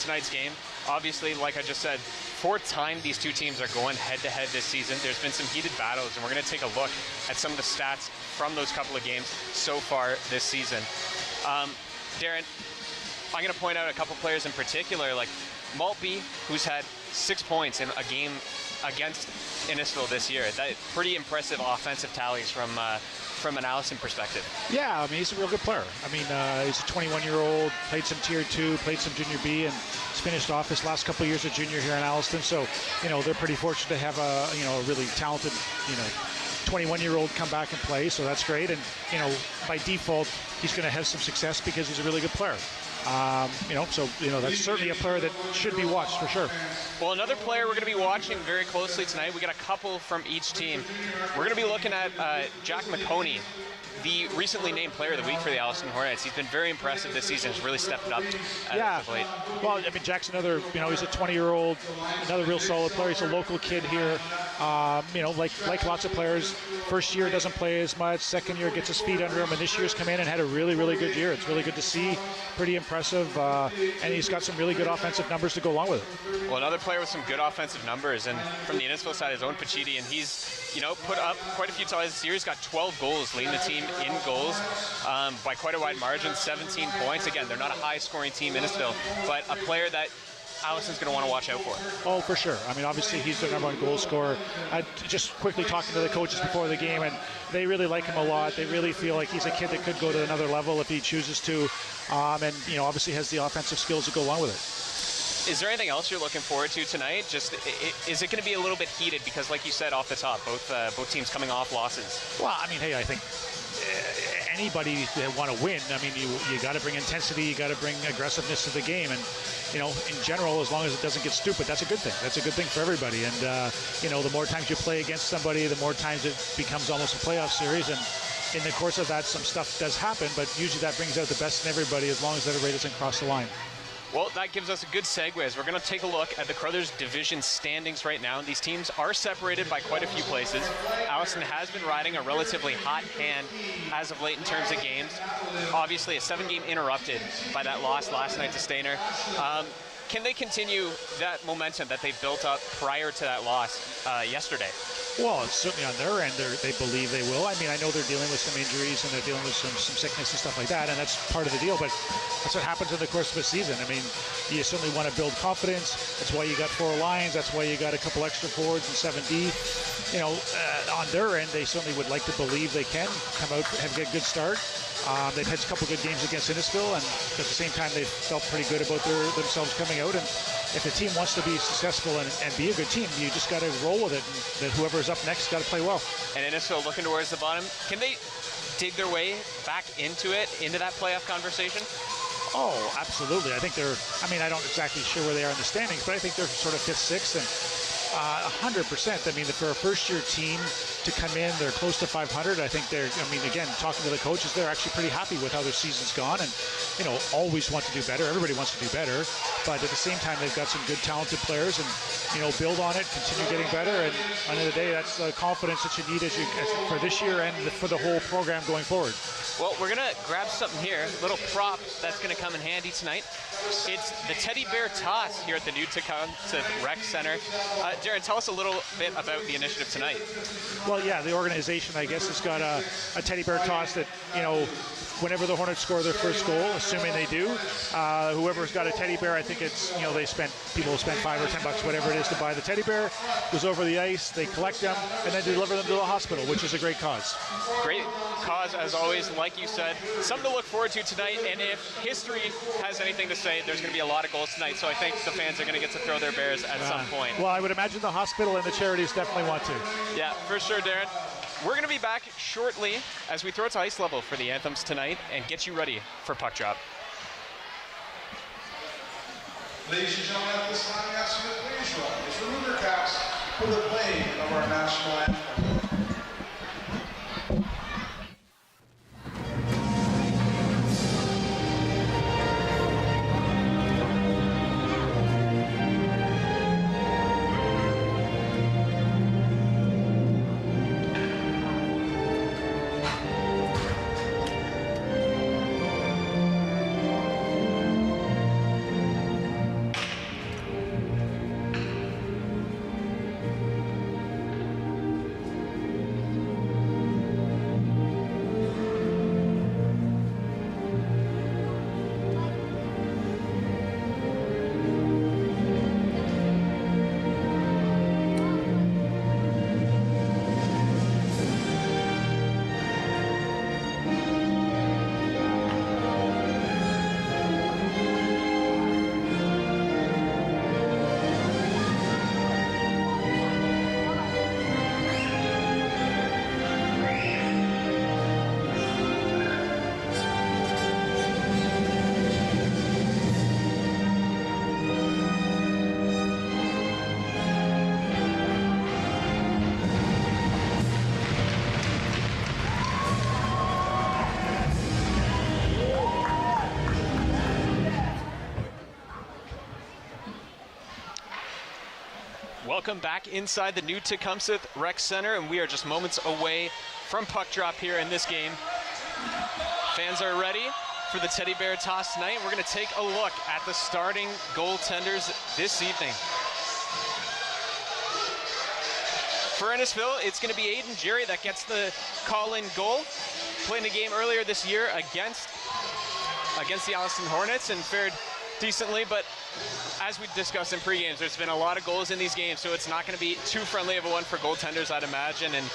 tonight's game. Obviously, like I just said, fourth time these two teams are going head-to-head this season. There's been some heated battles, and we're going to take a look at some of the stats from those couple of games so far this season. Darren, I'm going to point out a couple players in particular, like Maltby, who's had 6 points in a game against Innisfil this year. That pretty impressive offensive tallies from an Alliston perspective. Yeah, I mean, he's a real good player. I mean, he's a 21-year-old, played some Tier 2, played some Junior B, and he's finished off his last couple of years at junior here in Alliston. So, they're pretty fortunate to have a really talented, 21-year-old come back and play. So that's great. And, by default, he's going to have some success because he's a really good player. That's certainly a player that should be watched for sure. Well, another player we're going to be watching very closely tonight, we got a couple from each team. We're going to be looking at Jack McConey, the recently named player of the week for the Alliston Hornets. He's been very impressive this season. He's really stepped up as of late. Well, I mean, Jack's another, he's a 20-year-old, another real solid player. He's a local kid here. Like lots of players, first year doesn't play as much, second year gets his feet under him, and this year's come in and had a really, really good year. It's really good to see, pretty impressive, and he's got some really good offensive numbers to go along with it. Well, another player with some good offensive numbers, and from the Innisfil side, his own Pachiti, and he's, put up quite a few times this year. He's got 12 goals, leading the team in goals by quite a wide margin, 17 points. Again, they're not a high-scoring team, Innisfil, but a player that Alliston's going to want to watch out for. Oh, for sure. I mean, obviously, he's their number one goal scorer. I just quickly talking to the coaches before the game, and they really like him a lot. They really feel like he's a kid that could go to another level if he chooses to, and obviously has the offensive skills to go along with it. Is there anything else you're looking forward to tonight? Just, is it going to be a little bit heated? Because like you said off the top, both teams coming off losses. Well, I mean, hey, I think anybody that want to win, I mean, you got to bring intensity, you got to bring aggressiveness to the game, and in general, as long as it doesn't get stupid, that's a good thing. That's a good thing for everybody. And the more times you play against somebody, the more times it becomes almost a playoff series. And in the course of that, some stuff does happen, but usually that brings out the best in everybody as long as everybody doesn't cross the line. Well, that gives us a good segue as we're going to take a look at the Crothers division standings right now. These teams are separated by quite a few places. Alliston has been riding a relatively hot hand as of late in terms of games. Obviously, a 7-game interrupted by that loss last night to Stainer. Can they continue that momentum that they built up prior to that loss yesterday? Well, certainly on their end, they believe they will. I mean, I know they're dealing with some injuries and they're dealing with some sickness and stuff like that, and that's part of the deal, but that's what happens in the course of a season. I mean, you certainly want to build confidence. That's why you got 4 lines. That's why you got a couple extra forwards and 7D. On their end, they certainly would like to believe they can come out and get a good start. They've had a couple good games against Innisfil, and at the same time, they felt pretty good about themselves coming out. And if the team wants to be successful and be a good team, you just got to roll with it. And that whoever's up next got to play well. And Innisfil looking towards the bottom. Can they dig their way back into that playoff conversation? Oh, absolutely. I think I don't exactly sure where they are in the standings, but I think they're sort of 5th, 6th, and 100%. I mean, for a first-year team to come in, they're close to 500. I think again, talking to the coaches, they're actually pretty happy with how their season's gone, and, always want to do better. Everybody wants to do better, but at the same time, they've got some good, talented players, and, build on it, continue getting better, and at the end of the day, that's the confidence that you need for this year and for the whole program going forward. Well, we're going to grab something here, a little prop that's going to come in handy tonight. It's the teddy bear toss here at the new Tecumseh Rec Center. Darren, tell us a little bit about the initiative tonight. Well, yeah, the organization, I guess, has got a teddy bear toss that, whenever the Hornets score their first goal, assuming they do, whoever's got a teddy bear, I think it's, people spend $5 or $10, whatever it is, to buy the teddy bear, goes over the ice, they collect them, and then deliver them to the hospital, which is a great cause. Great cause, as always, like you said. Something to look forward to tonight, and if history has anything to say, there's going to be a lot of goals tonight, so I think the fans are going to get to throw their bears at some point. Well, I would imagine the hospital and the charities definitely want to. Yeah, for sure, Darren. We're going to be back shortly as we throw it to ice level for the anthems tonight and get you ready for puck drop. Ladies and gentlemen, at this time, we ask you to please rise. Remove your caps for the playing of our national anthem. Welcome back inside the new Tecumseh Rec Center, and we are just moments away from puck drop here in this game. Fans are ready for the teddy bear toss tonight. We're going to take a look at the starting goaltenders this evening. For Innisfil, it's going to be Aiden Jerry that gets the call-in goal. Played in a game earlier this year against the Alliston Hornets and fared decently, but as we discussed in pre-games, there's been a lot of goals in these games, so it's not going to be too friendly of a one for goaltenders, I'd imagine. And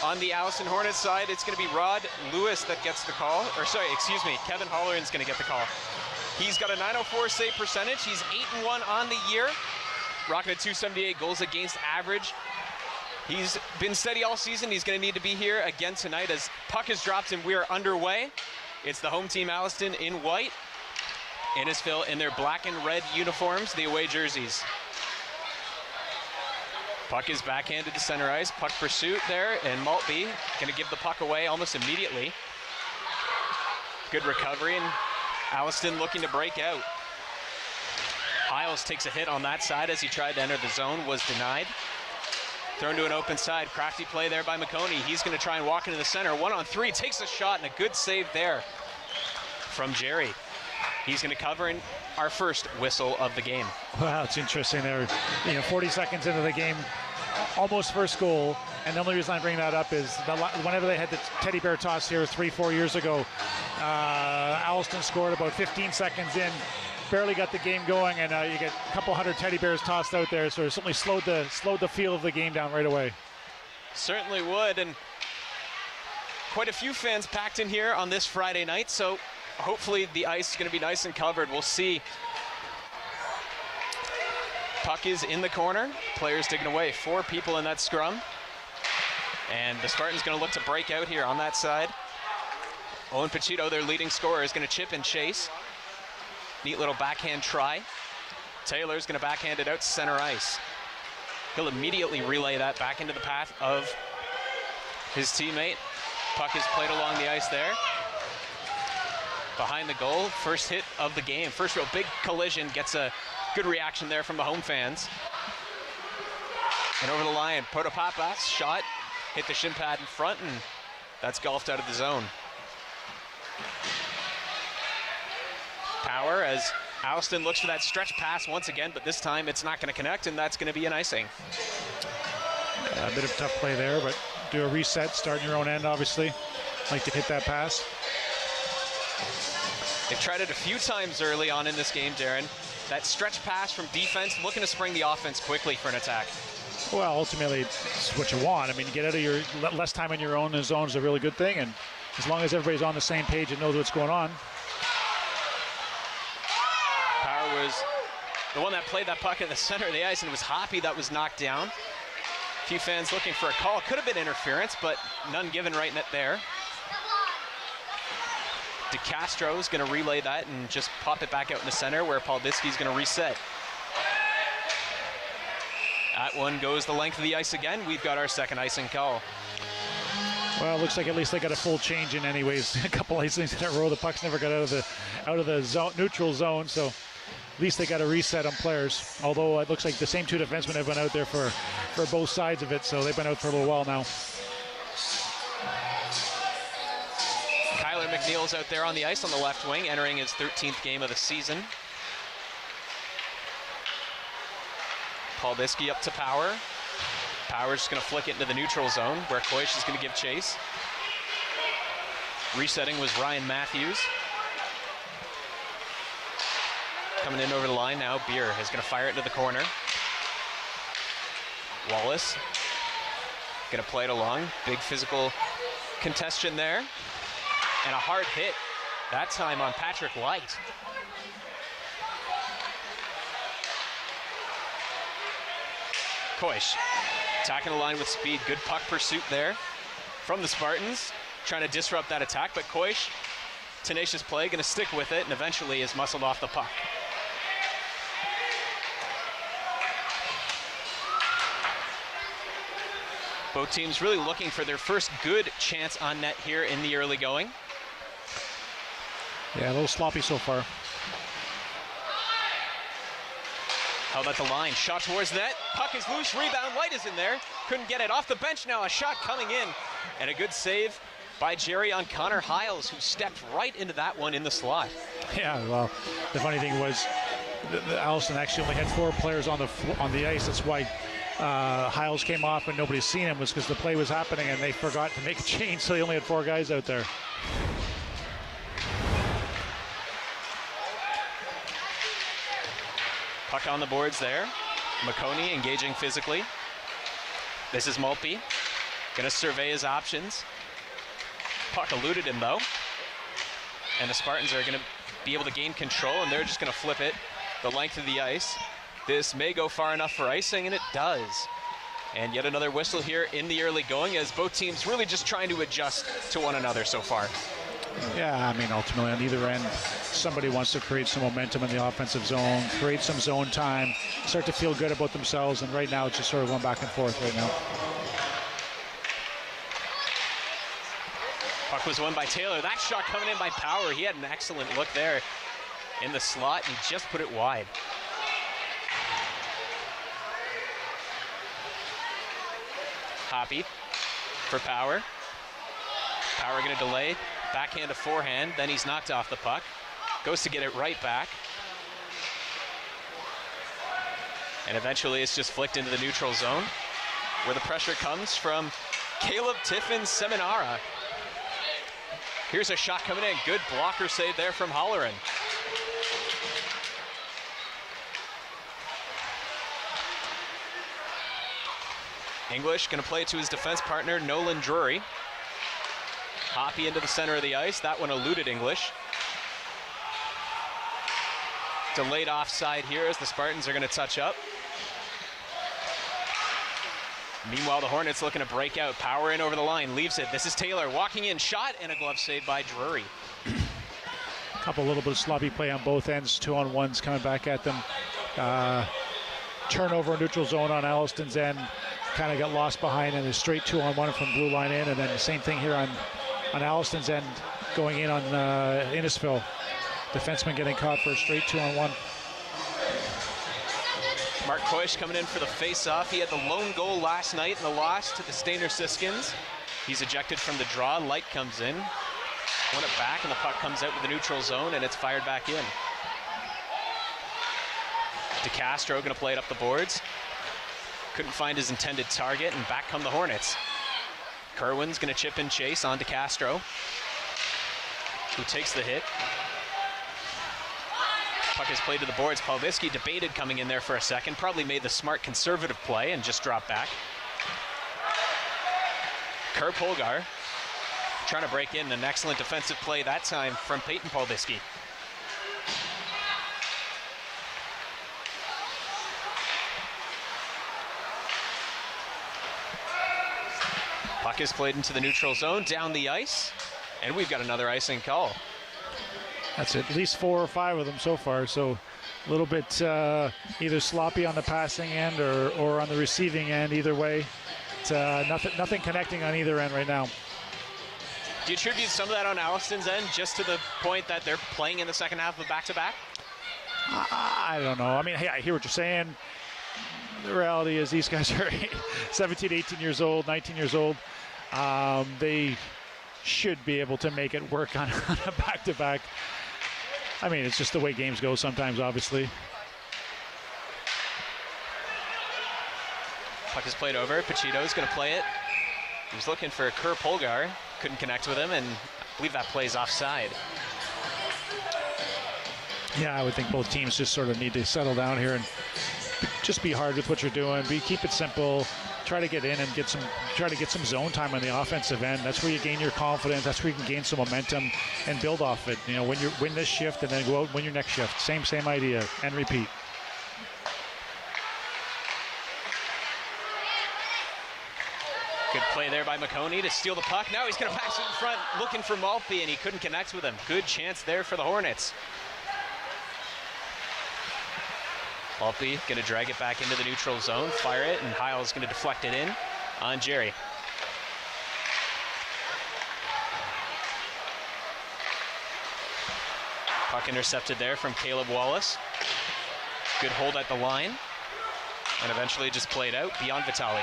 on the Alliston Hornets side, it's going to be Rod Lewis that gets the call. Or sorry, excuse me, Kevin Holleran's going to get the call. He's got a .904 save percentage. He's 8-1 on the year, rocking a .278 goals against average. He's been steady all season. He's going to need to be here again tonight as puck is dropped and we are underway. It's the home team Alliston in white. Innisfil in their black and red uniforms, the away jerseys. Puck is backhanded to center ice. Puck pursuit there, and Maltby going to give the puck away almost immediately. Good recovery, and Alliston looking to break out. Hiles takes a hit on that side as he tried to enter the zone, was denied. Thrown to an open side. Crafty play there by McConey. He's going to try and walk into the center. 1-on-3, takes a shot, and a good save there from Jerry. He's going to cover in our first whistle of the game. Wow, it's interesting there. 40 seconds into the game, almost first goal. And the only reason I bring that up is whenever they had the teddy bear toss here 3-4 years ago, Alliston scored about 15 seconds in. Barely got the game going, and you get a couple hundred teddy bears tossed out there, so it certainly slowed the feel of the game down right away. Certainly would, and quite a few fans packed in here on this Friday night, so hopefully the ice is going to be nice and covered. We'll see. Puck is in the corner. Players digging away. 4 people in that scrum, and the Spartans going to look to break out here on that side. Owen Pachito, their leading scorer, is going to chip and chase. Neat little backhand try. Taylor's going to backhand it out to center ice. He'll immediately relay that back into the path of his teammate. Puck is played along the ice there. Behind the goal, first hit of the game. First real big collision, gets a good reaction there from the home fans. And over the line, Protopapas shot, hit the shin pad in front, and that's golfed out of the zone. Power as Alliston looks for that stretch pass once again, but this time it's not going to connect, and that's going to be an icing. A bit of a tough play there, but do a reset, start in your own end, obviously. Like to hit that pass. They've tried it a few times early on in this game, Darren. That stretch pass from defense, looking to spring the offense quickly for an attack. Well, ultimately, it's what you want. I mean, get out of your less time in your own zone is a really good thing, and as long as everybody's on the same page and knows what's going on. Power was the one that played that puck in the center of the ice, and it was Hoppy that was knocked down. A few fans looking for a call. Could have been interference, but none given right net there. DeCastro is going to relay that and just pop it back out in the center where Paldiski's going to reset. That one goes the length of the ice again. We've got our second icing call. Well, it looks like at least they got a full change in anyways. A couple icings in a row. The puck's never got out of the zone, neutral zone, so at least they got a reset on players. Although it looks like the same 2 defensemen have been out there for both sides of it, so they've been out for a little while now. Kyler McNeil's out there on the ice on the left wing, entering his 13th game of the season. Paldiski up to Power. Power's just going to flick it into the neutral zone where Koish is going to give chase. Resetting was Ryan Matthews. Coming in over the line now, Beer is going to fire it into the corner. Wallace going to play it along. Big physical contention there. And a hard hit, that time on Patrick Light. Koish attacking the line with speed. Good puck pursuit there from the Spartans, trying to disrupt that attack, but Koish, tenacious play, going to stick with it, and eventually is muscled off the puck. Both teams really looking for their first good chance on net here in the early going. Yeah, a little sloppy so far. Held at the line, shot towards net, puck is loose, rebound, Light is in there, couldn't get it, off the bench now, a shot coming in, and a good save by Jerry on Connor Hiles, who stepped right into that one in the slot. Yeah, well, the funny thing was, the Alliston actually only had 4 players on the ice. That's why Hiles came off and nobody's seen him, was because the play was happening and they forgot to make a change, so they only had 4 guys out there. Puck on the boards there. McConey engaging physically. This is Maltby. Gonna survey his options. Puck eluded him though. And the Spartans are gonna be able to gain control, and they're just gonna flip it the length of the ice. This may go far enough for icing, and it does. And yet another whistle here in the early going, as both teams really just trying to adjust to one another so far. Yeah, I mean, ultimately on either end, somebody wants to create some momentum in the offensive zone, create some zone time, start to feel good about themselves, and right now it's just sort of going back and forth right now. Puck was won by Taylor. That shot coming in by Power. He had an excellent look there in the slot, and he just put it wide. Hoppy for Power. Power going to delay. Backhand to forehand, then he's knocked off the puck. Goes to get it right back. And eventually it's just flicked into the neutral zone, where the pressure comes from Caleb Tiffin Seminara. Here's a shot coming in. Good blocker save there from Holleran. English going to play it to his defense partner, Nolan Drury. Hoppy into the center of the ice. That one eluded English. Delayed offside here as the Spartans are going to touch up. Meanwhile, the Hornets looking to break out. Power in over the line, leaves it. This is Taylor walking in, shot, and a glove save by Drury. A little bit of sloppy play on both ends, 2-on-1s coming back at them. Turnover neutral zone on Alliston's end, kind of got lost behind, and a straight 2-on-1 from blue line in, and then the same thing here on Alliston's end, going in on Innisfil. Defenseman getting caught for a straight 2-on-1. Mark Koish coming in for the face-off. He had the lone goal last night in the loss to the Stainer Siskins. He's ejected from the draw. Light comes in. Won it back, and the puck comes out with the neutral zone, and it's fired back in. DeCastro going to play it up the boards. Couldn't find his intended target, and back come the Hornets. Kerwin's going to chip and chase on DeCastro, who takes the hit. Puck is played to the boards. Palvisky debated coming in there for a second, probably made the smart conservative play and just dropped back. Kerr Polgar trying to break in, an excellent defensive play that time from Peyton Palvisky. Puck is played into the neutral zone, down the ice, and we've got another icing call. That's at least 4 or 5 of them so far, so a little bit either sloppy on the passing end or on the receiving end, either way. It's, nothing connecting on either end right now. Do you attribute some of that on Alliston's end, just to the point that they're playing in the second half of back-to-back? I don't know. I mean, hey, I hear what you're saying. The reality is these guys are 17, 18 years old, 19 years old. They should be able to make it work on a back-to-back. I mean, it's just the way games go sometimes, obviously. Puck is played over. Pachito's going to play it. He was looking for Kerr Polgar. Couldn't connect with him, and I believe that plays offside. Yeah, I would think both teams just sort of need to settle down here and just be hard with what you're doing. Keep it simple. Try to get in and try to get some zone time on the offensive end. That's where you gain your confidence. That's where you can gain some momentum and build off it. You know, win this shift and then go out and win your next shift. Same idea, and repeat. Good play there by McConey to steal the puck. Now he's going to pass it in front, looking for Maltby, and he couldn't connect with him. Good chance there for the Hornets. Maltby going to drag it back into the neutral zone, fire it, and Hiles going to deflect it in on Jerry. Puck intercepted there from Caleb Wallace. Good hold at the line, and eventually just played out beyond Vitali.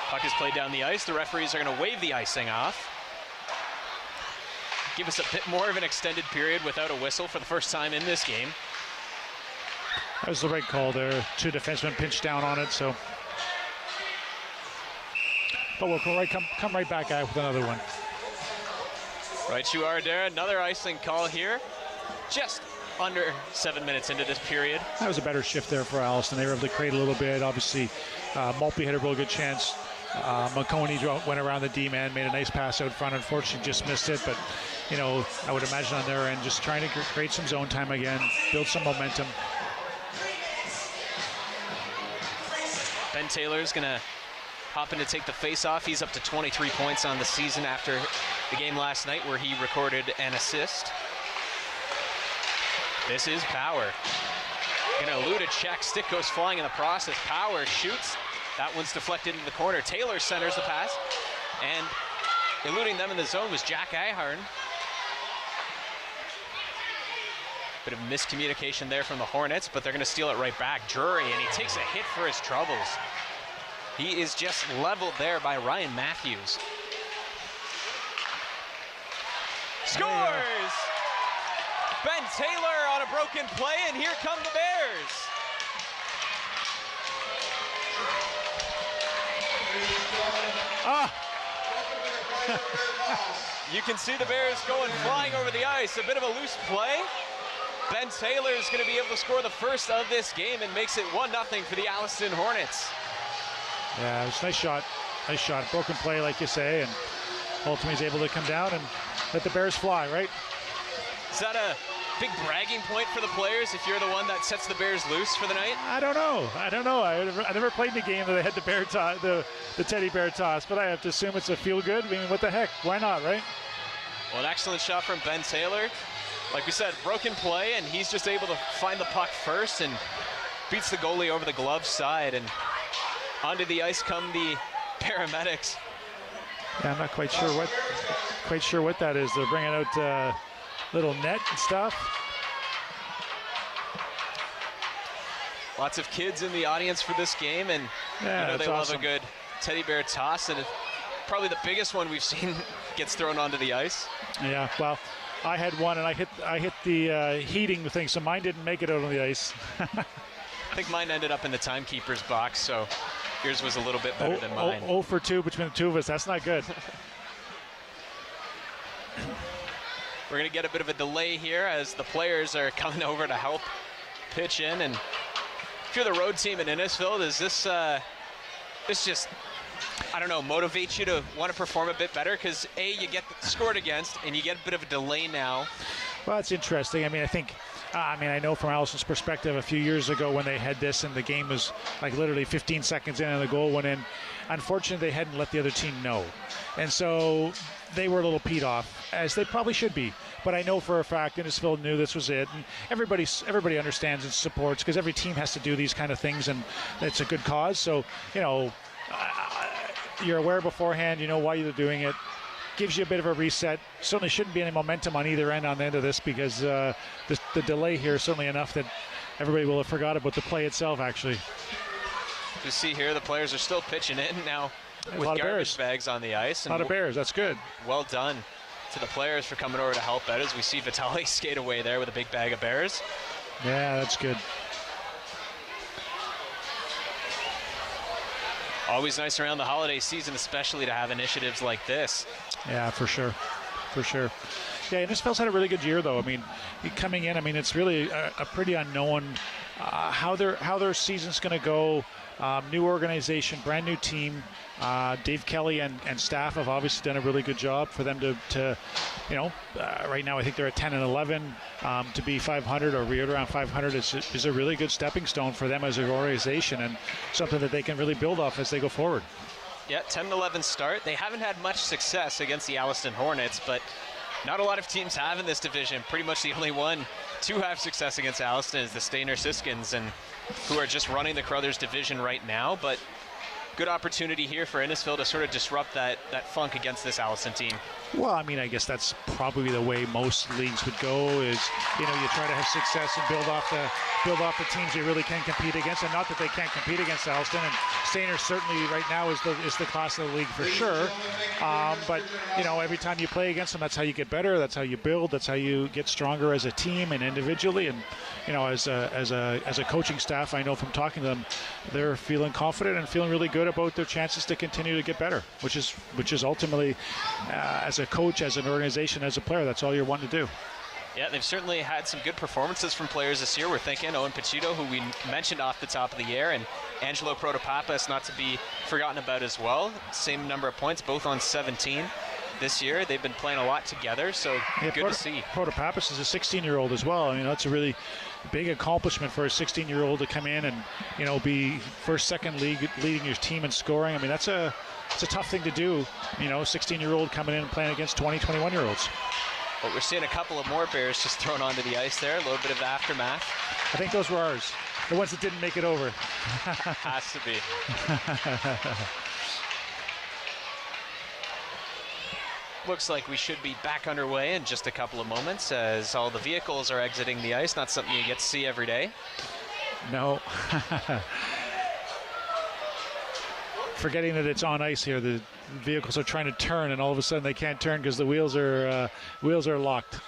Puck is played down the ice. The referees are going to wave the icing off. Give us a bit more of an extended period without a whistle for the first time in this game. That was the right call there. 2 defensemen pinched down on it, so. But we'll come right back out with another one. Right you are, Darren. Another icing call here. Just under 7 minutes into this period. That was a better shift there for Alliston. They were able to create a little bit. Obviously, Maltby had a real good chance. McConey went around the D-man, made a nice pass out front. Unfortunately, just missed it. But, you know, I would imagine on their end, just trying to create some zone time again, build some momentum. Ben Taylor's going to hop in to take the face-off. He's up to 23 points on the season after the game last night where he recorded an assist. This is Power. Going to elude a check. Stick goes flying in the process. Power shoots. That one's deflected into the corner. Taylor centers the pass. And eluding them in the zone was Jack Ahern. Bit of miscommunication there from the Hornets, but they're going to steal it right back. Drury, and he takes a hit for his troubles. He is just leveled there by Ryan Matthews. Scores! Ben Taylor on a broken play, and here come the Bears. You can see the Bears going flying over the ice. A bit of a loose play. Ben Taylor is going to be able to score the first of this game and makes it 1-0 for the Alliston Hornets. Yeah, it was a nice shot. Nice shot. Broken play, like you say, and ultimately he's able to come down and let the Bears fly, right? Is that a big bragging point for the players if you're the one that sets the Bears loose for the night? I don't know. I never played in the game that they had the bear the teddy bear toss, but I have to assume it's a feel good. I mean, what the heck? Why not, right? Well, an excellent shot from Ben Taylor. Like we said, broken play, and he's just able to find the puck first and beats the goalie over the glove side, and onto the ice come the paramedics. Yeah, I'm not quite sure what that is. They're bringing out little net and stuff. Lots of kids in the audience for this game, and yeah, you know they awesome. love a good teddy bear toss, and probably the biggest one we've seen gets thrown onto the ice. Yeah, well, I had one, and I hit the heating thing, so mine didn't make it out on the ice. I think mine ended up in the timekeeper's box, so yours was a little bit better than mine. 0 for 2 between the two of us. That's not good. We're going to get a bit of a delay here as the players are coming over to help pitch in. And if you're the road team in Innisfil, does this just, I don't know, motivate you to want to perform a bit better? Because A, you get scored against, and you get a bit of a delay now. Well, it's interesting. I mean, I know from Alliston's perspective a few years ago when they had this and the game was like literally 15 seconds in and the goal went in. Unfortunately, they hadn't let the other team know. And so they were a little peed off, as they probably should be. But I know for a fact Innisfil knew this was it. And everybody understands and supports, because every team has to do these kind of things, and it's a good cause. So, you know, you're aware beforehand, you know why you're doing it. Gives you a bit of a reset. Certainly shouldn't be any momentum on either end on the end of this, because the delay here is certainly enough that everybody will have forgot about the play itself, actually. You see here, the players are still pitching in now with garbage bags on the ice. A lot of Bears, that's good. Well done to the players for coming over to help out, as we see Vitali skate away there with a big bag of Bears. Yeah, that's good. Always nice around the holiday season, especially to have initiatives like this. Yeah, for sure. For sure. Yeah, Innisfil's had a really good year, though. I mean, coming in, I mean, it's really a pretty unknown how their season's going to go. New organization, brand new team. Dave Kelly and staff have obviously done a really good job for them to you know, right now I think they're at 10 and 11. To be 500 or right around 500 is a really good stepping stone for them as an organization, and something that they can really build off as they go forward. Yeah, 10-11 start. They haven't had much success against the Alliston Hornets, but not a lot of teams have in this division. Pretty much the only one to have success against Alliston is the Stainer Siskins, and who are just running the Crothers division right now. But good opportunity here for Innisfil to sort of disrupt that funk against this Alliston team. Well, I mean, I guess that's probably the way most leagues would go, is, you know, you try to have success and build off the teams you really can compete against, and not that they can't compete against Alliston. And Stainer certainly right now is the class of the league for sure. But, you know, every time you play against them, that's how you get better, that's how you build, that's how you get stronger as a team and individually. And, you know, as a coaching staff, I know from talking to them, they're feeling confident and feeling really good about their chances to continue to get better, which is ultimately, as a coach, as an organization, as a player, that's all you're wanting to do. Yeah, they've certainly had some good performances from players this year. We're thinking Owen Pacito, who we mentioned off the top of the year, and Angelo Protopapas, not to be forgotten about as well. Same number of points, both on 17 this year. They've been playing a lot together, so good to see. Protopapas is a 16-year-old as well. I mean, that's a really big accomplishment for a 16-year-old to come in and, you know, be first, second league leading your team in scoring. I mean, it's a tough thing to do, you know, 16-year-old coming in and playing against 20, 21-year-olds. But we're seeing a couple of more Bears just thrown onto the ice there, a little bit of aftermath. I think those were ours, the ones that didn't make it over. Has to be. Looks like we should be back underway in just a couple of moments as all the vehicles are exiting the ice. Not something you get to see every day. No. Forgetting that it's on ice here, the vehicles are trying to turn, and all of a sudden they can't turn because the wheels are locked.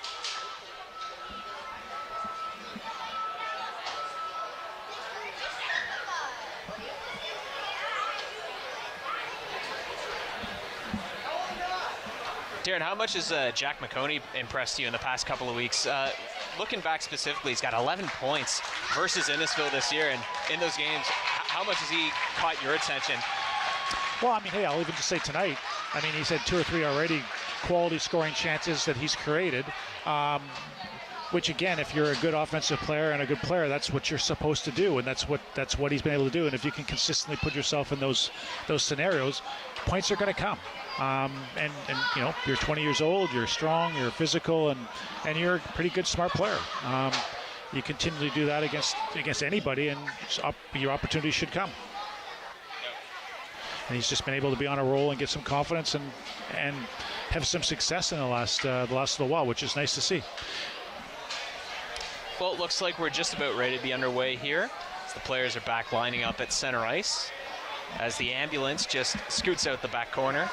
Darren, how much has Jack McConey impressed you in the past couple of weeks? Looking back specifically, he's got 11 points versus Innisfil this year, and in those games, how much has he caught your attention? Well, I mean, hey, I'll even just say tonight, I mean, he's had 2 or 3 already quality scoring chances that he's created, which again, if you're a good offensive player and a good player, that's what you're supposed to do, and that's what he's been able to do. And if you can consistently put yourself in those scenarios, points are going to come. And you know, you're 20 years old, you're strong, you're physical, and you're a pretty good, smart player. You continually do that against anybody, and your opportunity should come. And he's just been able to be on a roll and get some confidence and have some success in the last little while, which is nice to see. Well, it looks like we're just about ready to be underway here. The players are back lining up at center ice as the ambulance just scoots out the back corner.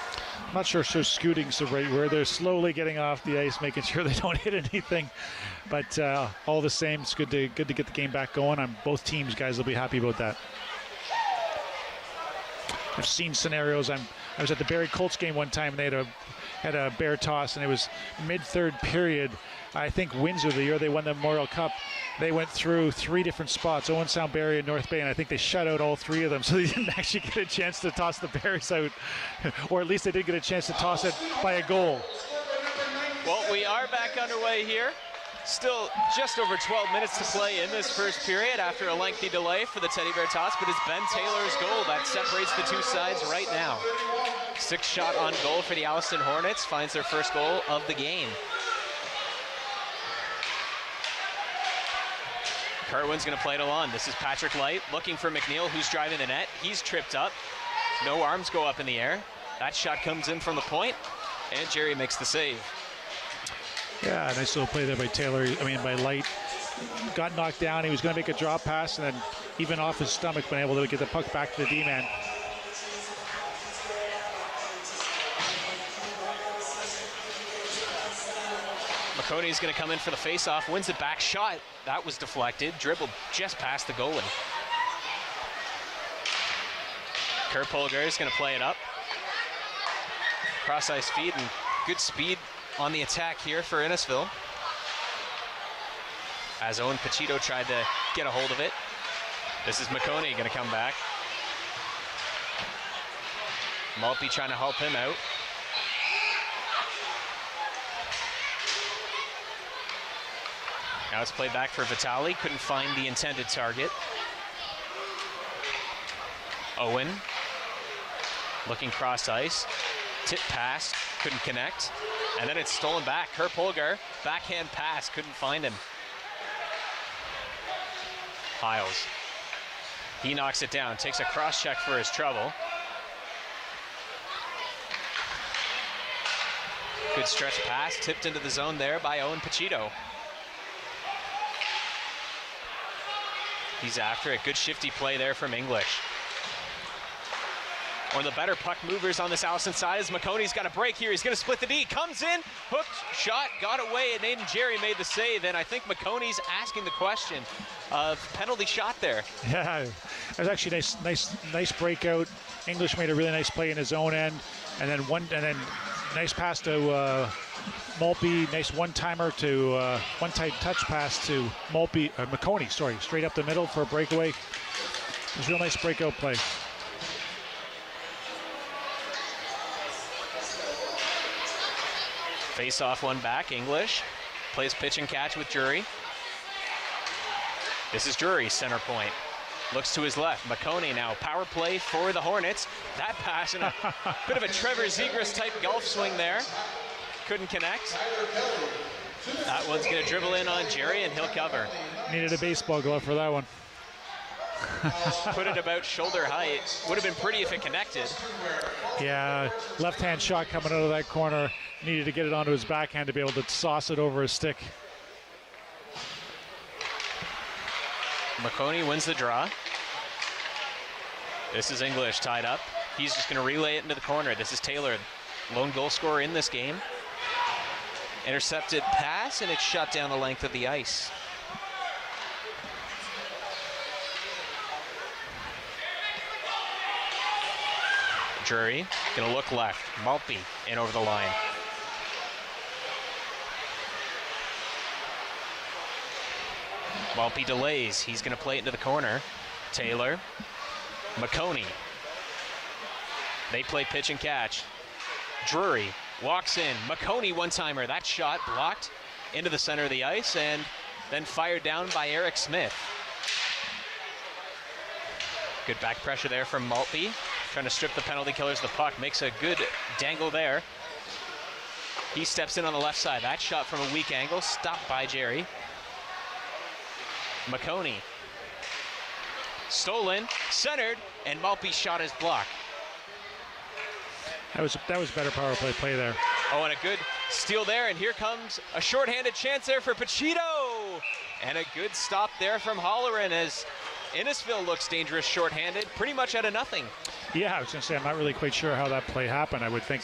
I'm not sure scooting's the right word. They're slowly getting off the ice, making sure they don't hit anything. But all the same, it's good to get the game back going. On both teams, guys will be happy about that. I've seen scenarios. I was at the Barrie Colts game one time, and they had a bear toss, and it was mid-third period. I think Windsor, the year they won the Memorial Cup, they went through 3 different spots, Owen Sound, Barrie, and North Bay, and I think they shut out all 3 of them, so they didn't actually get a chance to toss the Bears out, or at least they did get a chance to toss it by a goal. Well, we are back underway here. Still just over 12 minutes to play in this first period after a lengthy delay for the Teddy Bear toss, but it's Ben Taylor's goal that separates the 2 sides right now. 6 shot on goal for the Alliston Hornets, finds their first goal of the game. Kerwin's going to play it along. This is Patrick Light looking for McNeil, who's driving the net. He's tripped up. No arms go up in the air. That shot comes in from the point, and Jerry makes the save. Yeah, nice little play there by Light. Got knocked down. He was going to make a drop pass, and then even off his stomach, been able to get the puck back to the D-man. McConey's going to come in for the face-off, wins it back, shot. That was deflected, dribbled just past the goalie. Kurt Polgar is going to play it up. Cross-ice feed and good speed on the attack here for Innisfil. As Owen Pacito tried to get a hold of it. This is McConey going to come back. Maltby trying to help him out. Now it's played back for Vitali. Couldn't find the intended target. Owen looking cross ice. Tip pass, couldn't connect. And then it's stolen back. Kurt Polgar, backhand pass, couldn't find him. Hiles. He knocks it down, takes a cross check for his trouble. Good stretch pass, tipped into the zone there by Owen Pachito. He's after it. Good shifty play there from English. One of the better puck movers on this Alliston side is McConey's got a break here. He's going to split the D. Comes in, hooked, shot, got away, and Aiden Jerry made the save. And I think McConey's asking the question of penalty shot there. Yeah, it was actually nice breakout. English made a really nice play in his own end, and then nice pass to Maltby. Nice one-timer to one-tight touch pass to McConey. Sorry, straight up the middle for a breakaway. It was a real nice breakout play. Face off one back, English. Plays pitch and catch with Drury. This is Drury, center point. Looks to his left, McConey now, power play for the Hornets. That pass and a bit of a Trevor Zegras type golf swing there. Couldn't connect. That one's gonna dribble in on Jerry and he'll cover. Needed a baseball glove for that one. Put it about shoulder height. Would have been pretty if it connected. Yeah, left-hand shot coming out of that corner. Needed to get it onto his backhand to be able to sauce it over his stick. McConey wins the draw. This is English tied up. He's just going to relay it into the corner. This is Taylor, lone goal scorer in this game. Intercepted pass, and it's shot down the length of the ice. Drury going to look left. Maltby in over the line. Maltby delays. He's going to play it into the corner. Taylor. McConey. They play pitch and catch. Drury walks in. McConey one-timer. That shot blocked into the center of the ice and then fired down by Eric Smith. Good back pressure there from Maltby. Trying to strip the penalty killers of the puck. Makes a good dangle there. He steps in on the left side. That shot from a weak angle. Stopped by Jerry. McConey. Stolen, centered, and Maltby shot his block. That was better power play there. Oh, and a good steal there, and here comes a shorthanded chance there for Pachito. And a good stop there from Holleran as Innisfil looks dangerous shorthanded, pretty much out of nothing. Yeah, I was going to say, I'm not really quite sure how that play happened. I would think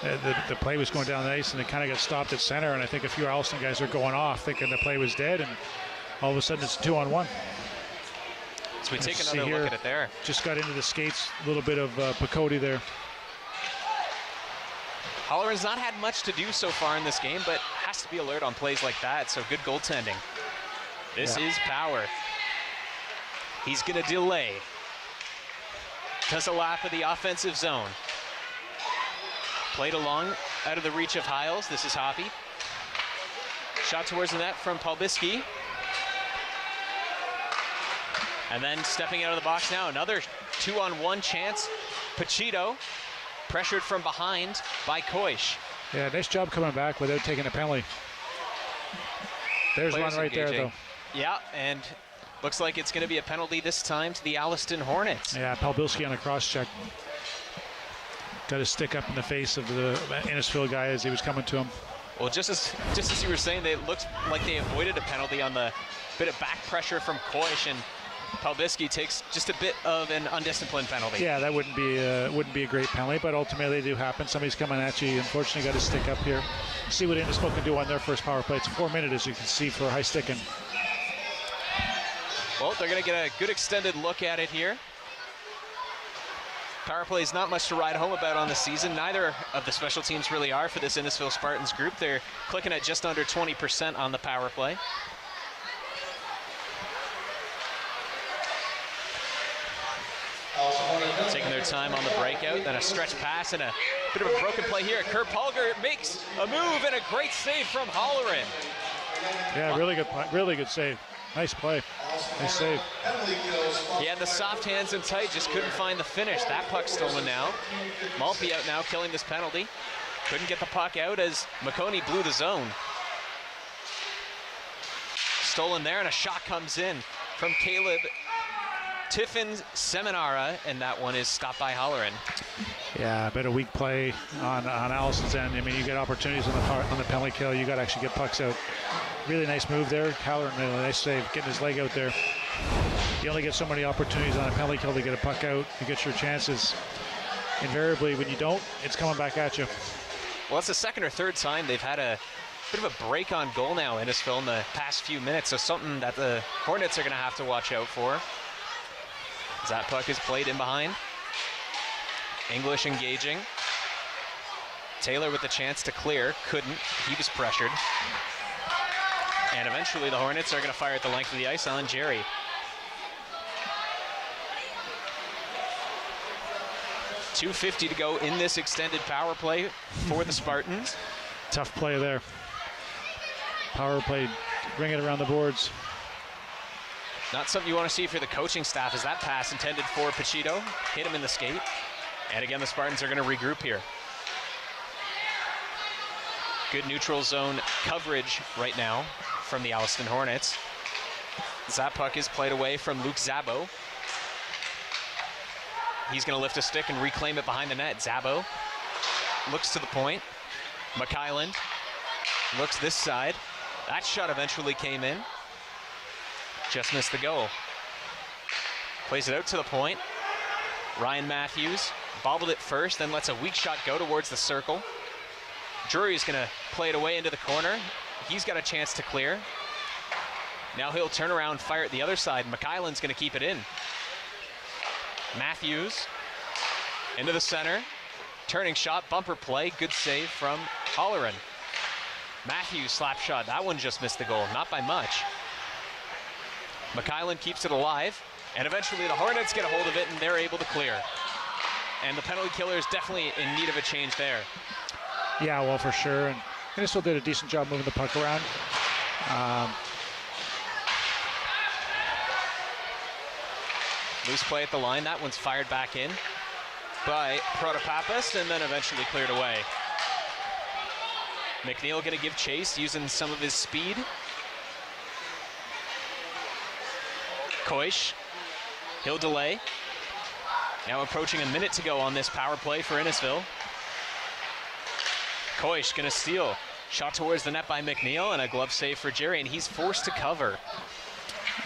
the play was going down the ice, and it kind of got stopped at center, and I think a few Alliston guys are going off thinking the play was dead, and all of a sudden it's 2-on-1. So we take another look at it there. Just got into the skates, a little bit of Picote there. Holleran's not had much to do so far in this game, but has to be alert on plays like that, so good goaltending. This is Power. He's going to delay. Does a lap of the offensive zone. Played along out of the reach of Hiles. This is Hoppy. Shot towards the net from Palbiski. And then stepping out of the box now, another 2-on-1 chance. Pachito pressured from behind by Koish. Yeah, nice job coming back without taking a penalty. There's one right there, though. Yeah, and looks like it's going to be a penalty this time to the Alliston Hornets. Yeah, Palbiski on a cross check. Got his stick up in the face of the Innisfil guy as he was coming to him. Well, just as you were saying, it looked like they avoided a penalty on the bit of back pressure from Koish, and Palbiski takes just a bit of an undisciplined penalty. Yeah, that wouldn't be a great penalty, but ultimately they do happen. Somebody's coming at you. Unfortunately, got his stick up here. See what Innisfil can do on their first power play. It's 4 minutes, as you can see, for high sticking. Well, they're going to get a good extended look at it here. Power play is not much to ride home about on the season. Neither of the special teams really are for this Innisfil Spartans group. They're clicking at just under 20% on the power play. Taking their time on the breakout, then a stretch pass and a bit of a broken play here. Kurt Polger makes a move and a great save from Holleran. Yeah, really good save. Nice play. Nice save. He had the soft hands and tight, just couldn't find the finish. That puck stolen now. Maltby out now, killing this penalty. Couldn't get the puck out as McConey blew the zone. Stolen there, and a shot comes in from Caleb Tiffin Seminara, and that one is stopped by Holleran. Yeah, a bit of weak play on Alliston's end. I mean, you get opportunities on the penalty kill. You got to actually get pucks out. Really nice move there. Halloran, really nice save, getting his leg out there. You only get so many opportunities on a penalty kill to get a puck out. You get your chances. Invariably, when you don't, it's coming back at you. Well, it's the second or third time they've had a bit of a break on goal now in Innisfil in the past few minutes, so something that the Hornets are going to have to watch out for. As that puck is played in behind. English engaging. Taylor with the chance to clear, couldn't. He was pressured. And eventually the Hornets are going to fire at the length of the ice on Jerry. .250 to go in this extended power play for the Spartans. Tough play there. Power play, bring it around the boards. Not something you want to see for the coaching staff, as that pass intended for Pachito hit him in the skate. And again, the Spartans are going to regroup here. Good neutral zone coverage right now from the Alliston Hornets. That puck is played away from Luke Zabo. He's going to lift a stick and reclaim it behind the net. Zabo looks to the point. McKyland looks this side. That shot eventually came in. Just missed the goal. Plays it out to the point. Ryan Matthews bobbled it first, then lets a weak shot go towards the circle. Drury is going to play it away into the corner. He's got a chance to clear. Now he'll turn around, fire it the other side. McKyland's going to keep it in. Matthews into the center. Turning shot, bumper play. Good save from Halloran. Matthews slap shot. That one just missed the goal, not by much. McKyland keeps it alive, and eventually the Hornets get a hold of it, and they're able to clear. And the penalty killer is definitely in need of a change there. Yeah, well, for sure. And Innisfil did a decent job moving the puck around. Loose play at the line. That one's fired back in by Protopapas, and then eventually cleared away. McNeil going to give chase using some of his speed. Koish, he'll delay. Now approaching a minute to go on this power play for Innisfil. Koish going to steal. Shot towards the net by McNeil, and a glove save for Jerry, and he's forced to cover.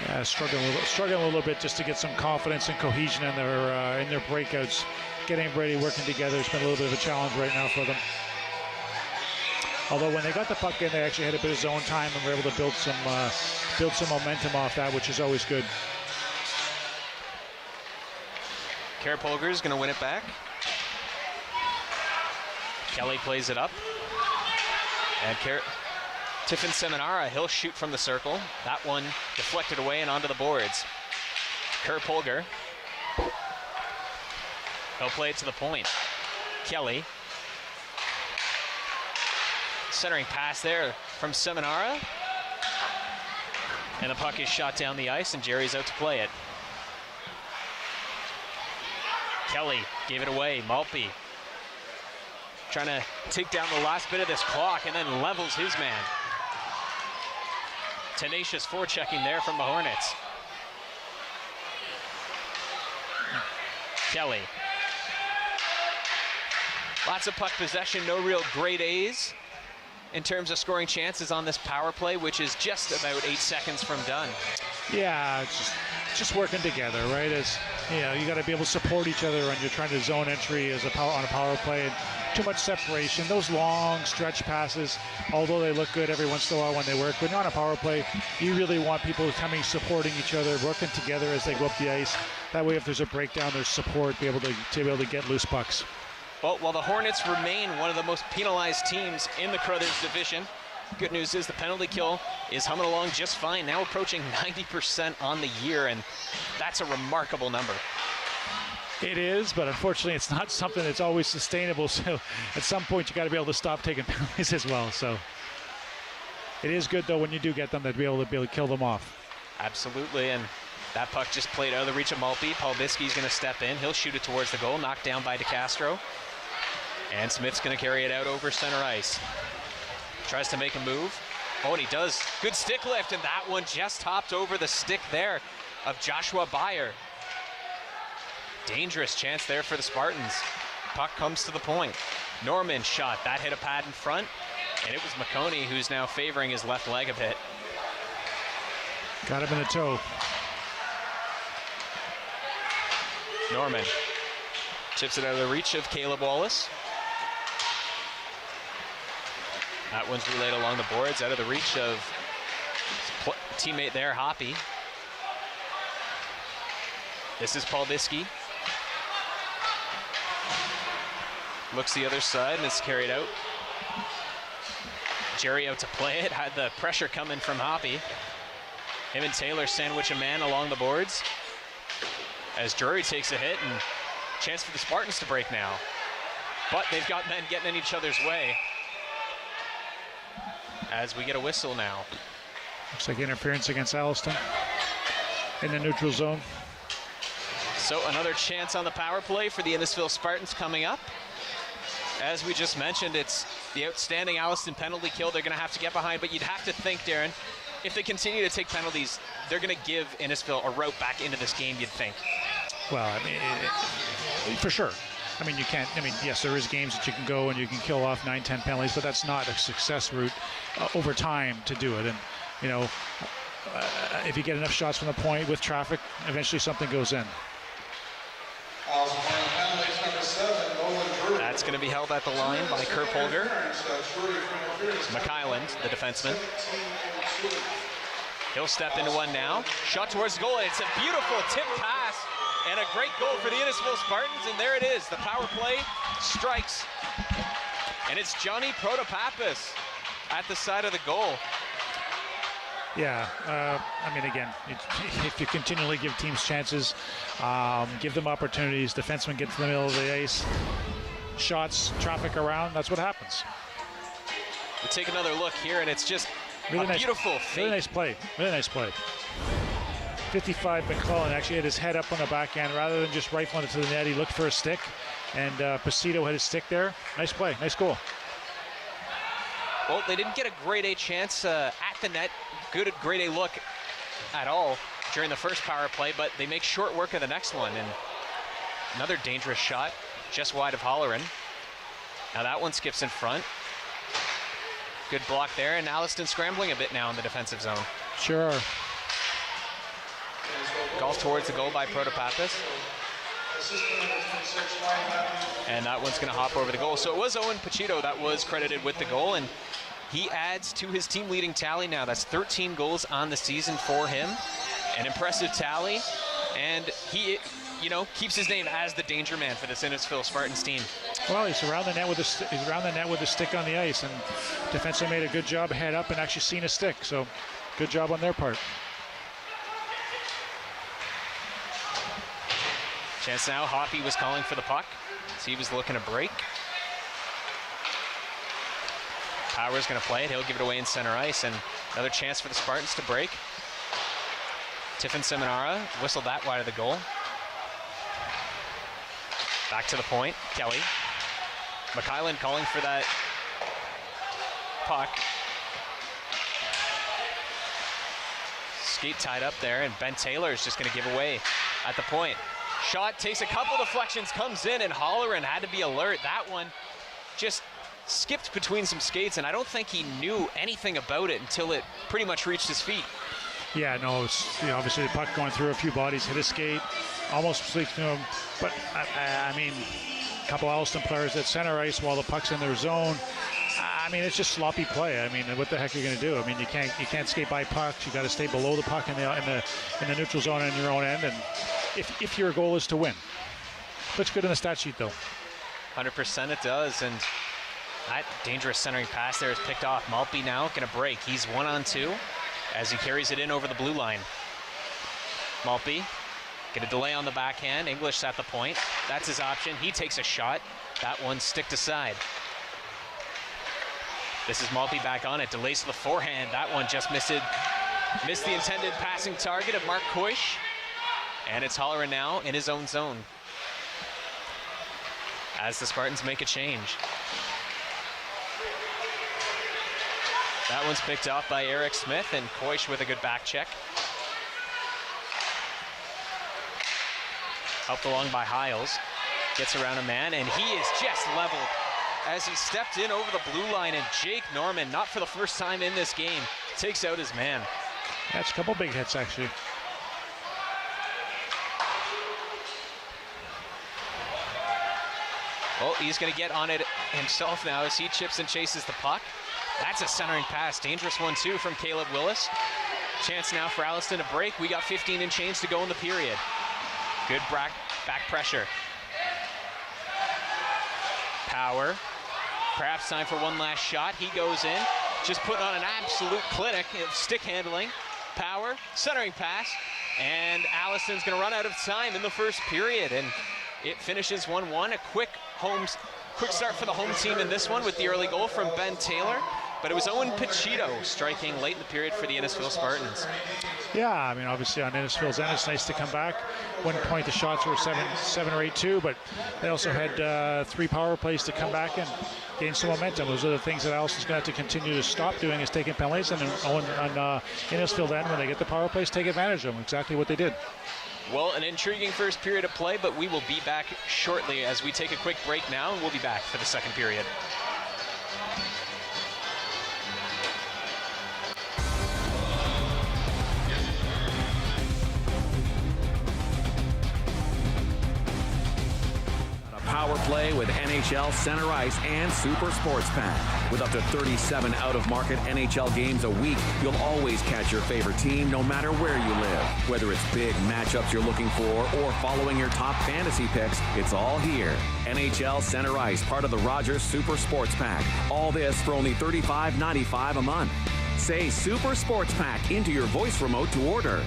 Yeah, struggling a little bit just to get some confidence and cohesion in their breakouts. Getting everybody working together has been a little bit of a challenge right now for them. Although when they got the puck in, they actually had a bit of zone time and were able to build some momentum off that, which is always good. Kerpolger is going to win it back. Kelly plays it up. And Tiffin Seminara, he'll shoot from the circle. That one deflected away and onto the boards. Kerpolger. He'll play it to the point. Kelly. Centering pass there from Seminara. And the puck is shot down the ice, and Jerry's out to play it. Kelly gave it away. Maltby trying to take down the last bit of this clock, and then levels his man. Tenacious forechecking there from the Hornets. Kelly. Lots of puck possession, no real grade A's in terms of scoring chances on this power play, which is just about 8 seconds from done. Yeah, it's just working together, right? As you know, you got to be able to support each other when you're trying to zone entry on a power play. And too much separation. Those long stretch passes, although they look good every once in a while when they work, when you're on a power play, you really want people coming, supporting each other, working together as they go up the ice. That way, if there's a breakdown, there's support to be able to get loose pucks. Well, while the Hornets remain one of the most penalized teams in the Crothers division, good news is the penalty kill is humming along just fine, now approaching 90% on the year, and that's a remarkable number. It is, but unfortunately it's not something that's always sustainable, so at some point you got to be able to stop taking penalties as well. So it is good, though, when you do get them, to be able to kill them off. Absolutely, and that puck just played out of the reach of Maltby. Paul Biskey's going to step in. He'll shoot it towards the goal, knocked down by DeCastro. And Smith's going to carry it out over center ice. Tries to make a move. Oh, and he does. Good stick lift, and that one just hopped over the stick there of Joshua Byer. Dangerous chance there for the Spartans. Puck comes to the point. Norman shot. That hit a pad in front. And it was McConey who's now favoring his left leg a bit. Got him in the toe. Norman chips it out of the reach of Caleb Wallace. That one's relayed along the boards, out of the reach of his teammate there, Hoppy. This is Paul Biskey. Looks the other side, and it's carried out. Jerry out to play it, had the pressure coming from Hoppy. Him and Taylor sandwich a man along the boards. As Drury takes a hit, and chance for the Spartans to break now. But they've got men getting in each other's way. As we get a whistle now. Looks like interference against Alliston in the neutral zone. So another chance on the power play for the Innisfil Spartans coming up. As we just mentioned, it's the outstanding Alliston penalty kill they're going to have to get behind, but you'd have to think, Darren, if they continue to take penalties, they're going to give Innisfil a route back into this game, you'd think. Well, I mean, for sure. I mean, you can't, I mean, yes, there is games that you can go and you can kill off 9-10 penalties, but that's not a success route over time to do it. And, you know, if you get enough shots from the point with traffic, eventually something goes in. That's going to be held at the line by Kerr Polger. McIsland, the defenseman. He'll step into one now. Shot towards the goal. It's a beautiful tip pass and a great goal for the Innisfil Spartans. And there it is. The power play strikes. And it's Johnny Protopappas at the side of the goal. Yeah, I mean, again, if you continually give teams chances, give them opportunities, defensemen get to the middle of the ice, shots, traffic around, that's what happens. We take another look here, and it's just really a beautiful fake. Really nice play, really nice play. 55 McClellan actually had his head up on the backhand. Rather than just rifling it to the net, he looked for a stick, and Pasito had his stick there. Nice play, nice goal. Well, they didn't get a grade A chance at the net. Good grade A look at all during the first power play, but they make short work of the next one. And another dangerous shot just wide of Holleran. Now that one skips in front. Good block there, and Alliston scrambling a bit now in the defensive zone. Sure. Golf towards the goal by Protopappas. And that one's going to hop over the goal. So it was Owen Pachito that was credited with the goal, and he adds to his team leading tally now. That's 13 goals on the season for him. An impressive tally, and he, you know, keeps his name as the danger man for this Innisfil Spartans team. Well, he's around the net with a stick on the ice, and defenseman made a good job head up and actually seen a stick. So good job on their part. Chance now. Hoppy was calling for the puck, so he was looking to break. Power's going to play it. He'll give it away in center ice, and another chance for the Spartans to break. Tiffin Seminara whistled that wide of the goal. Back to the point. Kelly. McIsland calling for that puck. Skate tied up there, and Ben Taylor is just going to give away at the point. Shot takes a couple deflections, comes in, and Holleran had to be alert. That one just skipped between some skates, and I don't think he knew anything about it until it pretty much reached his feet. Yeah, no, it's, you know, obviously the puck going through a few bodies, hit a skate, almost slipped to him. But, I mean, a couple Alliston players at center ice while the puck's in their zone. I mean, it's just sloppy play. I mean, what the heck are you going to do? I mean, you can't skate by pucks. You got to stay below the puck in the neutral zone on your own end, and if your goal is to win. Looks good in the stat sheet, though. 100% it does, and that dangerous centering pass there is picked off. Maltby now going to break. He's 1-on-2 as he carries it in over the blue line. Maltby get a delay on the backhand. English at the point. That's his option. He takes a shot. That one sticked aside. This is Maltby back on it. Delays to the forehand. That one just missed the intended passing target of Mark Koish. And it's Holleran now in his own zone as the Spartans make a change. That one's picked off by Eric Smith, and Koish with a good back check. Helped along by Hiles. gets around a man, and he is just leveled as he stepped in over the blue line, and Jake Norman, not for the first time in this game, takes out his man. That's a couple big hits, actually. Oh, he's going to get on it himself now as he chips and chases the puck. That's a centering pass. Dangerous one, too, from Caleb Willis. Chance now for Alliston to break. We got 15 and change to go in the period. Good back pressure. Power. Perhaps time for one last shot. He goes in. Just putting on an absolute clinic of stick handling. Power. Centering pass. And Alliston's going to run out of time in the first period. And it finishes 1-1. A quick start for the home team in this one with the early goal from Ben Taylor. But it was Owen Pachito striking late in the period for the Innisfil Spartans. Yeah, I mean, obviously on Innisfil's end, it's nice to come back. 1 point, the shots were 7 or 8-2, but they also had 3 power plays to come back and gain some momentum. Those are the things that Alliston's going to have to continue to stop doing, is taking penalties. And then Owen on Innisfil end, when they get the power plays, take advantage of them. Exactly what they did. Well, an intriguing first period of play, but we will be back shortly as we take a quick break now, and we'll be back for the second period. Power play with NHL Center Ice and Super Sports Pack. With up to 37 out-of-market NHL games a week, you'll always catch your favorite team no matter where you live. Whether it's big matchups you're looking for or following your top fantasy picks, it's all here. NHL Center Ice, part of the Rogers Super Sports Pack. All this for only $35.95 a month. Say Super Sports Pack into your voice remote to order.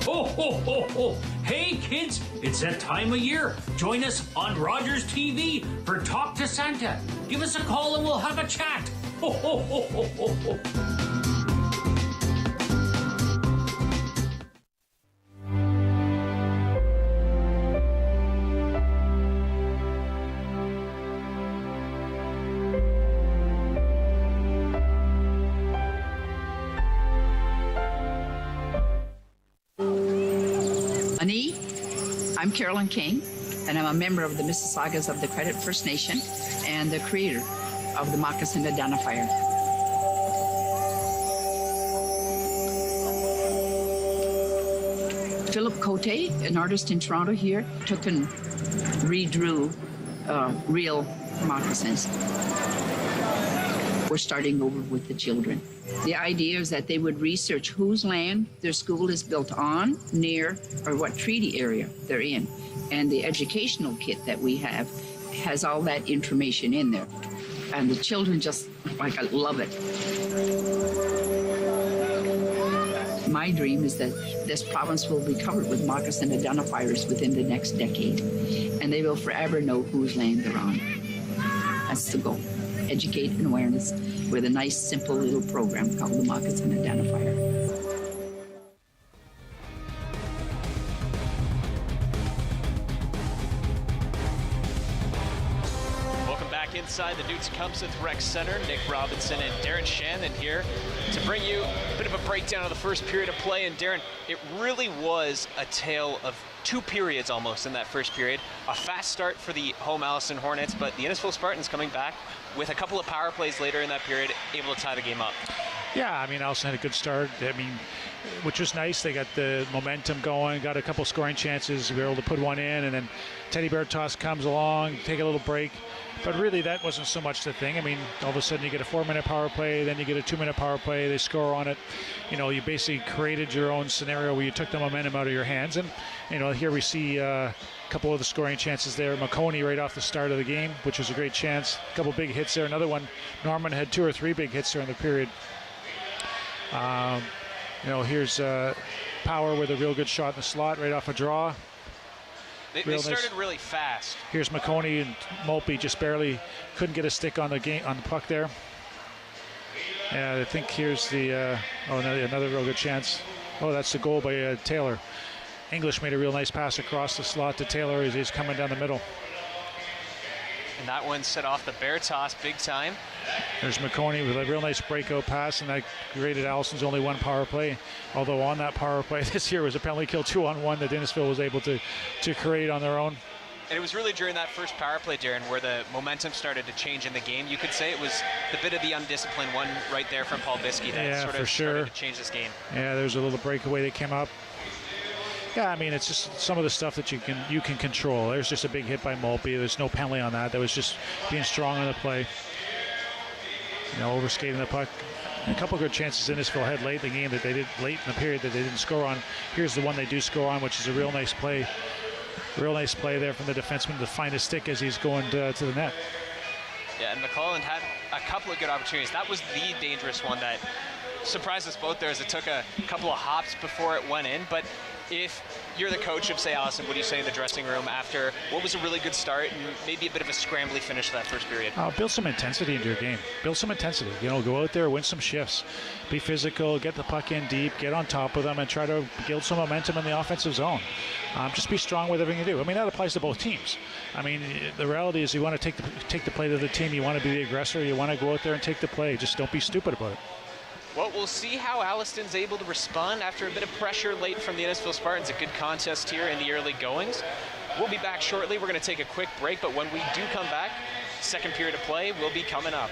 Ho, ho, ho, ho. Hey, kids, it's that time of year. Join us on Rogers TV for Talk to Santa. Give us a call and we'll have a chat. Ho, ho, ho, ho, ho, ho. I'm Carolyn King, and I'm a member of the Mississaugas of the Credit First Nation and the creator of the Moccasin Identifier. Philip Cote, an artist in Toronto here, took and redrew real moccasins. We're starting over with the children. The idea is that they would research whose land their school is built on, near, or what treaty area they're in. And the educational kit that we have has all that information in there. And the children just, love it. My dream is that this province will be covered with moccasin identifiers within the next decade. And they will forever know whose land they're on. That's the goal. Educate and awareness with a nice, simple little program called the Moccasin Identifier. Welcome back inside the Newton Tecumseth Rec Center. Nick Robinson and Darren Shannon here to bring you a bit of a breakdown of the first period of play. And Darren, it really was a tale of 2 periods almost in that first period. A fast start for the home Alliston Hornets, but the Innisfil Spartans coming back with a couple of power plays later in that period, able to tie the game up. Yeah, I mean, Alliston had a good start. I mean, which was nice. They got the momentum going, got a couple scoring chances. We were able to put one in, and then Teddy Bertos comes along, take a little break. But really, that wasn't so much the thing. I mean, all of a sudden you get a 4-minute power play, then you get a 2-minute power play, they score on it. You know, you basically created your own scenario where you took the momentum out of your hands. And, you know, here we see a couple of the scoring chances there. McConey right off the start of the game, which was a great chance. A couple big hits there. Another one, Norman had 2 or 3 big hits during the period. You know, here's Power with a real good shot in the slot right off a draw. They started really fast. Here's McConey, and Mulpey just barely couldn't get a stick on the puck there. And I think here's the another real good chance. Oh, that's the goal by Taylor. English made a real nice pass across the slot to Taylor as he's coming down the middle. And that one set off the bear toss big time. There's McConey with a real nice breakout pass, and that created Alliston's only one power play. Although on that power play this year was a penalty kill 2-on-1 that Innisfil was able to create on their own. And it was really during that first power play, Darren, where the momentum started to change in the game. You could say it was the bit of the undisciplined one right there from Paul Biskey that sort of started to change this game. Yeah, there's a little breakaway that came up. Yeah, I mean, it's just some of the stuff that you can control. There's just a big hit by Maltby. There's no penalty on that. That was just being strong on the play. Overskating the puck. A couple of good chances Innisfil had late in the game that they did late in the period that they didn't score on. Here's the one they do score on, which is a real nice play. Real nice play there from the defenseman to find his stick as he's going to the net. Yeah, and McClellan had a couple of good opportunities. That was the dangerous one that surprised us both there, as it took a couple of hops before it went in. But if you're the coach of, say, Alliston, what do you say in the dressing room after what was a really good start and maybe a bit of a scrambly finish to that first period? Build some intensity into your game. Build some intensity. Go out there, win some shifts. Be physical, get the puck in deep, get on top of them, and try to build some momentum in the offensive zone. Just be strong with everything you do. I mean, that applies to both teams. I mean, the reality is you want to take the play to the team. You want to be the aggressor. You want to go out there and take the play. Just don't be stupid about it. Well, we'll see how Alliston's able to respond after a bit of pressure late from the Innisfil Spartans. A good contest here in the early goings. We'll be back shortly. We're going to take a quick break, but when we do come back, second period of play will be coming up.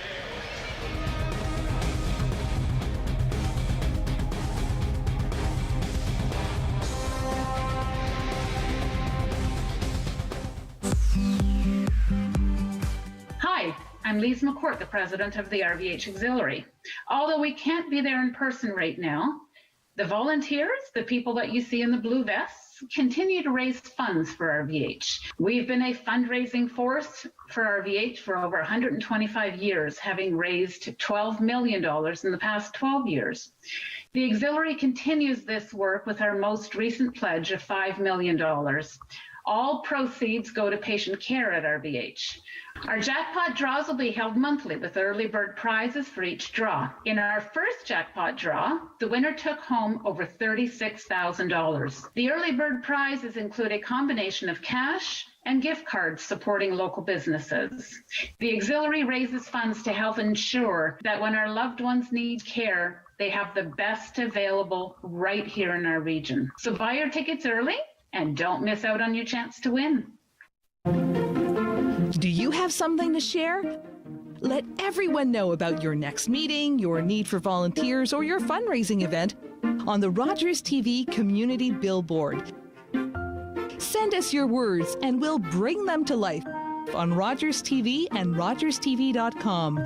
Hi, I'm Lise McCourt, the president of the RVH Auxiliary. Although we can't be there in person right now, the volunteers, the people that you see in the blue vests, continue to raise funds for RVH. We've been a fundraising force for RVH for over 125 years, having raised $12 million in the past 12 years. The Auxiliary continues this work with our most recent pledge of $5 million. All proceeds go to patient care at RVH. Our jackpot draws will be held monthly with early bird prizes for each draw. In our first jackpot draw, the winner took home over $36,000. The early bird prizes include a combination of cash and gift cards supporting local businesses. The Auxiliary raises funds to help ensure that when our loved ones need care, they have the best available right here in our region. So buy your tickets early and don't miss out on your chance to win. Do you have something to share? Let everyone know about your next meeting, your need for volunteers, or your fundraising event on the Rogers TV Community Billboard. Send us your words and we'll bring them to life on Rogers TV and rogerstv.com.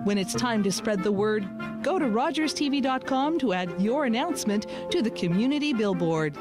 When it's time to spread the word, go to rogerstv.com to add your announcement to the Community Billboard.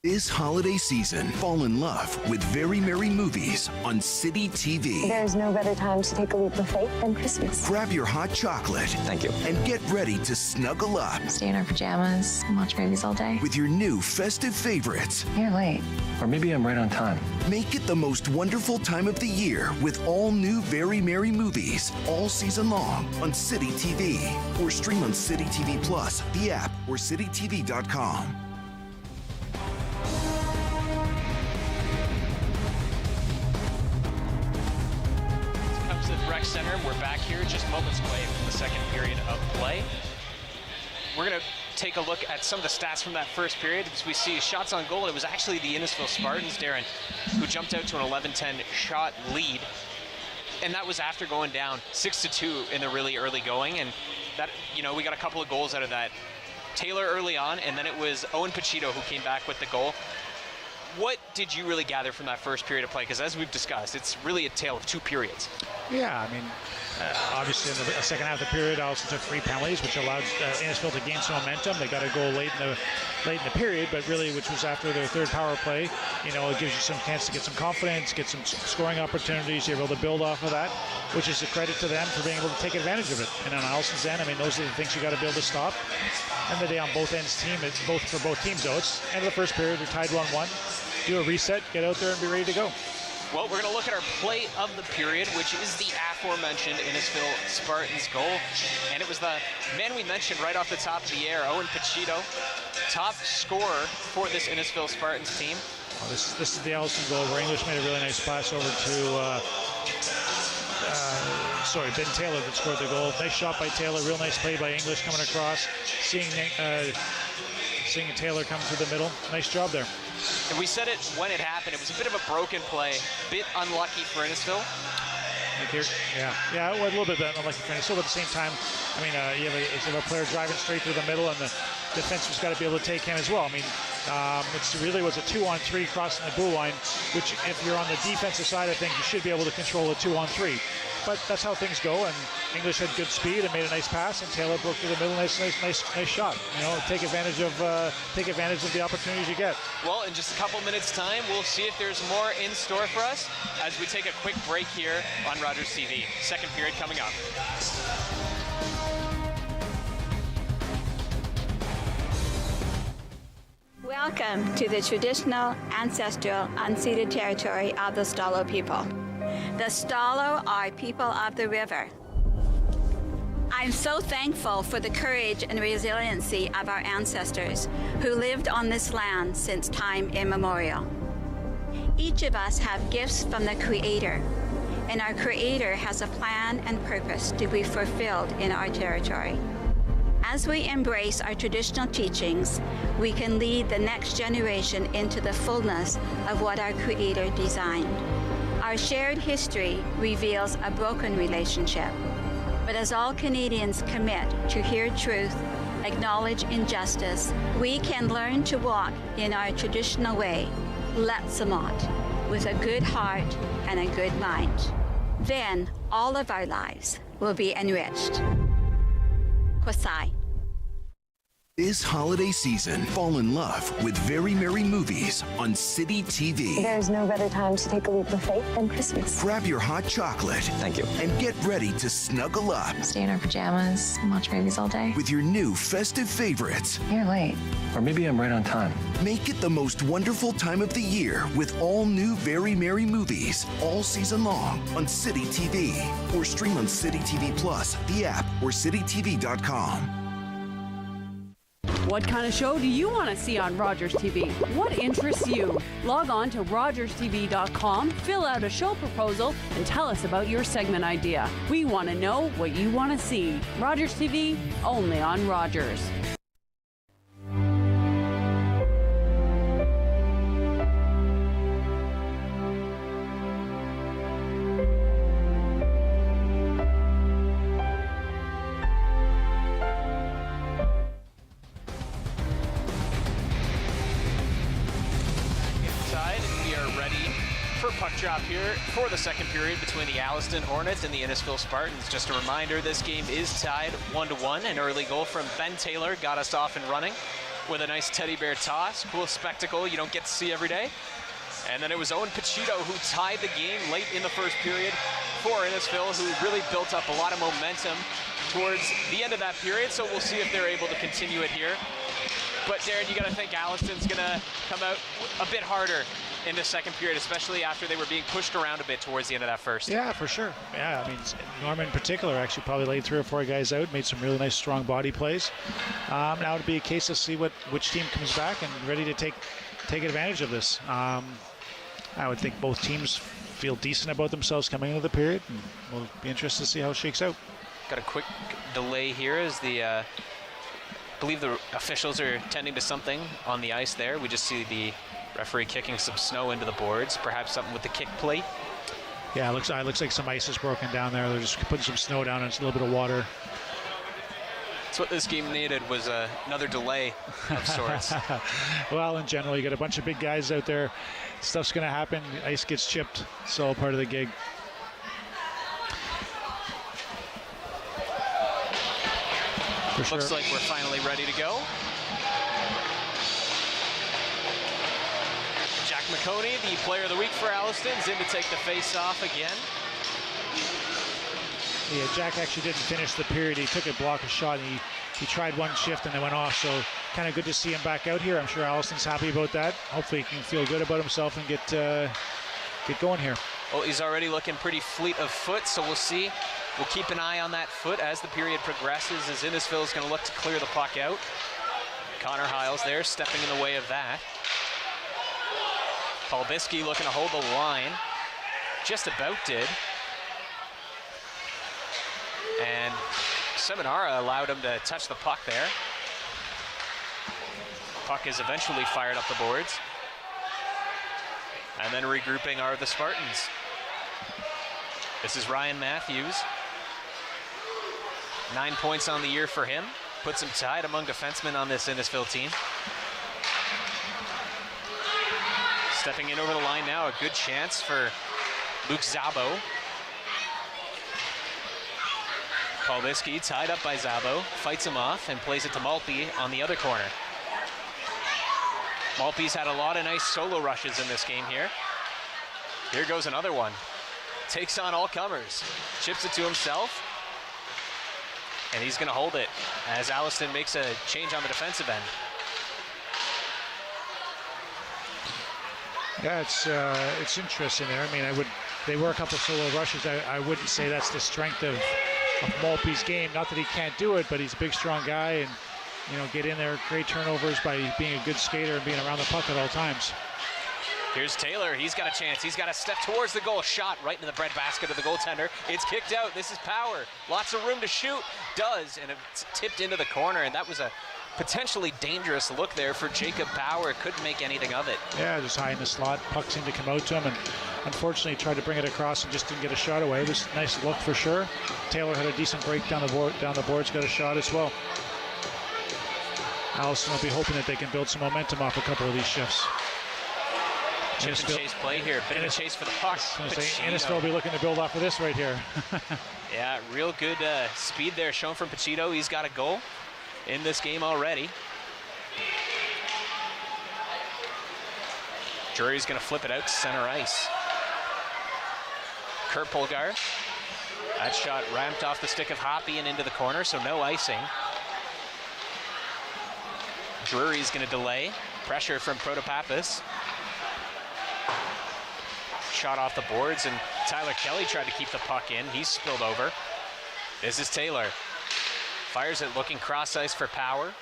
This holiday season, fall in love with Very Merry Movies on City TV. There's no better time to take a leap of faith than Christmas. Grab your hot chocolate. Thank you. And get ready to snuggle up. Stay in our pajamas and watch movies all day. With your new festive favorites. You're late. Or maybe I'm right on time. Make it the most wonderful time of the year with all new Very Merry Movies all season long on City TV. Or stream on City TV Plus, the app, or citytv.com. Center. We're back here just moments away from the second period of play. We're going to take a look at some of the stats from that first period because we see shots on goal. It was actually the Innisfil Spartans, Darren, who jumped out to an 11-10 shot lead. And that was after going down 6-2 in the really early going. And that, we got a couple of goals out of that. Taylor early on, and then it was Owen Pachito who came back with the goal. What did you really gather from that first period of play? Because as we've discussed, it's really a tale of two periods. Yeah, I mean, obviously in the second half of the period, Alliston took 3 penalties, which allowed Innisfil to gain some momentum. They got a goal late in the period, but really, which was after their third power play. It gives you some chance to get some confidence, get some scoring opportunities. You're able to build off of that, which is a credit to them for being able to take advantage of it. And on Alliston's end, I mean, those are the things you got to be able to stop. End of the day on both ends for both teams, though. It's end of the first period, they're tied 1-1. Do a reset, get out there, and be ready to go. Well, we're going to look at our play of the period, which is the aforementioned Innisfil Spartans goal. And it was the man we mentioned right off the top of the air, Owen Pachito, top scorer for this Innisfil Spartans team. This is the Alliston goal where English made a really nice pass over to Ben Taylor that scored the goal. Nice shot by Taylor, real nice play by English coming across. Seeing Taylor come through the middle. Nice job there. And we said it when it happened. It was a bit of a broken play, bit unlucky for Innisfil. Yeah, well, a little bit unlucky for Innisfil, but at the same time, I mean, you have a player driving straight through the middle, and the defenseman's got to be able to take him as well. I mean, it really was a 2-on-3 crossing the blue line, which if you're on the defensive side of things, you should be able to control a 2-on-3. But that's how things go, and English had good speed and made a nice pass, and Taylor broke through the middle. Nice shot. You know, take advantage of the opportunities you get. Well, in just a couple minutes' time, we'll see if there's more in store for us as we take a quick break here on Rogers TV. Second period coming up. Welcome to the traditional, ancestral, unceded territory of the Stalo people. The Stalo are people of the river. I'm so thankful for the courage and resiliency of our ancestors who lived on this land since time immemorial. Each of us have gifts from the Creator, and our Creator has a plan and purpose to be fulfilled in our territory. As we embrace our traditional teachings, we can lead the next generation into the fullness of what our Creator designed. Our shared history reveals a broken relationship, but as all Canadians commit to hear truth, acknowledge injustice, we can learn to walk in our traditional way, Letsamot, with a good heart and a good mind. Then all of our lives will be enriched. Kwasai. This holiday season, fall in love with Very Merry Movies on City TV. There's no better time to take a leap of faith than Christmas. Grab your hot chocolate. Thank you. And get ready to snuggle up. Stay in our pajamas and watch movies all day. With your new festive favorites. You're late. Or maybe I'm right on time. Make it the most wonderful time of the year with all new Very Merry Movies all season long on City TV. Or stream on City TV Plus, the app, or citytv.com. What kind of show do you want to see on Rogers TV? What interests you? Log on to rogerstv.com, fill out a show proposal, and tell us about your segment idea. We want to know what you want to see. Rogers TV, only on Rogers. Puck drop here for the second period between the Alliston Hornets and the Innisfil Spartans. Just a reminder, this game is tied 1-1. An early goal from Ben Taylor got us off and running with a nice teddy bear toss. Cool spectacle you don't get to see every day. And then it was Owen Pachito who tied the game late in the first period for Innisfil, who really built up a lot of momentum towards the end of that period. So we'll see if they're able to continue it here. But Darren, you got to think Alliston's going to come out a bit harder in the second period, especially after they were being pushed around a bit towards the end of that first. Yeah, for sure. Yeah, I mean, Norman in particular actually probably laid 3 or 4 guys out, made some really nice strong body plays. Now it'd be a case to see which team comes back and ready to take advantage of this. I would think both teams feel decent about themselves coming into the period, and we'll be interested to see how it shakes out. Got a quick delay here as I believe the officials are tending to something on the ice there. We just see the referee kicking some snow into the boards, perhaps something with the kick plate. Yeah, it looks like some ice is broken down there. They're just putting some snow down and it's a little bit of water. That's what this game needed, was another delay of sorts. Well, in general, you got a bunch of big guys out there. Stuff's going to happen. Ice gets chipped. It's all part of the gig. Looks like we're finally ready to go. Jack McConey, the player of the week for Alliston, is in to take the face-off again. Yeah, Jack actually didn't finish the period. He took a block of shot, and he tried one shift and then went off. So kind of good to see him back out here. I'm sure Alliston's happy about that. Hopefully he can feel good about himself and get going here. Well, he's already looking pretty fleet of foot, so we'll see. We'll keep an eye on that foot as the period progresses, as Innisfil is going to look to clear the puck out. Connor Hiles there, stepping in the way of that. Paul Biskey looking to hold the line. Just about did. And Seminara allowed him to touch the puck there. Puck is eventually fired up the boards. And then regrouping are the Spartans. This is Ryan Matthews. 9 points on the year for him. Puts him tied among defensemen on this Innisfil team. Stepping in over the line now, a good chance for Luke Szabo. Paul Biskey tied up by Szabo, fights him off and plays it to Maltby on the other corner. Maltby's had a lot of nice solo rushes in this game here. Here goes another one. Takes on all comers, chips it to himself, and he's gonna hold it as Alliston makes a change on the defensive end. Yeah, it's interesting there. I mean, they were a couple solo rushes. I wouldn't say that's the strength of Maltby's game. Not that he can't do it, but he's a big, strong guy, and get in there, create turnovers by being a good skater and being around the puck at all times. Here's Taylor. He's got a chance. He's got a step towards the goal. Shot right into the breadbasket of the goaltender. It's kicked out. This is Power. Lots of room to shoot. Does, and it's tipped into the corner, and that was a potentially dangerous look there for Jacob Power. Couldn't make anything of it. Yeah, just high in the slot. Puck seemed to come out to him, and unfortunately tried to bring it across and just didn't get a shot away. It was a nice look for sure. Taylor had a decent break down the boards, got a shot as well. Alliston will be hoping that they can build some momentum off a couple of these shifts. Chip and chase play here. Bit of a chase for the puck. Innisfil will be looking to build off of this right here. Yeah, real good speed there shown from Pachito. He's got a goal in this game already. Drury's going to flip it out to center ice. Kurt Polgar. That shot ramped off the stick of Hoppy and into the corner, so no icing. Drury's going to delay. Pressure from Protopappas. Shot off the boards, and Tyler Kelly tried to keep the puck in. He's spilled over. This is Taylor. Fires it looking cross ice for Power.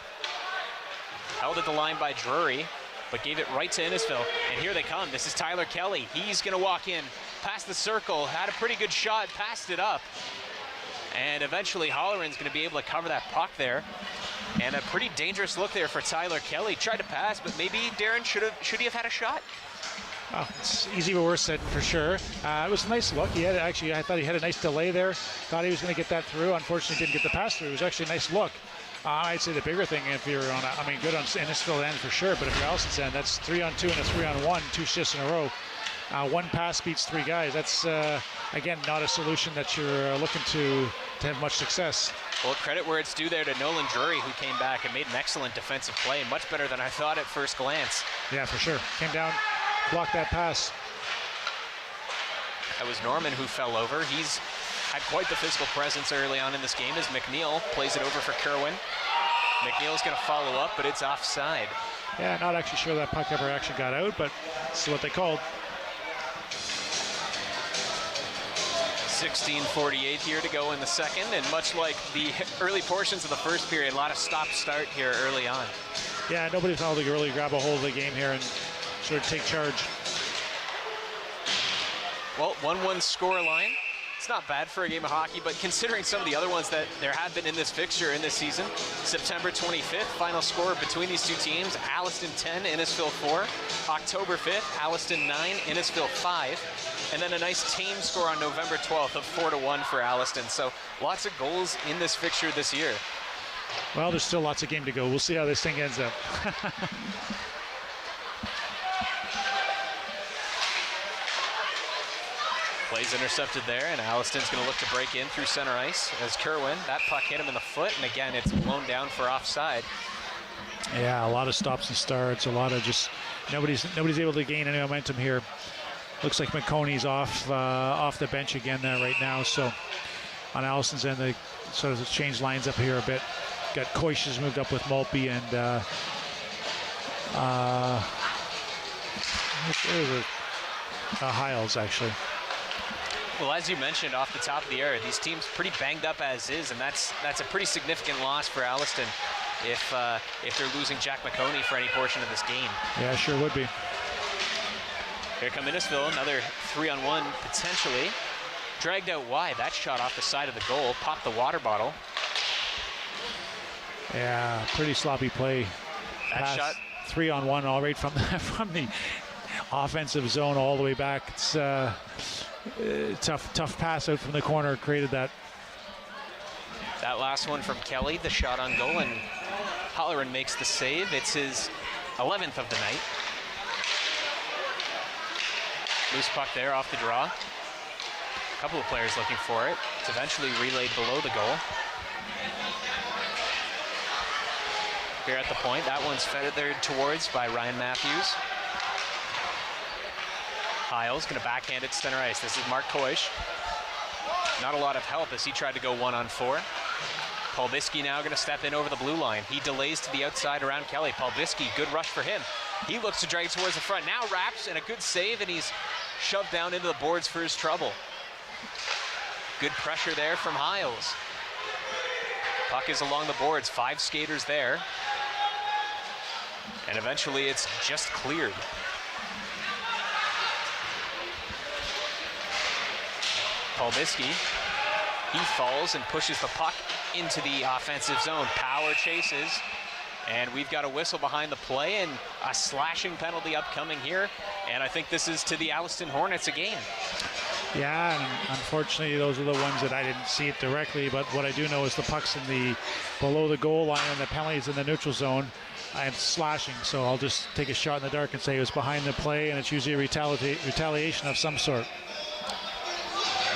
Held at the line by Drury, but gave it right to Innisfil. And here they come. This is Tyler Kelly. He's going to walk in past the circle. Had a pretty good shot, passed it up. And eventually Holleran's going to be able to cover that puck there. And a pretty dangerous look there for Tyler Kelly. Tried to pass, but maybe Darren should he have had a shot? Oh, it's easy but worth said for sure. It was a nice look. I thought he had a nice delay there. Thought he was going to get that through. Unfortunately, didn't get the pass through. It was actually a nice look. I'd say the bigger thing, if you're on, good on Innisfil end for sure, but if you're Alliston's end, that's 3-on-2 and a 3-on-1, 2 shifts in a row. One pass beats 3 guys. That's, again, not a solution that you're looking to have much success. Well, credit where it's due there to Nolan Drury, who came back and made an excellent defensive play, much better than I thought at first glance. Yeah, for sure. Came down, blocked that pass. That was Norman who fell over. He's had quite the physical presence early on in this game as McNeil plays it over for Kerwin. McNeil's going to follow up, but it's offside. Yeah, not actually sure that puck ever actually got out, but this is what they called. 16:48 here to go in the second, and much like the early portions of the first period, a lot of stop-start here early on. Yeah, nobody's able to really grab a hold of the game here and sort of take charge. Well, 1-1 score line. It's not bad for a game of hockey, but considering some of the other ones that there have been in this fixture in this season, September 25th, final score between these two teams, Alliston 10, Innisfil 4. October 5th, Alliston 9, Innisfil 5. And then a nice tame score on November 12th of 4-1 for Alliston. So lots of goals in this fixture this year. Well, there's still lots of game to go. We'll see how this thing ends up. Plays intercepted there, and Alliston's going to look to break in through center ice as Kerwin. That puck hit him in the foot, and again, it's blown down for offside. Yeah, a lot of stops and starts, a lot of just nobody's able to gain any momentum here. Looks like McConey's off the bench again right now. So on Alliston's end, they sort of changed lines up here a bit. Got Koish has moved up with Maltby, and Hiles actually. Well, as you mentioned off the top of the air, these teams pretty banged up as is, and that's a pretty significant loss for Alliston if they're losing Jack McConey for any portion of this game. Yeah, sure would be. Here come Innisfil, another 3-on-1 potentially. Dragged out wide. That shot off the side of the goal, popped the water bottle. Yeah, pretty sloppy play. That shot. 3-on-1 all right from the offensive zone all the way back. It's tough pass out from the corner created that. That last one from Kelly, the shot on goal, and Holleran makes the save. It's his 11th of the night. Loose puck there off the draw. A couple of players looking for it. It's eventually relayed below the goal. Here at the point, that one's feathered towards by Ryan Matthews. Hiles gonna backhand it center ice. This is Mark Koish. Not a lot of help as he tried to go 1-on-4. Polbisky now gonna step in over the blue line. He delays to the outside around Kelly. Polbisky, good rush for him. He looks to drag it towards the front. Now wraps and a good save, and he's shoved down into the boards for his trouble. Good pressure there from Hiles. Puck is along the boards, 5 skaters there. And eventually it's just cleared. Polbisky, he falls and pushes the puck into the offensive zone. Power chases, and we've got a whistle behind the play and a slashing penalty upcoming here. And I think this is to the Alliston Hornets again. Yeah, and unfortunately those are the ones that I didn't see it directly, but what I do know is the puck's in the below the goal line and the penalty's in the neutral zone. I'm slashing, so I'll just take a shot in the dark and say it was behind the play, and it's usually a retaliation of some sort.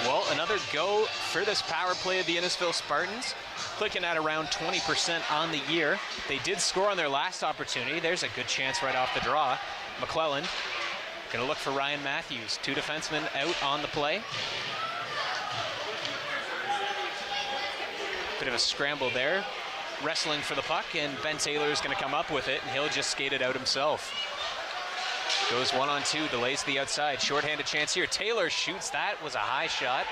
Well, another go for this power play of the Innisfil Spartans, clicking at around 20% on the year. They did score on their last opportunity. There's a good chance right off the draw. McClellan gonna look for Ryan Matthews. 2 defensemen out on the play. Bit of a scramble there. Wrestling for the puck, and Ben Taylor is gonna come up with it, and he'll just skate it out himself. Goes 1-on-2, delays to the outside. Shorthanded chance here. Taylor shoots. That was a high shot.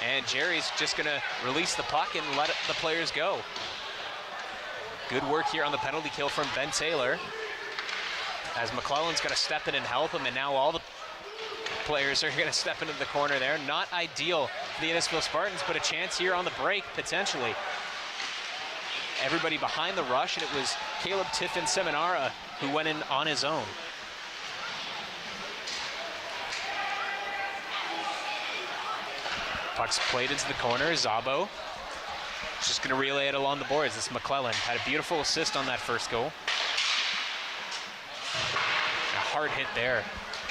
And Jerry's just gonna release the puck and let the players go. Good work here on the penalty kill from Ben Taylor. As McClellan's gonna step in and help him, and now all the players are gonna step into the corner there. Not ideal for the Innisfil Spartans, but a chance here on the break, potentially. Everybody behind the rush, and it was Caleb Tiffin Seminara who went in on his own. Puck's played into the corner. Zabo just gonna relay it along the boards. This McClellan had a beautiful assist on that first goal. A hard hit there.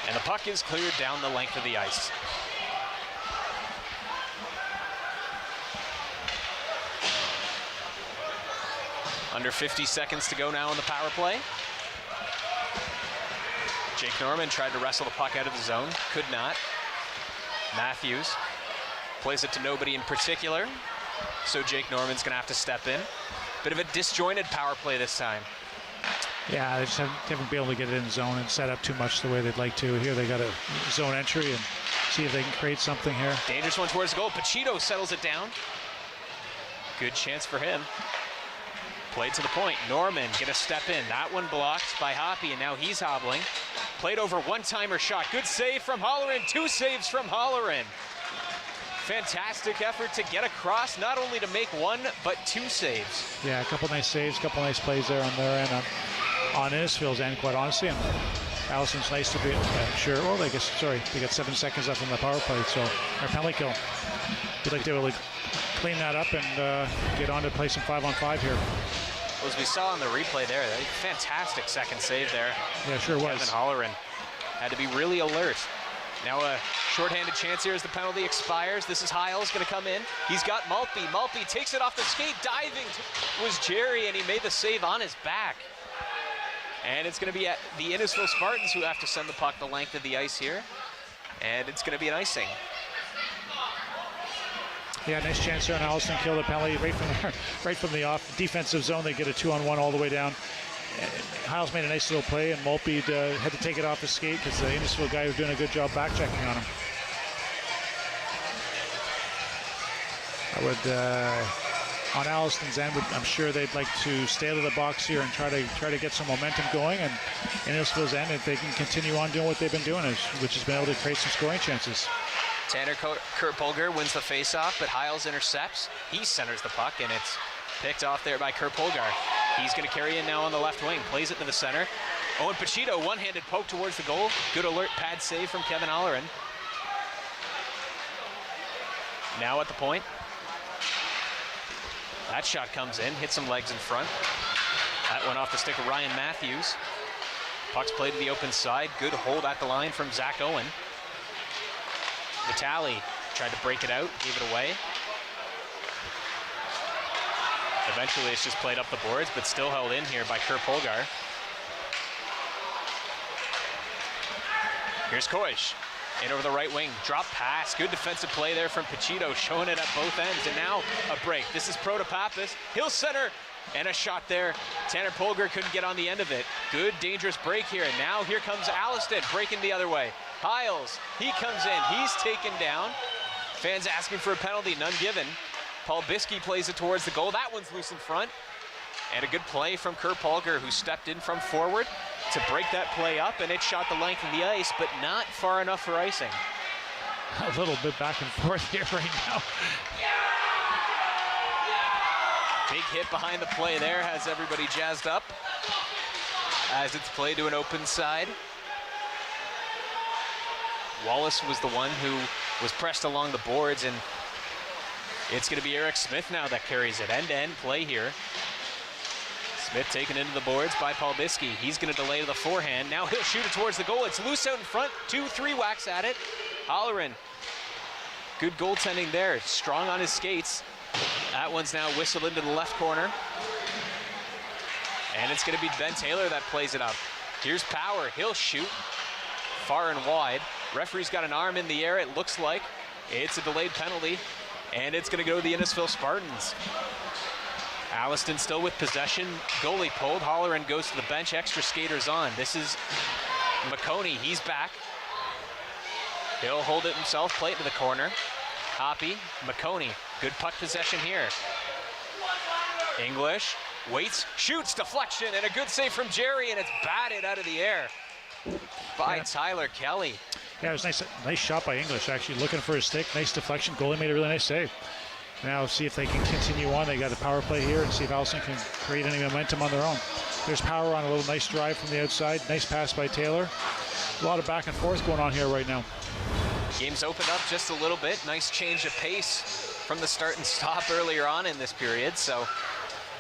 And the puck is cleared down the length of the ice. Under 50 seconds to go now on the power play. Jake Norman tried to wrestle the puck out of the zone, could not. Matthews plays it to nobody in particular, so Jake Norman's gonna have to step in. Bit of a disjointed power play this time. Yeah, they just haven't been able to get it in zone and set up too much the way they'd like to. Here they got a zone entry and see if they can create something here. Dangerous one towards the goal. Pachito settles it down. Good chance for him. Played to the point. Norman gonna step in. That one blocked by Hoppy, and now he's hobbling. Played over, one-timer shot. Good save from Holleran. 2 saves from Holleran. Fantastic effort to get across, not only to make 1, but 2 saves. Yeah, a couple nice saves, a couple nice plays there on their end, on Innisfil's end, quite honestly. And Alliston's nice to be sure. Well, I guess, sorry, they got 7 seconds left on the power play, so our penalty kill. We'd like to be able to clean that up and get on to play some 5-on-5 here. Well, as we saw on the replay there, fantastic second save there. Yeah, sure was. Kevin Holleran had to be really alert. Now a shorthanded chance here as the penalty expires. This is Hiles gonna come in. He's got Maltby. Maltby takes it off the skate. Diving was Jerry, and he made the save on his back. And it's gonna be at the Innisfil Spartans who have to send the puck the length of the ice here. And it's gonna be an icing. Yeah, nice chance there on Alliston. Kill the penalty right from the off defensive zone. They get a 2-on-1 all the way down. Hiles made a nice little play, and Maltby had to take it off the skate because the Innisfil guy was doing a good job back checking on him. I would on Alliston's end, I'm sure they'd like to stay out of the box here and try to get some momentum going. And Innisfil's end, if they can continue on doing what they've been doing, which has been able to create some scoring chances. Tanner Kerpolger wins the faceoff, but Hiles intercepts. He centers the puck, and it's picked off there by Kerpolger. He's going to carry in now on the left wing, plays it to the center. Owen Pachito, one-handed poke towards the goal. Good alert pad save from Kevin Allerin. Now at the point. That shot comes in, hits some legs in front. That went off the stick of Ryan Matthews. Puck's played to the open side. Good hold at the line from Zach Owen. Vitale tried to break it out, gave it away. Eventually it's just played up the boards, but still held in here by Kerpolgar. Here's Koish. In over the right wing, drop pass. Good defensive play there from Pachito, showing it at both ends. And now a break. This is Protopappas. He'll center, and a shot there. Tanner Polgar couldn't get on the end of it. Good, dangerous break here. And now here comes Alliston, breaking the other way. Hiles, he comes in. He's taken down. Fans asking for a penalty, none given. Paul Biskey plays it towards the goal. That one's loose in front. And a good play from Kerpolgar, who stepped in from forward to break that play up, and it shot the length of the ice, but not far enough for icing. A little bit back and forth here right now. Big hit behind the play there, has everybody jazzed up as it's played to an open side. Wallace was the one who was pressed along the boards, and it's going to be Eric Smith now that carries it. End-to-end play here. Smith taken into the boards by Paul Biskey. He's going to delay to the forehand. Now he'll shoot it towards the goal. It's loose out in front. 2-3 whacks at it. Holleran. Good goaltending there. Strong on his skates. That one's now whistled into the left corner. And it's going to be Ben Taylor that plays it up. Here's Power. He'll shoot far and wide. Referee's got an arm in the air, it looks like. It's a delayed penalty. And it's going to go to the Innisfil Spartans. Alliston still with possession. Goalie pulled. Holleran goes to the bench. Extra skaters on. This is McConey. He's back. He'll hold it himself. Play it to the corner. Hoppy. McConey. Good puck possession here. English. Waits. Shoots. Deflection. And a good save from Jerry. And it's batted out of the air by Tyler Kelly. Yeah, it was nice shot by English, actually. Looking for his stick. Nice deflection. Goalie made a really nice save. Now see if they can continue on. They got a power play here and see if Alliston can create any momentum on their own. There's Power on a little nice drive from the outside. Nice pass by Taylor. A lot of back and forth going on here right now. Game's opened up just a little bit. Nice change of pace from the start and stop earlier on in this period. So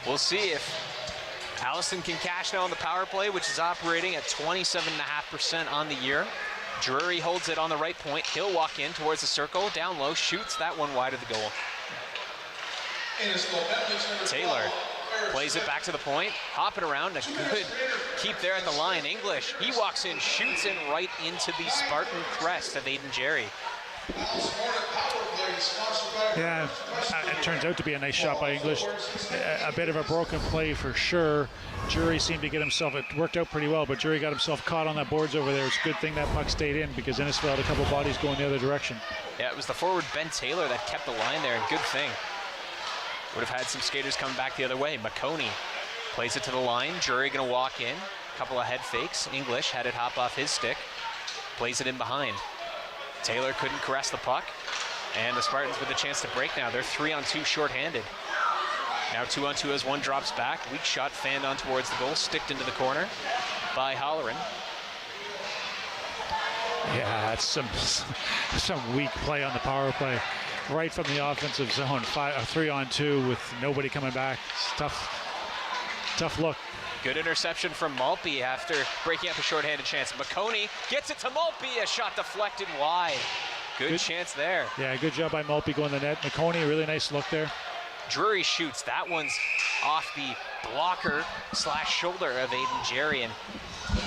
we'll see if Alliston can cash now on the power play, which is operating at 27.5% on the year. Drury holds it on the right point. He'll walk in towards the circle. Down low, shoots that one wide of the goal. Taylor plays it back to the point, hopping around, a good keep there at the line. English, he walks in, shoots in right into the Spartan crest of Aiden Jerry. Yeah, it turns out to be a nice shot by English. A bit of a broken play for sure. Jury seemed to get himself, it worked out pretty well, but Jury got himself caught on that boards over there. It's a good thing that puck stayed in because Innisfil had a couple bodies going the other direction. Yeah, it was the forward Ben Taylor that kept the line there, and good thing. Would have had some skaters coming back the other way. McConey plays it to the line. Jury going to walk in. A couple of head fakes. English had it hop off his stick. Plays it in behind. Taylor couldn't caress the puck. And the Spartans with a chance to break now. They're 3-on-2 shorthanded. Now 2-on-2 as one drops back. Weak shot fanned on towards the goal. Sticked into the corner by Holleran. Yeah, that's some weak play on the power play. Right from the offensive zone, 3-on-2 with nobody coming back. It's tough look. Good interception from Maltby after breaking up a shorthanded chance. McConey gets it to Maltby, a shot deflected wide. Good chance there. Yeah, good job by Maltby going to the net. McConey, a really nice look there. Drury shoots. That one's off the blocker / shoulder of Aiden Jerry, and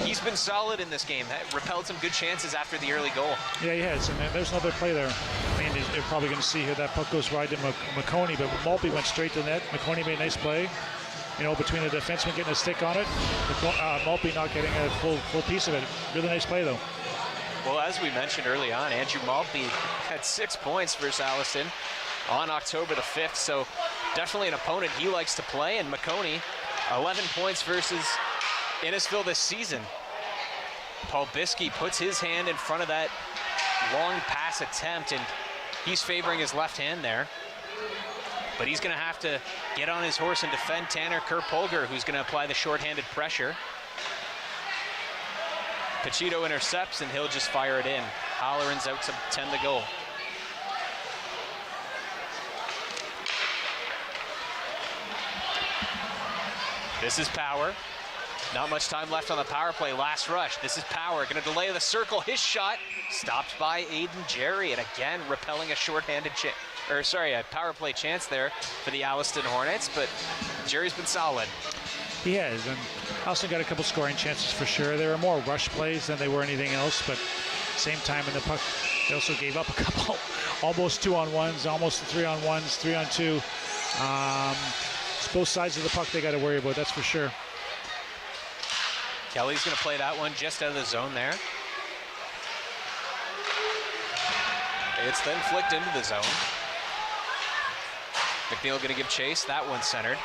he's been solid in this game. Repelled some good chances after the early goal. Yeah, he has, and there's another play there. I mean, they're probably going to see here that puck goes wide to McConey, but Maltby went straight to the net. McConey made a nice play. You know, between the defenseman getting a stick on it, Maltby not getting a full piece of it. Really nice play, though. Well, as we mentioned early on, Andrew Maltby had 6 points versus Alliston on October the 5th, so definitely an opponent he likes to play, and McConey, 11 points versus Innisfil this season. Paul Biskey puts his hand in front of that long pass attempt, and he's favoring his left hand there. But he's going to have to get on his horse and defend Tanner Kerpolger, who's going to apply the shorthanded pressure. Pachito intercepts, and he'll just fire it in. Holleran's out to 10 to go. This is Power. Not much time left on the power play. Last rush. This is Power. Going to delay the circle. His shot stopped by Aiden Jerry, and again repelling a shorthanded a power play chance there for the Alliston Hornets. But Jerry's been solid. He has, and Alliston got a couple scoring chances for sure. There were more rush plays than they were anything else, but same time in the puck, they also gave up a couple almost 2-on-1s, almost 3-on-1s, 3-on-2. It's both sides of the puck they got to worry about, that's for sure. Kelly's going to play that one just out of the zone there. It's then flicked into the zone. McNeil going to give chase. That one's centered.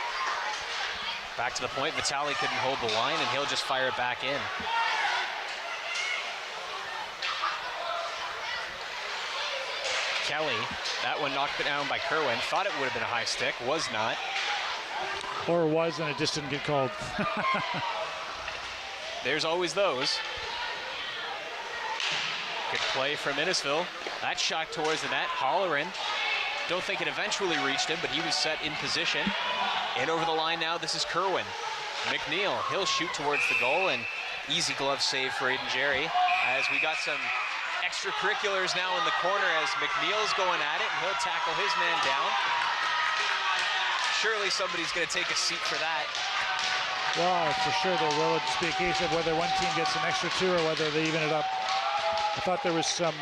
Back to the point. Vitale couldn't hold the line, and he'll just fire it back in. Kelly, that one knocked it down by Kerwin. Thought it would have been a high stick. Was not. Or was, and it just didn't get called. There's always those. Good play from Innisfil. That shot towards the net. Holleran. Don't think it eventually reached him, but he was set in position. And over the line now, this is Kerwin. McNeil, he'll shoot towards the goal, and easy glove save for Aiden Jerry. As we got some extracurriculars now in the corner as McNeil's going at it, and he'll tackle his man down. Surely somebody's going to take a seat for that. Well, for sure there will. It'll just be a case of whether one team gets an extra 2 or whether they even it up. I thought there was some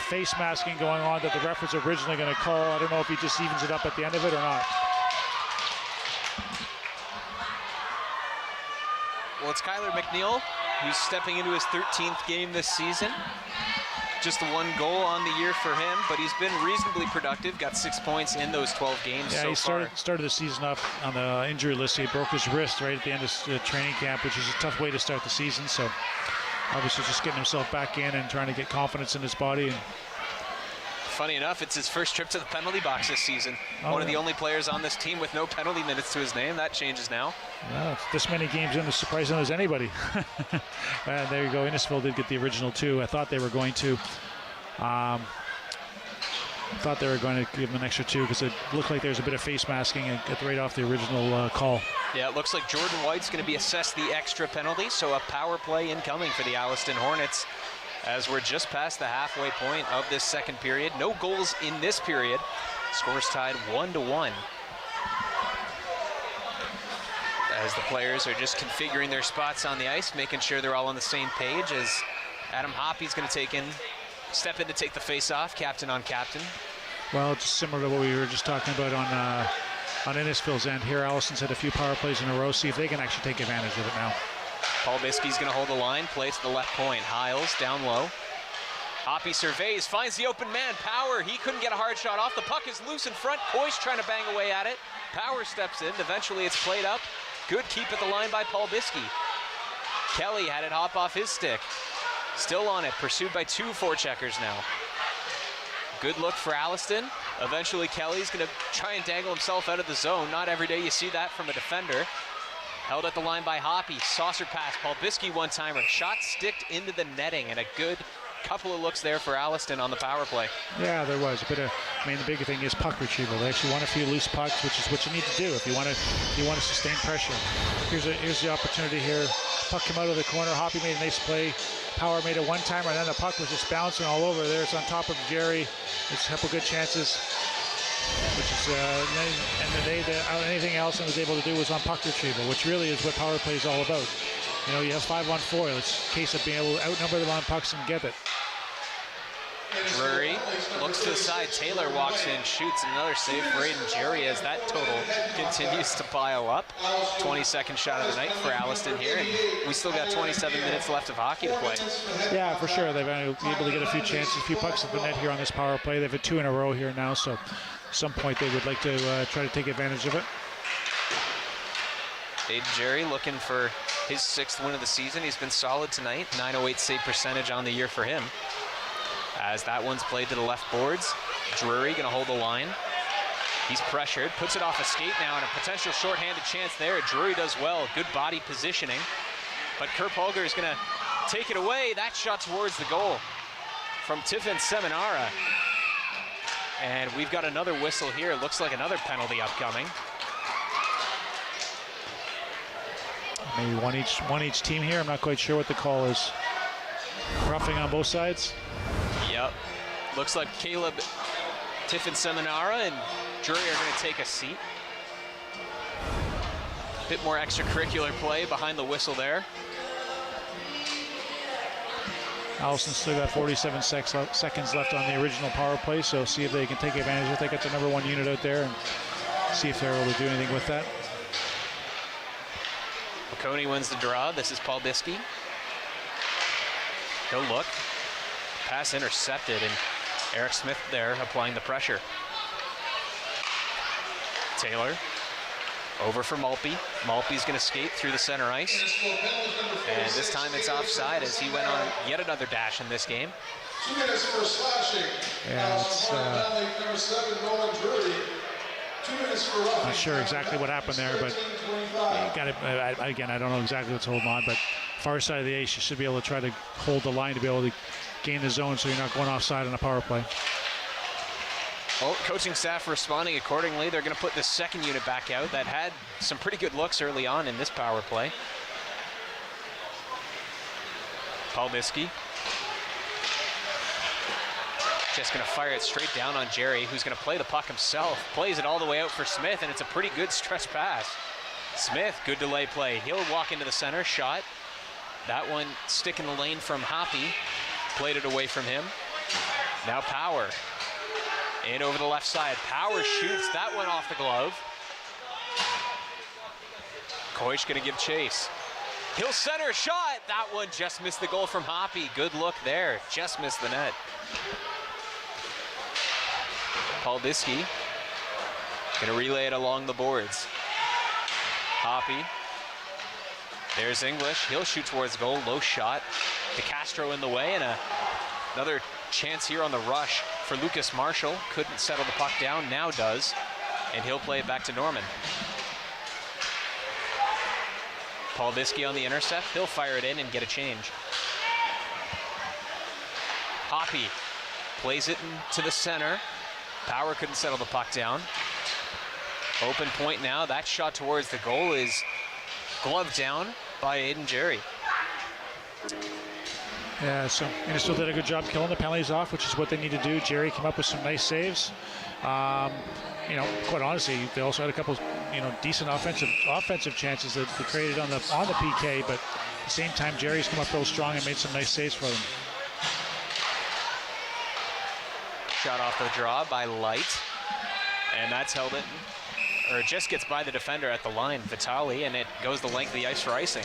face masking going on that the ref was originally going to call. I don't know if he just evens it up at the end of it or not. Well, it's Kyler McNeil who's stepping into his 13th game this season. Just the 1 goal on the year for him, but he's been reasonably productive. Got 6 points in those 12 games so far. Yeah, he started the season off on the injury list. He broke his wrist right at the end of training camp, which is a tough way to start the season. So obviously just getting himself back in and trying to get confidence in his body. And funny enough, it's his first trip to the penalty box this season. One of the only players on this team with no penalty minutes to his name. That changes now. Yeah, this many games in, as surprising as anybody. And there you go. Innisfil did get the original 2. I thought they were going to. Thought they were going to give him an extra 2 because it looked like there was a bit of face masking and got right off the original call. Yeah, it looks like Jordan White's going to be assessed the extra penalty, so a power play incoming for the Alliston Hornets as we're just past the halfway point of this second period. No goals in this period. Scores tied 1-1. As the players are just configuring their spots on the ice, making sure they're all on the same page as Adam Hoppy's going to step in to take the face-off, captain on captain. Well, just similar to what we were just talking about on Innisfil's end here. Alliston's had a few power plays in a row. See if they can actually take advantage of it now. Paul Biskey's going to hold the line, plays to the left point. Hiles down low. Hoppy surveys, finds the open man. Power, he couldn't get a hard shot off. The puck is loose in front. Coy's trying to bang away at it. Power steps in. Eventually it's played up. Good keep at the line by Paul Biskey. Kelly had it hop off his stick. Still on it, pursued by 2 forecheckers now. Good look for Alliston. Eventually Kelly's going to try and dangle himself out of the zone. Not every day you see that from a defender. Held at the line by Hoppy. Saucer pass. Paul Biskey one-timer. Shot sticked into the netting, and a good couple of looks there for Alliston on the power play. Yeah, there was a bit of. I mean, the big thing is puck retrieval. They actually won a few loose pucks, which is what you need to do if you want to sustain pressure. Here's the opportunity here. Puck came out of the corner. Hoppy made a nice play. Power made a one-timer, and then the puck was just bouncing all over there. It's on top of Jerry. There's a couple good chances, which is anything else he was able to do was on puck retrieval, which really is what power play is all about. You know, you have 5-on-4. It's a case of being able to outnumber them on pucks and get it. Drury looking Comes to the side, Taylor walks in, shoots another save for Aiden Jerry as that total continues to pile up. 22nd shot of the night for Alliston here, and we still got 27 minutes left of hockey to play. Yeah, for sure. They've been able to get a few chances, a few pucks at the net here on this power play. They've had 2 in a row here now, so at some point they would like to try to take advantage of it. Aiden Jerry looking for his 6th win of the season. He's been solid tonight. .908 save percentage on the year for him. As that one's played to the left boards. Drury going to hold the line. He's pressured, puts it off a skate now, and a potential shorthanded chance there. Drury does well, good body positioning. But Kurt Polgar is going to take it away. That shot towards the goal from Tiffin Seminara. And we've got another whistle here. It looks like another penalty upcoming. Maybe one each team here. I'm not quite sure what the call is. Roughing on both sides. Yep. Looks like Caleb, Tiffin Seminara, and Drury are going to take a seat. Bit more extracurricular play behind the whistle there. Alliston still got 47 seconds left on the original power play, so see if they can take advantage of it. They got the number 1 unit out there and see if they're able to do anything with that. Coney wins the draw. This is Paul Biskey. No look. Pass intercepted, and Eric Smith there applying the pressure. Taylor over for Maltby. Maltby's going to skate through the center ice. And this time it's offside as he went on yet another dash in this game. 2 minutes for slashing. Yeah, it's number 7, Nolan Drury. 2 minutes for roughing. not sure exactly what happened there, but you got it. Again, I don't know exactly what's holding on, but far side of the ice, you should be able to try to hold the line to be able to gain the zone so you're not going offside on a power play. Well, coaching staff responding accordingly. They're going to put the second unit back out that had some pretty good looks early on in this power play. Paul Biskey. Just going to fire it straight down on Jerry, who's going to play the puck himself. Plays it all the way out for Smith, and it's a pretty good stretch pass. Smith, good delay play. He'll walk into the center, shot. That one stick in the lane from Hoppy. Played it away from him. Now Power. In over the left side. Power shoots that one off the glove. Koish going to give chase. He'll center a shot. That one just missed the goal from Hoppy. Good look there. Just missed the net. Paul Biskey going to relay it along the boards. Hoppy. There's English. He'll shoot towards goal. Low shot. DeCastro in the way, and another chance here on the rush for Lucas Marshall. Couldn't settle the puck down. Now does. And he'll play it back to Norman. Paul Biskey on the intercept. He'll fire it in and get a change. Hoppy plays it into the center. Power couldn't settle the puck down. Open point now. That shot towards the goal is gloved down by Aiden Jerry. Yeah, so Innisfil did a good job killing the penalties off, which is what they need to do. Jerry came up with some nice saves. Quite honestly, they also had a couple, decent offensive chances that they created on the PK, but at the same time, Jerry's come up real strong and made some nice saves for them. Shot off the draw by Light, and that's held it, or it just gets by the defender at the line, Vitali, and it goes the length of the ice for icing.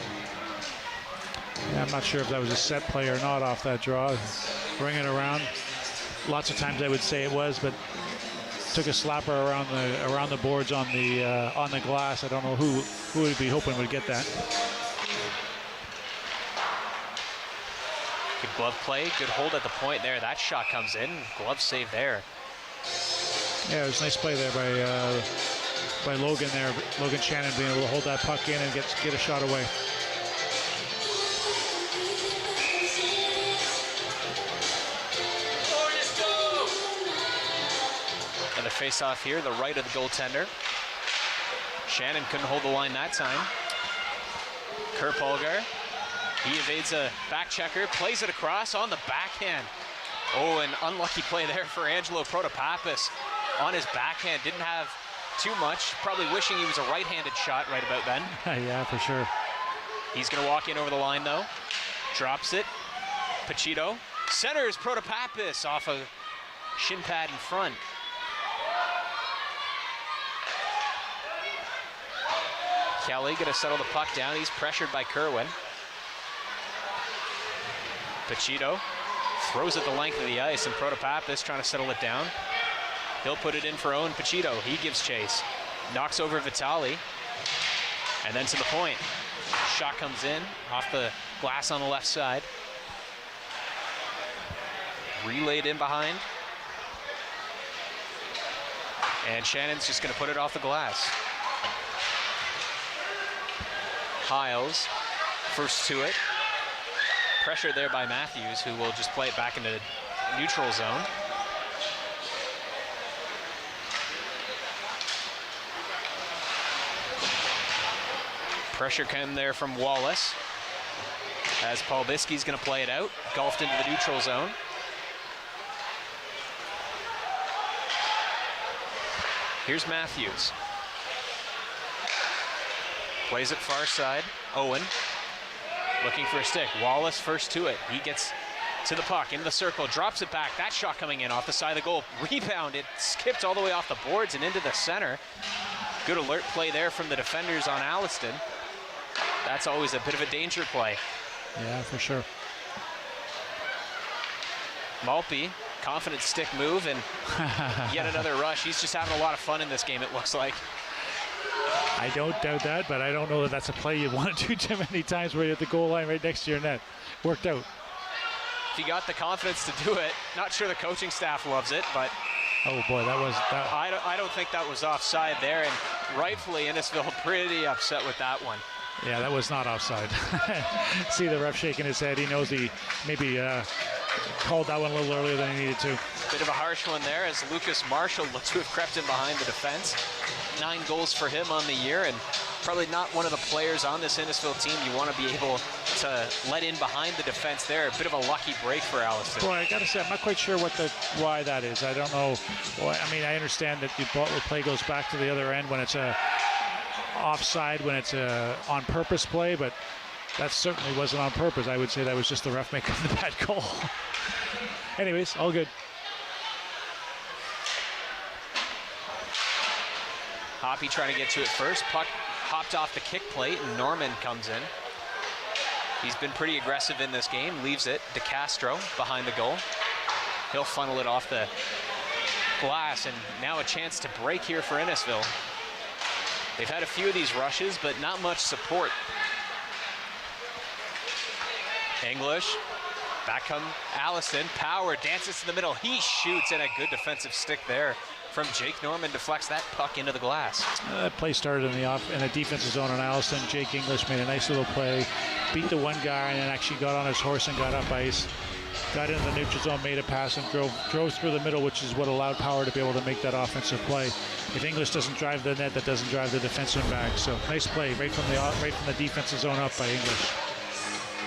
Yeah, I'm not sure if that was a set play or not off that draw. Bring it around. Lots of times I would say it was, but took a slapper around the boards on the glass. I don't know who would be hoping would get that. Good glove play, good hold at the point there. That shot comes in, glove save there. Yeah, it was a nice play there by Logan there. Logan Shannon being able to hold that puck in and get a shot away. Another face-off here, the right of the goaltender. Shannon couldn't hold the line that time. Kurt Polgar. He evades a back checker, plays it across on the backhand. Oh, an unlucky play there for Angelo Protopapis on his backhand. Didn't have too much. Probably wishing he was a right-handed shot right about then. Yeah, for sure. He's going to walk in over the line, though. Drops it. Pachito. Centers Protopapis off a shin pad in front. Kelly gonna settle the puck down. He's pressured by Kerwin. Pachito throws it the length of the ice, and Protopapis trying to settle it down. He'll put it in for Owen Pachito. He gives chase. Knocks over Vitali. And then to the point. Shot comes in off the glass on the left side. Relayed in behind. And Shannon's just going to put it off the glass. Hiles, first to it. Pressure there by Matthews, who will just play it back into neutral zone. Pressure came there from Wallace, as Paul Biskey's going to play it out, golfed into the neutral zone. Here's Matthews. Plays it far side. Owen looking for a stick. Wallace first to it. He gets to the puck, into the circle, drops it back. That shot coming in off the side of the goal. Rebound, it skipped all the way off the boards and into the center. Good alert play there from the defenders on Alliston. That's always a bit of a danger play. Yeah, for sure. Malpe, confident stick move, and yet another rush. He's just having a lot of fun in this game, it looks like. I don't doubt that, but I don't know that that's a play you want to do too many times where you're at the goal line right next to your net. Worked out. If you got the confidence to do it, not sure the coaching staff loves it, but oh boy, that was that. I don't think that was offside there, and rightfully Innisfil pretty upset with that one. Yeah, that was not offside. See the ref shaking his head. He knows he maybe called that one a little earlier than he needed to. Bit of a harsh one there, as Lucas Marshall looks to have crept in behind the defense. 9 goals for him on the year, and probably not one of the players on this Innisfil team you want to be able to let in behind the defense there. A bit of a lucky break for Alliston. Boy, I got to say, I'm not quite sure why that is. I don't know. Well, I mean, I understand that the play goes back to the other end when it's a offside, when it's a on-purpose play, but that certainly wasn't on purpose. I would say that was just the ref making the bad call. Anyways, all good. Hoppy trying to get to it first. Puck hopped off the kick plate, and Norman comes in. He's been pretty aggressive in this game. Leaves it. DeCastro behind the goal. He'll funnel it off the glass, and now a chance to break here for Innisfil. They've had a few of these rushes, but not much support. English, back come Alliston. Power dances to the middle. He shoots, and a good defensive stick there from Jake Norman deflects that puck into the glass. That play started in the defensive zone on Alliston. Jake English made a nice little play, beat the one guy, and then actually got on his horse and got up ice. Got into the neutral zone, made a pass, and drove through the middle, which is what allowed Power to be able to make that offensive play. If English doesn't drive the net, that doesn't drive the defenseman back. So nice play right from the defensive zone up by English.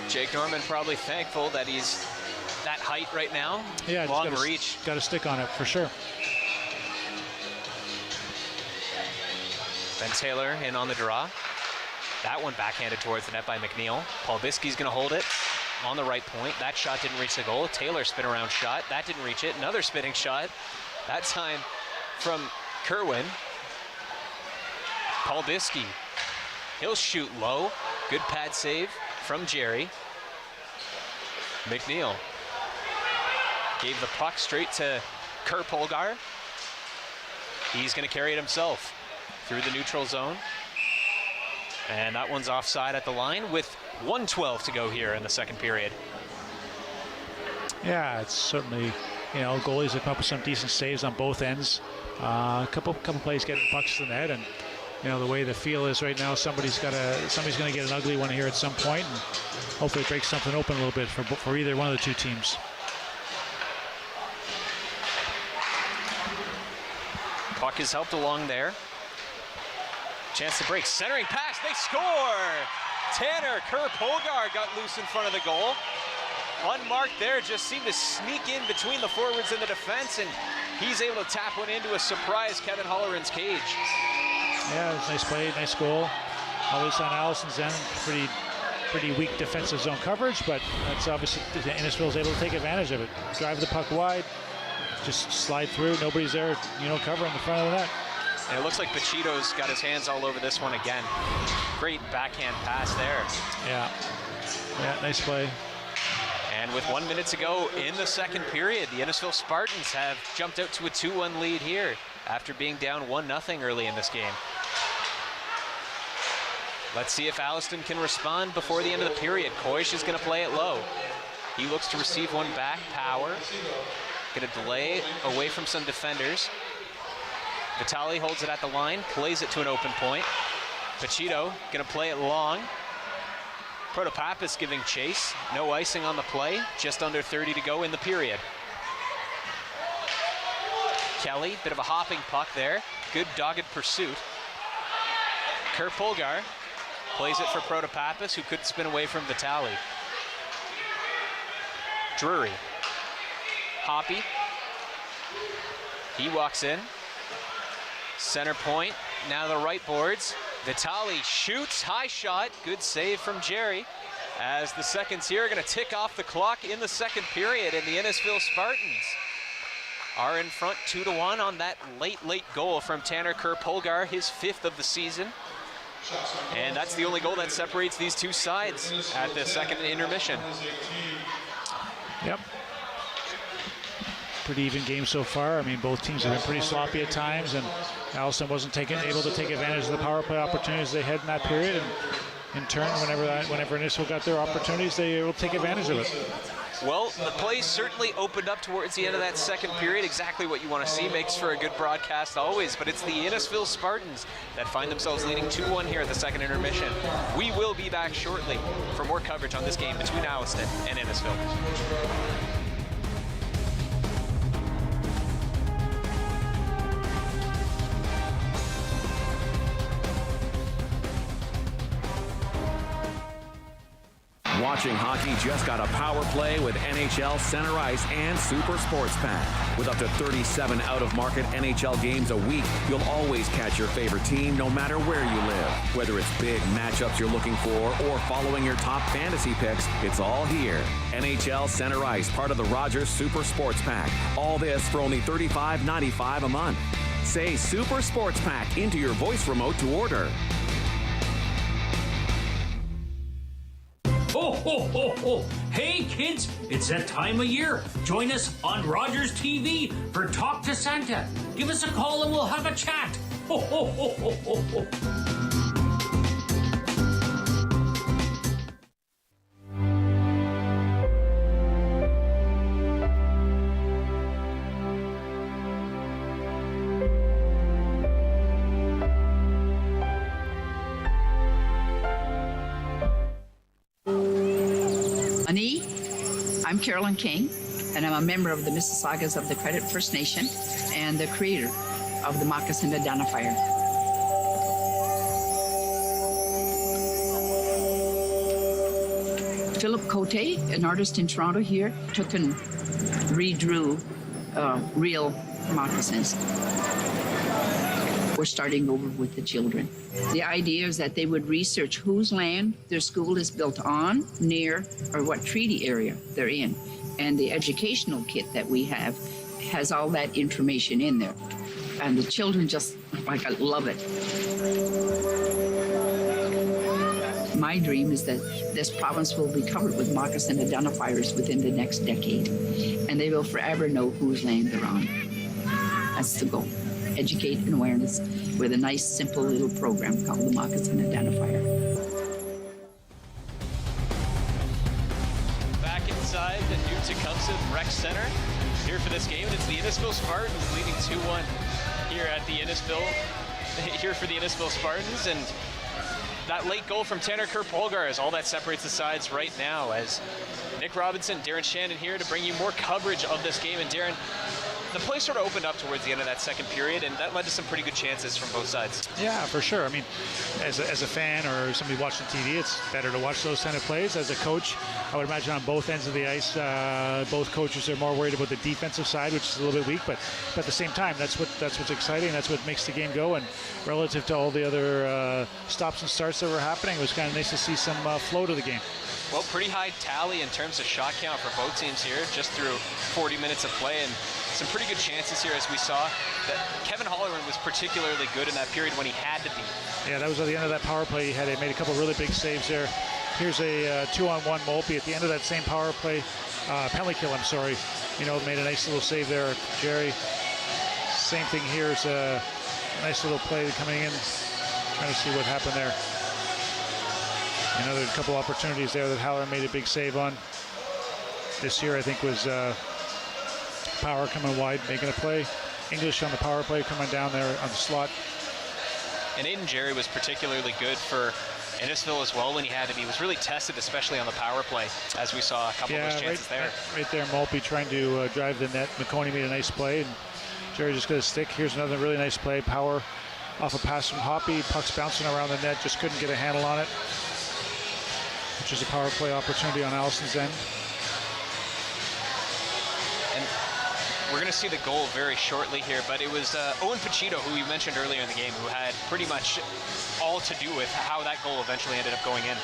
Jake Norman probably thankful that he's that height right now. Yeah, long reach. Got a stick on it for sure. Ben Taylor in on the draw. That one backhanded towards the net by McNeil. Paul Biskey's going to hold it on the right point. That shot didn't reach the goal. Taylor spin around shot. That didn't reach it. Another spinning shot. That time from Kerwin. Paul Biskey. He'll shoot low. Good pad save from Jerry. McNeil gave the puck straight to Kerr Polgar. He's going to carry it himself through the neutral zone. And that one's offside at the line with 1:12 to go here in the second period. Yeah, it's certainly, goalies have come up with some decent saves on both ends. A couple plays getting pucks to the net, and the way the feel is right now, somebody's going to get an ugly one here at some point, and hopefully break something open a little bit for either one of the two teams. Puck is helped along there. Chance to break, centering pass, they score! Tanner Kerr Polgar got loose in front of the goal. Unmarked there, just seemed to sneak in between the forwards and the defense, and he's able to tap one into a surprise Kevin Holleran's cage. Yeah, it was a nice play, nice goal. Always on Alliston's end, pretty weak defensive zone coverage, but that's obviously Innisfil is able to take advantage of it. Drive the puck wide, just slide through. Nobody's there, covering the front of the net. And it looks like Pachito's got his hands all over this one again. Great backhand pass there. Yeah, nice play. And with 1 minute to go in the second period, the Innisfil Spartans have jumped out to a 2-1 lead here after being down 1-0 early in this game. Let's see if Alliston can respond before the end of the period. Koish is going to play it low. He looks to receive one back. Power. Going to delay away from some defenders. Vitali holds it at the line, plays it to an open point. Pachito going to play it long. Protopappas giving chase. No icing on the play. Just under 30 to go in the period. Kelly, bit of a hopping puck there. Good dogged pursuit. Kerpolgar plays it for Protopappas, who could spin away from Vitali. Drury. Hoppy. He walks in. Center point, now the right boards. Vitali shoots, high shot, good save from Jerry. As the seconds here are going to tick off the clock in the second period, and the Innisfil Spartans are in front 2-1 on that late goal from Tanner Kerpolgar, his 5th of the season. And that's the only goal that separates these two sides at the second intermission. Yep. Pretty even game so far. I mean, both teams have been pretty sloppy at times, and Alliston wasn't able to take advantage of the power play opportunities they had in that period. And in turn, whenever Innisfil got their opportunities, they will take advantage of it. Well, the play certainly opened up towards the end of that second period. Exactly what you want to see. Makes for a good broadcast always. But it's the Innisfil Spartans that find themselves leading 2-1 here at the second intermission. We will be back shortly for more coverage on this game between Alliston and Innisfil. Watching hockey just got a power play with NHL Center Ice and Super Sports Pack. With up to 37 out-of-market NHL games a week, you'll always catch your favorite team no matter where you live. Whether it's big matchups you're looking for or following your top fantasy picks, it's all here. NHL Center Ice, part of the Rogers Super Sports Pack. All this for only $35.95 a month. Say Super Sports Pack into your voice remote to order. Ho, ho, ho, ho. Hey, kids, it's that time of year. Join us on Rogers TV for Talk to Santa. Give us a call and we'll have a chat. Ho, ho, ho, ho, ho, ho. I'm Carolyn King, and I'm a member of the Mississaugas of the Credit First Nation and the creator of the Moccasin Identifier. Philip Cote, an artist in Toronto here, took and redrew real moccasins. We're starting over with the children. The idea is that they would research whose land their school is built on, near, or what treaty area they're in. And the educational kit that we have has all that information in there. And the children just, love it. My dream is that this province will be covered with moccasin identifiers within the next decade. And they will forever know whose land they're on. That's the goal. Educate and awareness with a nice, simple little program called the Moccasin Identifier. Back inside the new Tecumseh Rec Center here for this game, and it's the Innisfil Spartans leading 2-1 here at the Innisfil, here for the Innisfil Spartans, and that late goal from Tanner Kerpolgar is all that separates the sides right now, as Nick Robinson, Darren Shannon here to bring you more coverage of this game. And Darren, the play sort of opened up towards the end of that second period, and that led to some pretty good chances from both sides. Yeah, for sure. I mean, as a fan or somebody watching TV, it's better to watch those kind of plays. As a coach, I would imagine on both ends of the ice, both coaches are more worried about the defensive side, which is a little bit weak. But at the same time, that's what's exciting. That's what makes the game go. And relative to all the other stops and starts that were happening, it was kind of nice to see some flow to the game. Well, pretty high tally in terms of shot count for both teams here, just through 40 minutes of play, and some pretty good chances here, as we saw. That Kevin Holleran was particularly good in that period when he had to be. Yeah, that was at the end of that power play. He made a couple really big saves there. Here's a 2-on-1 Mulpey at the end of that same power play. Penalty kill, I'm sorry. Made a nice little save there, Jerry. Same thing here. It's a nice little play coming in. Trying to see what happened there. Another couple opportunities there that Halloran made a big save on. This here, I think, was Power coming wide, making a play. English on the power play coming down there on the slot. And Aiden Jerry was particularly good for Innisfil as well when he had to be. He was really tested, especially on the power play, as we saw a couple of those chances there. Right there, Mulpey trying to drive the net. McConey made a nice play, and Jerry just got a stick. Here's another really nice play. Power off a pass from Hoppy. Puck's bouncing around the net, just couldn't get a handle on it, which is a power play opportunity on Alliston's end. And we're going to see the goal very shortly here, but it was Owen Pachito, who we mentioned earlier in the game, who had pretty much all to do with how that goal eventually ended up going in.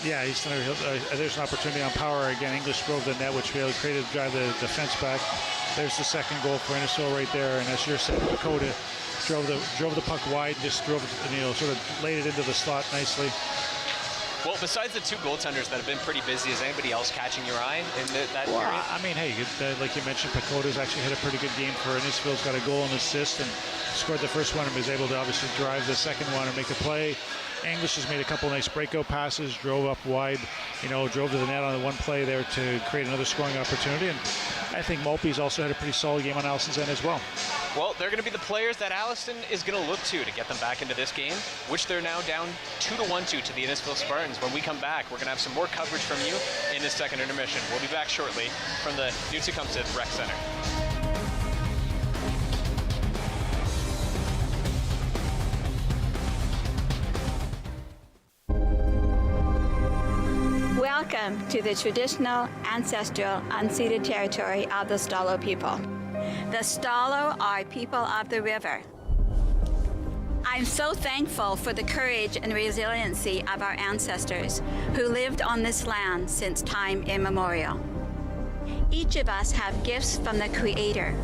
Yeah, there's an opportunity on Power again. English drove the net, which really created drive the defense back. There's the second goal for Innisfil right there, and as you said, Dakota drove the puck wide, just drove it, sort of laid it into the slot nicely. Well, besides the two goaltenders that have been pretty busy, is anybody else catching your eye in that period? I mean, hey, like you mentioned, Pacoda's actually had a pretty good game for Innisfil's got a goal and assist and scored the first one and was able to obviously drive the second one and make a play. English has made a couple nice breakout passes, drove up wide, drove to the net on the one play there to create another scoring opportunity. And I think Mulpey's also had a pretty solid game on Alliston's end as well. Well, they're going to be the players that Alliston is going to look to get them back into this game, which they're now down 2-1 to the Innisfil Spartans. When we come back, we're going to have some more coverage from you in this second intermission. We'll be back shortly from the New Tecumseh Rec Center. Welcome to the traditional, ancestral, unceded territory of the Stalo people. The Stalo are people of the river. I'm so thankful for the courage and resiliency of our ancestors who lived on this land since time immemorial. Each of us have gifts from the Creator,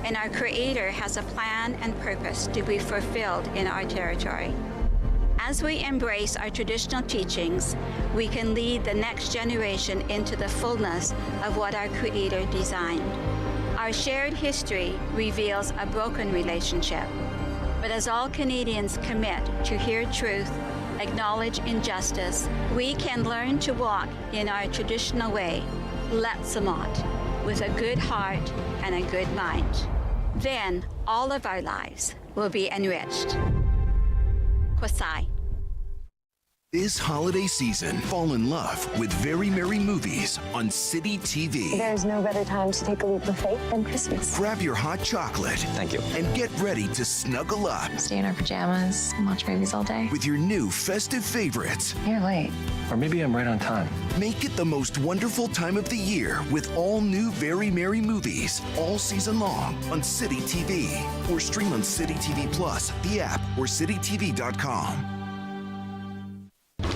and our Creator has a plan and purpose to be fulfilled in our territory. As we embrace our traditional teachings, we can lead the next generation into the fullness of what our Creator designed. Our shared history reveals a broken relationship, but as all Canadians commit to hear truth, acknowledge injustice, we can learn to walk in our traditional way, Letsamot, with a good heart and a good mind. Then all of our lives will be enriched. Kwasai. This holiday season, fall in love with Very Merry Movies on City TV. There's no better time to take a leap of faith than Christmas. Grab your hot chocolate. Thank you. And get ready to snuggle up. Stay in our pajamas and watch movies all day. With your new festive favorites. You're late. Or maybe I'm right on time. Make it the most wonderful time of the year with all new Very Merry Movies all season long on City TV. Or stream on City TV Plus, the app, or citytv.com.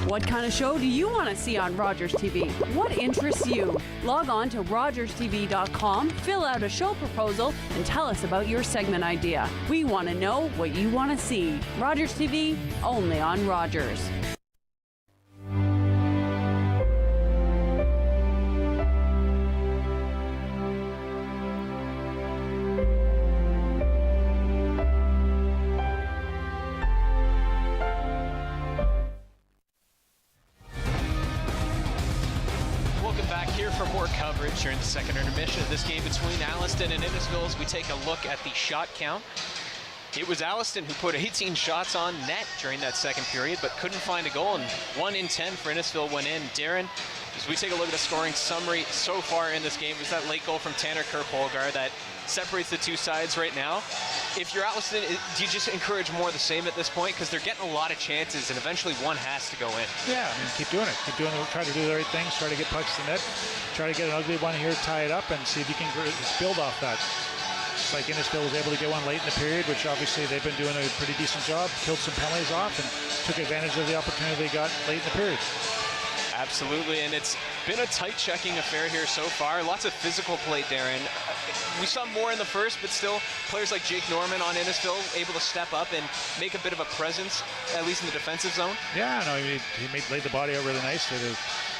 What kind of show do you want to see on Rogers TV? What interests you? Log on to rogerstv.com, fill out a show proposal, and tell us about your segment idea. We want to know what you want to see. Rogers TV, only on Rogers. During the second intermission of this game between Alliston and Innisfil, as we take a look at the shot count. It was Alliston who put 18 shots on net during that second period, but couldn't find a goal, and 1 in 10 for Innisfil went in. Darren, as we take a look at the scoring summary so far in this game, was that late goal from Tanner Kerr-Polgar that separates the two sides right now. If you're Alliston, do you just encourage more of the same at this point? Because they're getting a lot of chances, and eventually one has to go in. Yeah, I mean, keep doing it. Keep doing it. Try to do the right things. Try to get pucks to net. Try to get an ugly one here, tie it up, and see if you can build off that. It's like Innisfil was able to get one late in the period, which obviously they've been doing a pretty decent job. Killed some penalties off and took advantage of the opportunity they got late in the period. Absolutely, and it's been a tight checking affair here so far. Lots of physical play, Darren. We saw more in the first, but still, players like Jake Norman on Innisfil able to step up and make a bit of a presence, at least in the defensive zone. Yeah, no, he laid the body out really nicely.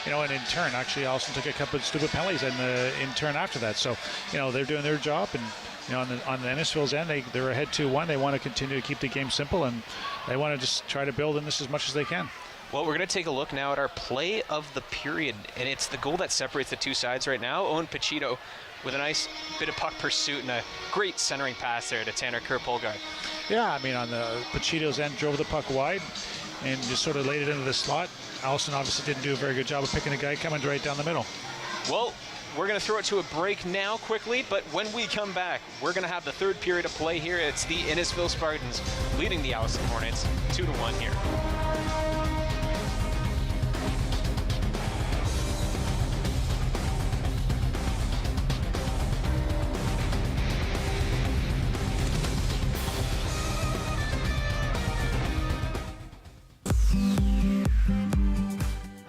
And in turn, actually, Alliston took a couple of stupid penalties in turn after that. So, they're doing their job, and on the Innisfil's end, they're ahead 2-1. They want to continue to keep the game simple, and they want to just try to build in this as much as they can. Well, we're going to take a look now at our play of the period, and it's the goal that separates the two sides right now. Owen Pachito with a nice bit of puck pursuit and a great centering pass there to Tanner Kerr-Polgard. Yeah, on the Pachito's end, drove the puck wide and just sort of laid it into the slot. Alliston obviously didn't do a very good job of picking a guy coming right down the middle. Well, we're going to throw it to a break now quickly, but when we come back, we're going to have the third period of play here. It's the Innisfil Spartans leading the Alliston Hornets 2-1 here.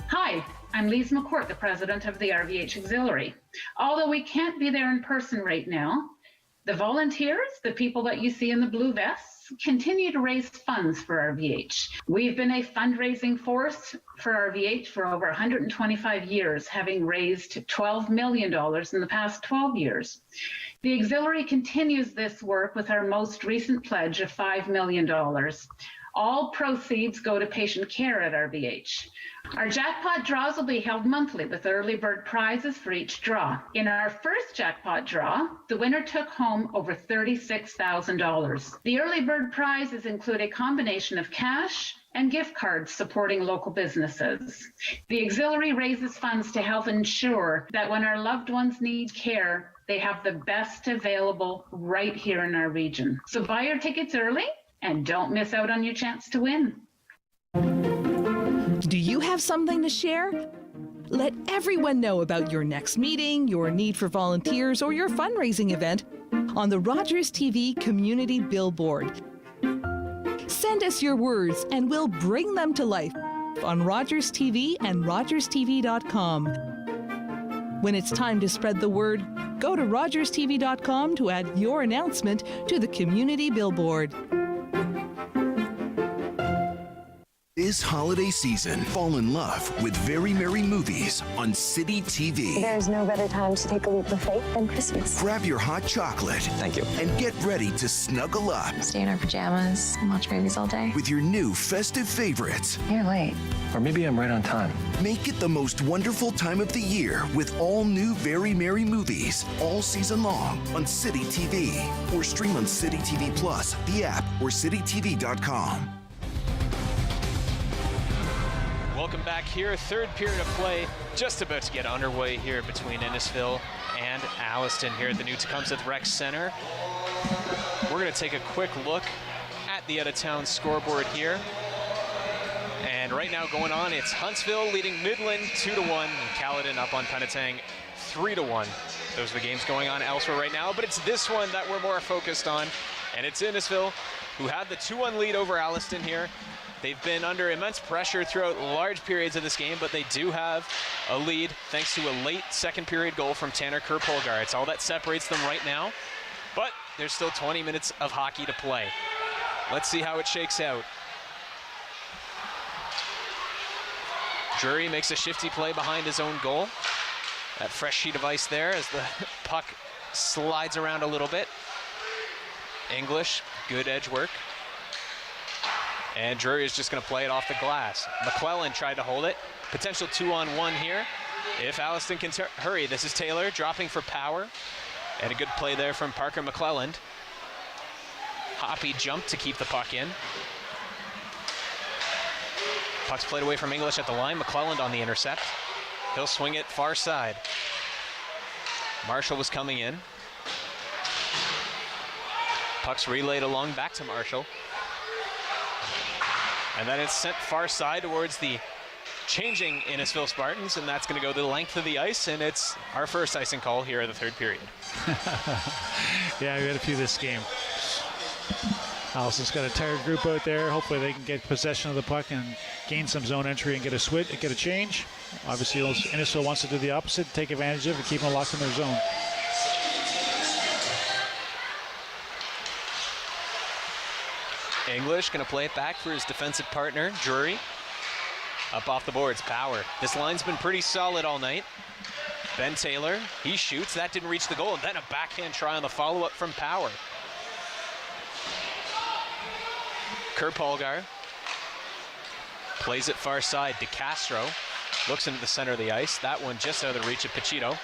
Hi, I'm Lise McCourt, the president of the RVH Auxiliary. Although we can't be there in person right now, the volunteers, the people that you see in the blue vests, continue to raise funds for RVH. We've been a fundraising force for RVH for over 125 years, having raised $12 million in the past 12 years. The Auxiliary continues this work with our most recent pledge of $5 million. All proceeds go to patient care at RVH. Our jackpot draws will be held monthly with early bird prizes for each draw. In our first jackpot draw, the winner took home over $36,000. The early bird prizes include a combination of cash and gift cards supporting local businesses. The Auxiliary raises funds to help ensure that when our loved ones need care, they have the best available right here in our region. So buy your tickets early and don't miss out on your chance to win. Do you have something to share? Let everyone know about your next meeting, your need for volunteers, or your fundraising event on the Rogers TV Community Billboard. Send us your words and we'll bring them to life on Rogers TV and rogerstv.com. When it's time to spread the word, go to rogerstv.com to add your announcement to the Community Billboard. This holiday season, fall in love with Very Merry Movies on City TV. There's no better time to take a leap of faith than Christmas. Grab your hot chocolate. Thank you. And get ready to snuggle up. Stay in our pajamas and watch movies all day. With your new festive favorites. You're late. Or maybe I'm right on time. Make it the most wonderful time of the year with all new Very Merry Movies all season long on City TV. Or stream on City TV Plus, the app, or citytv.com. Welcome back here. Third period of play just about to get underway here between Innisfil and Alliston here at the new Tecumseh Rec Center. We're going to take a quick look at the out-of-town scoreboard here. And right now going on, it's Huntsville leading Midland 2-1 and Caledon up on Penetang 3-1. Those are the games going on elsewhere right now, but it's this one that we're more focused on, and it's Innisfil, who had the 2-1 lead over Alliston here. They've been under immense pressure throughout large periods of this game, but they do have a lead thanks to a late second period goal from Tanner Kerr-Polgard. It's all that separates them right now, but there's still 20 minutes of hockey to play. Let's see how it shakes out. Drury makes a shifty play behind his own goal. That fresh sheet of ice there as the puck slides around a little bit. English, good edge work. And Drury is just going to play it off the glass. McClellan tried to hold it. Potential 2-on-1 here. If Alliston can hurry, this is Taylor dropping for power. And a good play there from Parker McClelland. Hoppy jump to keep the puck in. Puck's played away from English at the line. McClelland on the intercept. He'll swing it far side. Marshall was coming in. Puck's relayed along back to Marshall. And then it's sent far side towards the changing Innisfil Spartans, and that's going to go the length of the ice, and it's our first icing call here in the third period. Yeah, we had a few this game. Alliston's got a tired group out there. Hopefully they can get possession of the puck and gain some zone entry and get a change. Obviously, Innisfil wants to do the opposite, take advantage of it, keep them locked in their zone. English going to play it back for his defensive partner, Drury. Up off the boards, Power. This line's been pretty solid all night. Ben Taylor, he shoots. That didn't reach the goal. And then a backhand try on the follow-up from Power. Kerpolgar plays it far side. DeCastro looks into the center of the ice. That one just out of the reach of Pachito.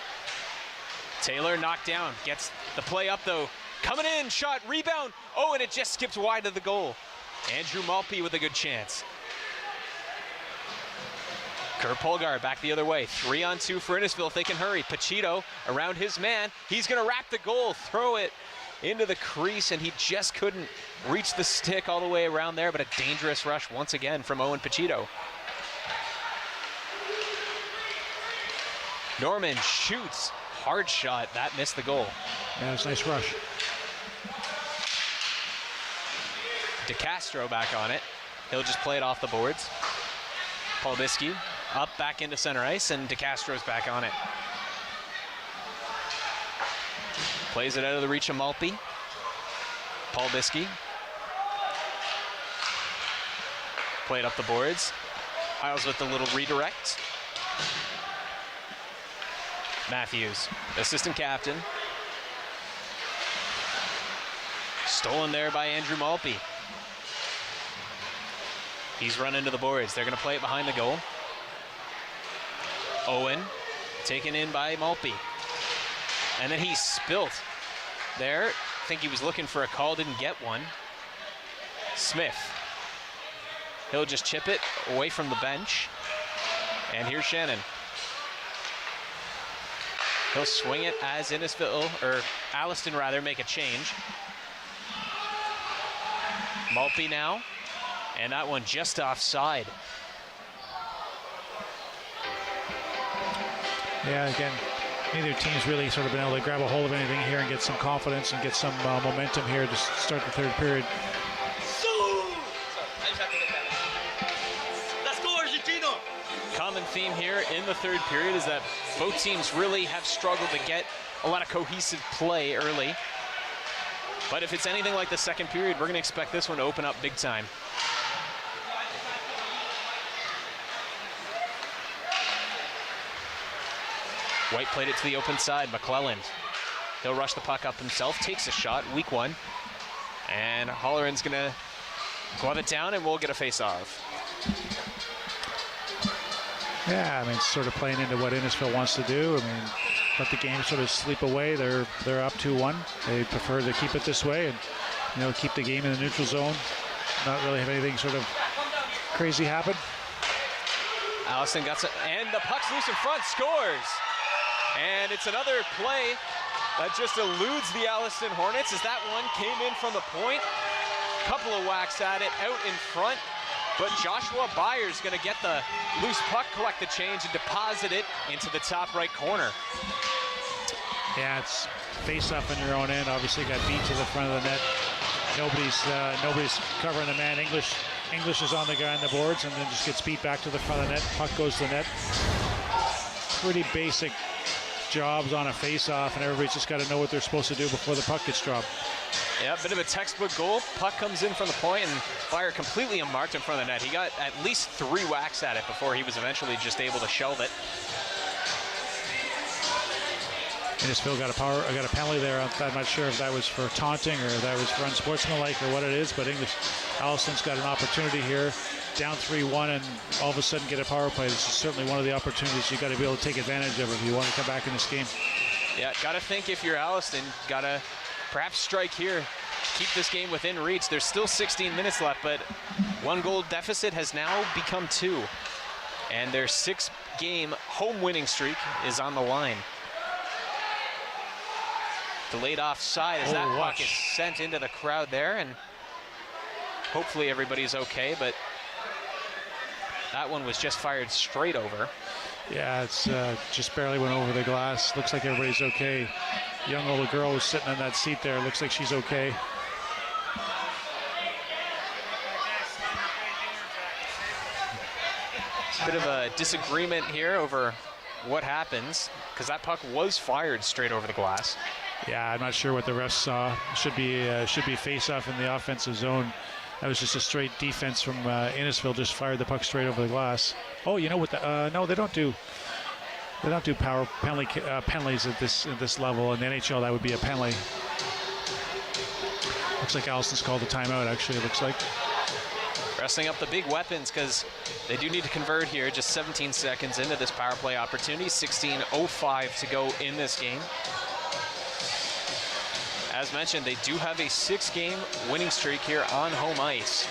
Taylor knocked down. Gets the play up, though. Coming in, shot, rebound. Oh, and it just skips wide of the goal. Andrew Malpe with a good chance. Kerpolgar back the other way. 3-on-2 for Innisfil if they can hurry. Pachito around his man. He's going to wrap the goal, throw it into the crease, and he just couldn't reach the stick all the way around there, but a dangerous rush once again from Owen Pachito. Norman shoots. Hard shot. That missed the goal. Yeah, it's a nice rush. DeCastro back on it. He'll just play it off the boards. Paul Biskey up back into center ice, and DeCastro's back on it. Plays it out of the reach of Malpe. Paul Biskey. Played up the boards. Hiles with the little redirect. Matthews, assistant captain. Stolen there by Andrew Malpe. He's run into the boards. They're going to play it behind the goal. Owen, taken in by Malpe. And then he spilt there. I think he was looking for a call, didn't get one. Smith. He'll just chip it away from the bench. And here's Shannon. He'll swing it as Innisfil, or Alliston rather, make a change. Malpe now. And that one just offside. Yeah, again, neither team's really sort of been able to grab a hold of anything here and get some confidence and get some momentum here to start the third period. Common theme here in the third period is that both teams really have struggled to get a lot of cohesive play early. But if it's anything like the second period, we're going to expect this one to open up big time. White played it to the open side. McClelland. He'll rush the puck up himself, takes a shot, weak one. And Holleran's going to glove it down, and we'll get a face-off. Yeah, I mean, it's sort of playing into what Innisfil wants to do. I mean, let the game sort of sleep away. They're up 2-1. They prefer to keep it this way and, you know, keep the game in the neutral zone. Not really have anything sort of crazy happen. Alliston got some, and the puck's loose in front, scores. And it's another play that just eludes the Alliston Hornets as that one came in from the point. Couple of whacks at it out in front. But Joshua Byers going to get the loose puck, collect the change, and deposit it into the top right corner. Yeah, it's face-off in your own end. Obviously got beat to the front of the net. Nobody's covering the man. English is on the guy on the boards and then just gets beat back to the front of the net. Puck goes to the net. Pretty basic jobs on a face-off, and everybody's just got to know what they're supposed to do before the puck gets dropped. Yeah, a bit of a textbook goal. Puck comes in from the point, and Fire completely unmarked in front of the net. He got at least 3 whacks at it before he was eventually just able to shelve it. Innisfil got a penalty there. I'm not sure if that was for taunting or if that was for unsportsmanlike or what it is, but Alliston's got an opportunity here, down 3-1, and all of a sudden get a power play. This is certainly one of the opportunities you've got to be able to take advantage of if you want to come back in this game. Yeah, got to think if you're Alliston, got to perhaps strike here, keep this game within reach. There's still 16 minutes left, but 1-goal deficit has now become 2. And their 6-game home winning streak is on the line. Delayed offside as that puck is sent into the crowd there, and hopefully everybody's okay, but that one was just fired straight over. Yeah, it's just barely went over the glass. Looks like everybody's okay. Young little girl who's sitting in that seat there. Looks like she's okay. Bit of a disagreement here over what happens, because that puck was fired straight over the glass. Yeah, I'm not sure what the refs saw. Should be face-off in the offensive zone. That was just a straight defense from Innisfil. Just fired the puck straight over the glass. Oh, you know what? No, they don't do power penalties at this level. In the NHL, that would be a penalty. Looks like Alliston's called a timeout. Actually, it looks like. Pressing up the big weapons because they do need to convert here. Just 17 seconds into this power play opportunity. 16:05 to go in this game. As mentioned, they do have a 6-game winning streak here on home ice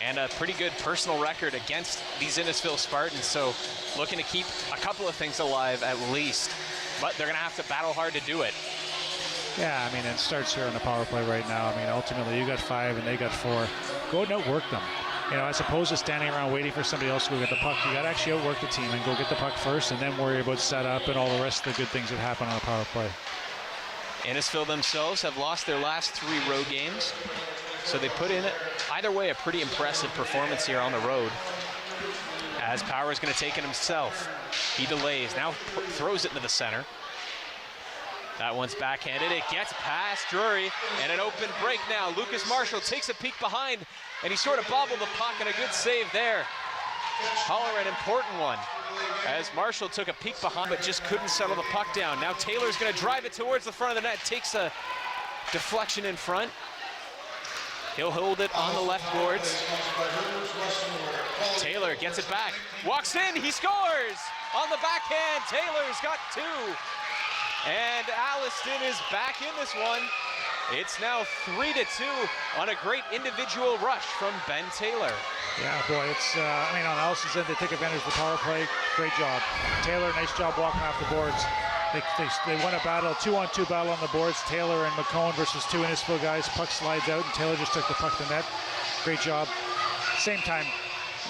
and a pretty good personal record against these Innisfil Spartans. So looking to keep a couple of things alive at least, but they're going to have to battle hard to do it. Yeah, I mean, it starts here on the power play right now. I mean, ultimately, you got 5 and they got 4. Go and outwork them. You know, as opposed to standing around waiting for somebody else to go get the puck, you got to actually outwork the team and go get the puck first and then worry about setup and all the rest of the good things that happen on a power play. Innisfil themselves have lost their last 3 road games, so they put in, either way, a pretty impressive performance here on the road. As Power is going to take it himself. He delays, now throws it into the center. That one's backhanded, it gets past Drury, and an open break now. Lucas Marshall takes a peek behind, and he sort of bobbled the puck, and a good save there. Holler, an important one, as Marshall took a peek behind, but just couldn't settle the puck down. Now Taylor's going to drive it towards the front of the net, takes a deflection in front. He'll hold it on the left boards. Taylor gets it back, walks in, he scores! On the backhand, Taylor's got 2. And Alliston is back in this one. It's now 3-2 on a great individual rush from Ben Taylor. Yeah, boy, it's, I mean, on Alliston's end, they take advantage of the power play. Great job. Taylor, nice job walking off the boards. They won a battle, 2-on-2 battle on the boards. Taylor and McCone versus 2 Innisfil guys. Puck slides out, and Taylor just took the puck to net. Great job. Same time,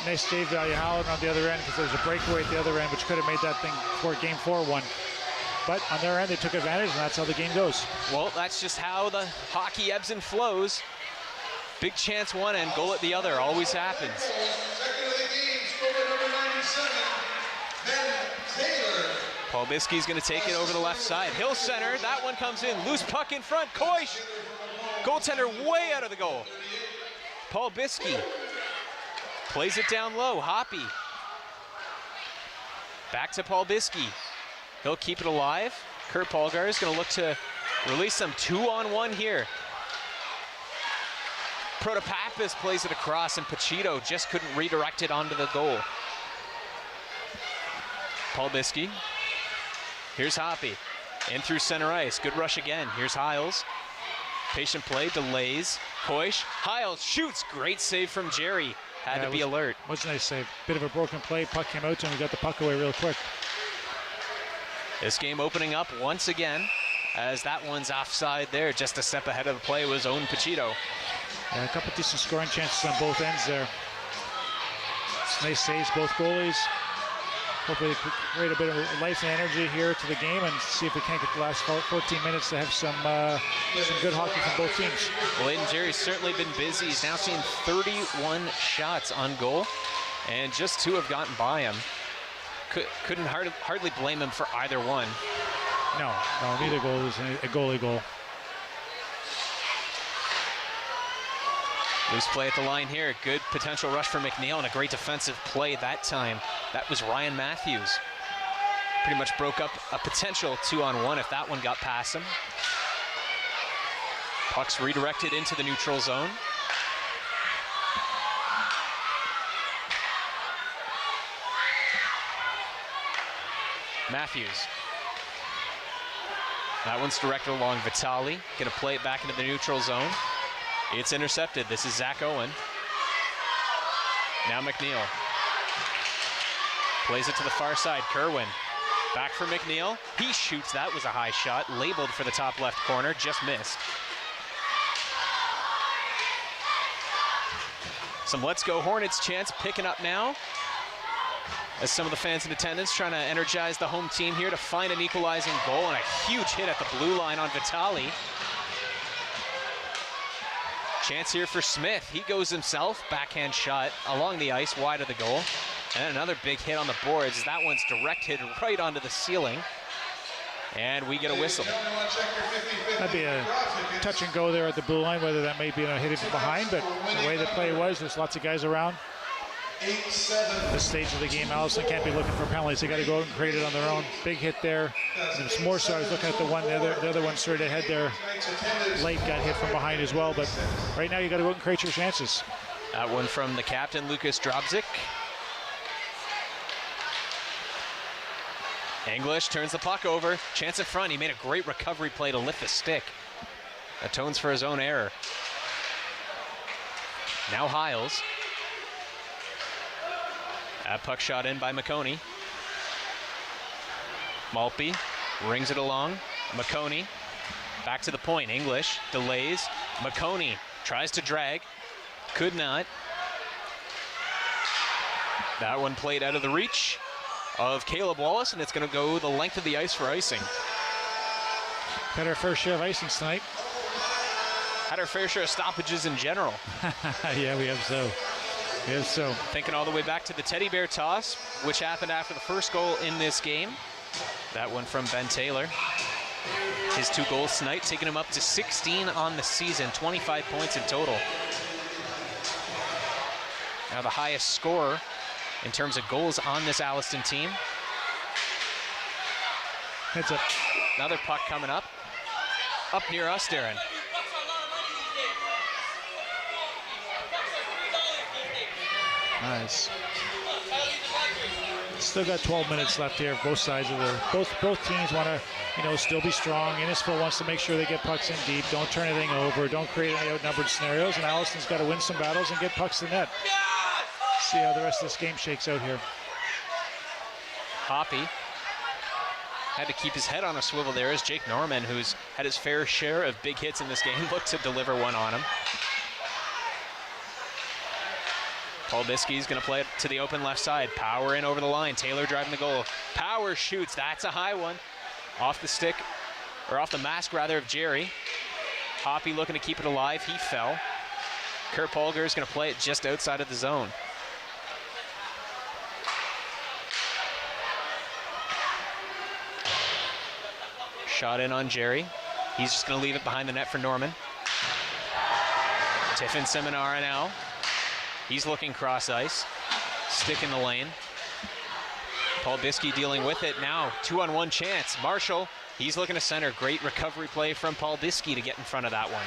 nice save value Howland on the other end, because there was a breakaway at the other end, which could have made that thing for game 4-1. But on their end, they took advantage, and that's how the game goes. Well, that's just how the hockey ebbs and flows. Big chance one and goal at the other always happens. Paul Biskey's going to take it over the left side. Hill center, that one comes in. Loose puck in front, Koish. Goaltender way out of the goal. Paul Biskey plays it down low, Hoppy. Back to Paul Biskey. He'll keep it alive. Kurt Polgar is going to look to release them 2-on-1 here. Protopappas plays it across, and Pachito just couldn't redirect it onto the goal. Paul Biskey. Here's Hoppy. In through center ice. Good rush again. Here's Hiles. Patient play, delays. Koish. Hiles shoots. Great save from Jerry. Had to be alert. Was a nice save. Bit of a broken play. Puck came out to him. We got the puck away real quick. This game opening up once again, as that one's offside there. Just a step ahead of the play was Owen Pachito. Yeah, a couple decent scoring chances on both ends there. Nice saves, both goalies. Hopefully they create a bit of life and energy here to the game and see if we can't get the last 14 minutes to have some good hockey from both teams. Well, Aiden Jerry's certainly been busy. He's now seen 31 shots on goal, and just 2 have gotten by him. Couldn't hardly blame him for either one. No, neither goal was a goalie goal. Loose play at the line here. Good potential rush for McNeil and a great defensive play that time. That was Ryan Matthews. Pretty much broke up a potential 2-on-1 if that one got past him. Puck's redirected into the neutral zone. Matthews. That one's directed along Vitali. Gonna play it back into the neutral zone. It's intercepted. This is Zach Owen. Now McNeil. Plays it to the far side. Kerwin. Back for McNeil. He shoots. That was a high shot. Labeled for the top left corner. Just missed. Some Let's Go Hornets chants picking up now, as some of the fans in attendance trying to energize the home team here to find an equalizing goal, and a huge hit at the blue line on Vitali. Chance here for Smith. He goes himself. Backhand shot along the ice, wide of the goal. And another big hit on the boards. That one's direct hit right onto the ceiling. And we get a whistle. That'd be a touch and go there at the blue line, whether that may be a hit from behind, but the way the play was, there's lots of guys around. This stage of the game, Alliston can't be looking for penalties. They got to go out and create it on their own. Big hit there. And it's more so, I was looking at the other one straight ahead there. Late got hit from behind as well, but right now you got to go out and create your chances. That one from the captain, Lucas Drobzik. English turns the puck over. Chance in front. He made a great recovery play to lift the stick. Atones for his own error. Now Hiles. That puck shot in by McConey. Maltby rings it along. McConey back to the point. English delays. McConey tries to drag. Could not. That one played out of the reach of Caleb Wallace, and it's going to go the length of the ice for icing. Had our fair share of icing tonight. Had our fair share of stoppages in general. Yeah, we have so. Yes, so. Thinking all the way back to the teddy bear toss, which happened after the first goal in this game. That one from Ben Taylor. His 2 goals tonight, taking him up to 16 on the season, 25 points in total. Now the highest scorer in terms of goals on this Alliston team. Heads up. Another puck coming up. Up near us, Darren. Nice. Still got 12 minutes left here. Both sides of the both teams want to, still be strong. Innisfil wants to make sure they get pucks in deep. Don't turn anything over. Don't create any outnumbered scenarios. And Alliston's got to win some battles and get pucks to net. See how the rest of this game shakes out here. Hoppy had to keep his head on a swivel there as Jake Norman, who's had his fair share of big hits in this game, looked to deliver one on him. Paul Biskey's going to play it to the open left side. Power in over the line. Taylor driving the goal. Power shoots. That's a high one. Off the stick, or off the mask rather, of Jerry. Hoppy looking to keep it alive. He fell. Kurt Polger is going to play it just outside of the zone. Shot in on Jerry. He's just going to leave it behind the net for Norman. Tiffin Seminara now. He's looking cross ice. Stick in the lane. Paul Biskey dealing with it now. 2-on-1 chance. Marshall, he's looking to center. Great recovery play from Paul Biskey to get in front of that one.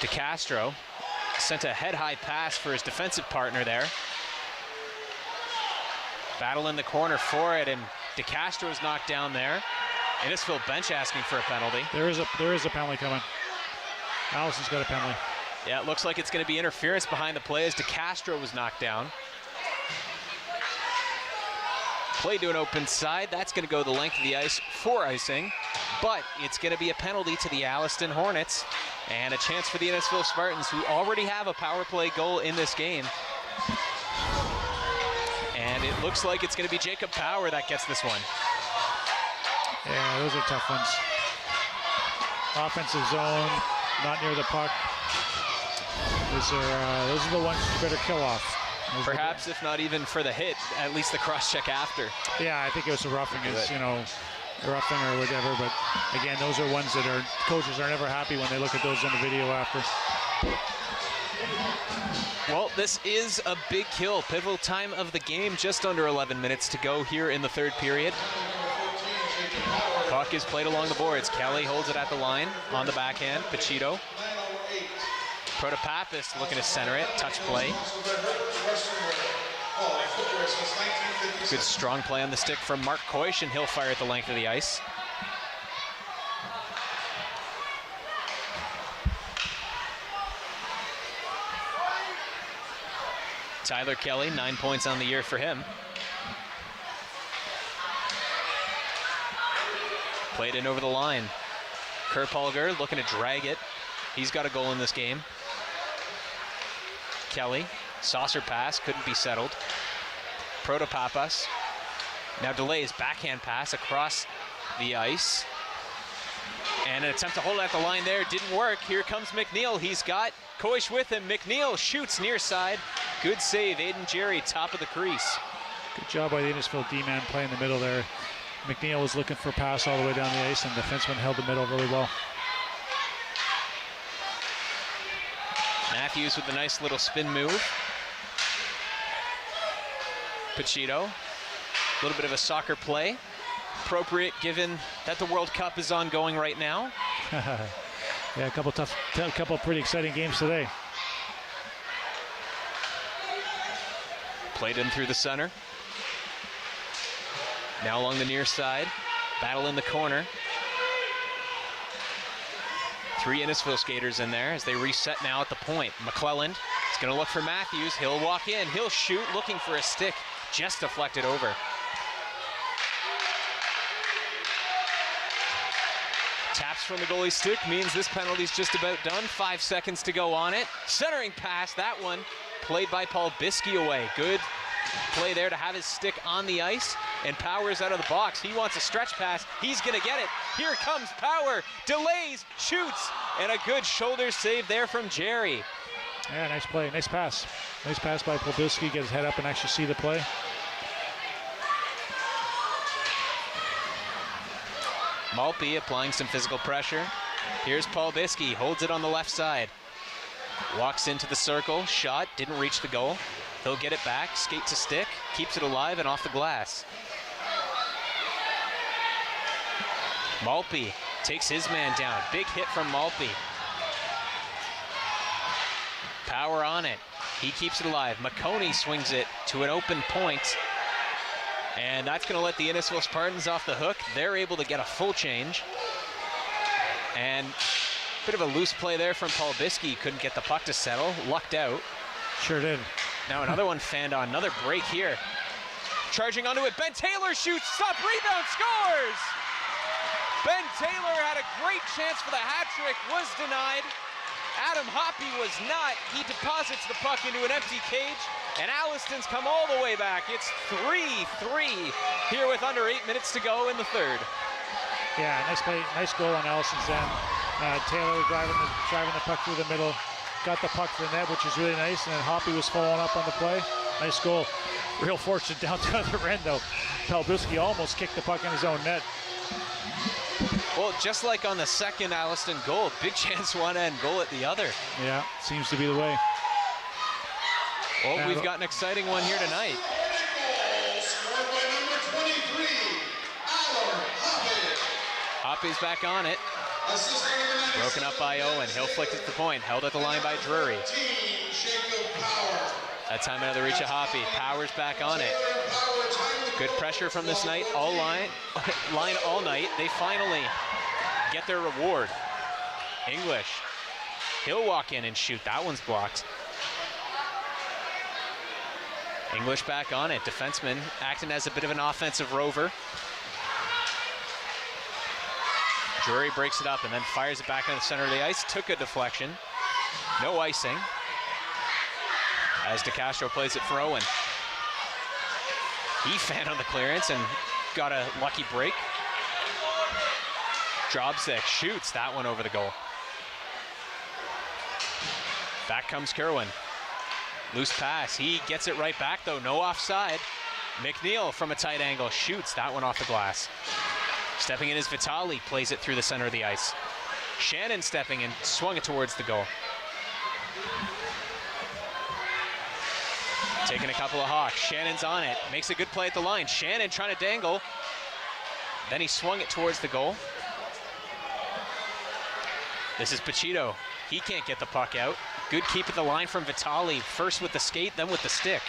DeCastro sent a head-high pass for his defensive partner there. Battle in the corner for it, and DeCastro's knocked down there. Innisfil bench asking for a penalty. There is a penalty coming. Alliston's got a penalty. Yeah, it looks like it's going to be interference behind the play as DeCastro was knocked down. Play to an open side. That's going to go the length of the ice for icing, but it's going to be a penalty to the Alliston Hornets and a chance for the Innisfil Spartans, who already have a power play goal in this game. And it looks like it's going to be Jacob Power that gets this one. Yeah, those are tough ones. Offensive zone, not near the puck. Those are the ones you better kill off. Perhaps, if not even for the hit, at least the cross-check after. Yeah, I think it was a roughing, roughing or whatever. But again, those are ones that coaches are never happy when they look at those on the video after. Well, this is a big kill. Pivotal time of the game, just under 11 minutes to go here in the third period. Puck is played along the boards. Kelly holds it at the line on the backhand. Pachito. Protopapis looking to center it. Touch play. Good strong play on the stick from Mark Koish, and he'll fire at the length of the ice. Tyler Kelly, 9 points on the year for him. Played in over the line. Kurt Polger looking to drag it. He's got a goal in this game. Kelly, saucer pass, couldn't be settled. Protopapas now delays, backhand pass across the ice. And an attempt to hold it at the line there didn't work. Here comes McNeil. He's got Koish with him. McNeil shoots near side. Good save. Aiden Jerry, top of the crease. Good job by the Innisfil D-man playing the middle there. McNeil was looking for a pass all the way down the ice, and the defenseman held the middle really well. Matthews with a nice little spin move. Pachito, a little bit of a soccer play. Appropriate given that the World Cup is ongoing right now. Yeah, a couple pretty exciting games today. Played in through the center. Now along the near side. Battle in the corner. 3 Innisfil skaters in there as they reset now at the point. McClelland is going to look for Matthews. He'll walk in. He'll shoot, looking for a stick. Just deflected over. Taps from the goalie stick means this penalty's just about done. 5 seconds to go on it. Centering pass, that one played by Paul Biskey away. Good play there to have his stick on the ice, and Powers out of the box. He wants a stretch pass. He's going to get it. Here comes Power. Delays, shoots, and a good shoulder save there from Jerry. Yeah, nice play. Nice pass. Nice pass by Paul Biskey. Get his head up and actually see the play. Maltby applying some physical pressure. Here's Paul Biskey, holds it on the left side. Walks into the circle, shot, didn't reach the goal. He'll get it back, skate to stick, keeps it alive and off the glass. Maltby takes his man down. Big hit from Maltby. Power on it. He keeps it alive. McConey swings it to an open point. And that's going to let the Innisfil Spartans off the hook. They're able to get a full change. And a bit of a loose play there from Paul Biskey. Couldn't get the puck to settle. Lucked out. Sure did. Now another one fanned on. Another break here. Charging onto it. Ben Taylor shoots. Stop. Rebound. Scores! Ben Taylor had a great chance for the hat trick. Was denied. Adam Hoppy was not. He deposits the puck into an empty cage, and Alliston's come all the way back. It's 3-3 here with under 8 minutes to go in the third. Yeah, nice play, nice goal on Alliston's end. Taylor driving the puck through the middle, got the puck to the net, which is really nice, and then Hoppy was following up on the play. Nice goal. Real fortunate down to the other end, though. Palbiski almost kicked the puck in his own net. Well, just like on the second Alliston goal, big chance one end, goal at the other. Yeah, seems to be the way. Well, we've got an exciting one here tonight. Hoppy's back on it. Broken up by Owen. He'll flick it to the point. Held at the line by Drury. That time another reach of Hoppy. Powers back on it. Good pressure from this night. All line all night. They finally get their reward. English. He'll walk in and shoot. That one's blocked. English back on it. Defenseman acting as a bit of an offensive rover. Drury breaks it up and then fires it back in the center of the ice. Took a deflection. No icing. As DeCastro plays it for Owen. He fanned on the clearance and got a lucky break. Drobsek shoots that one over the goal. Back comes Kerwin. Loose pass. He gets it right back, though. No offside. McNeil from a tight angle shoots that one off the glass. Stepping in is Vitali. Plays it through the center of the ice. Shannon stepping in. Swung it towards the goal. Taking a couple of hawks. Shannon's on it. Makes a good play at the line. Shannon trying to dangle. Then he swung it towards the goal. This is Pachito. He can't get the puck out. Good keep at the line from Vitali. First with the skate, then with the stick.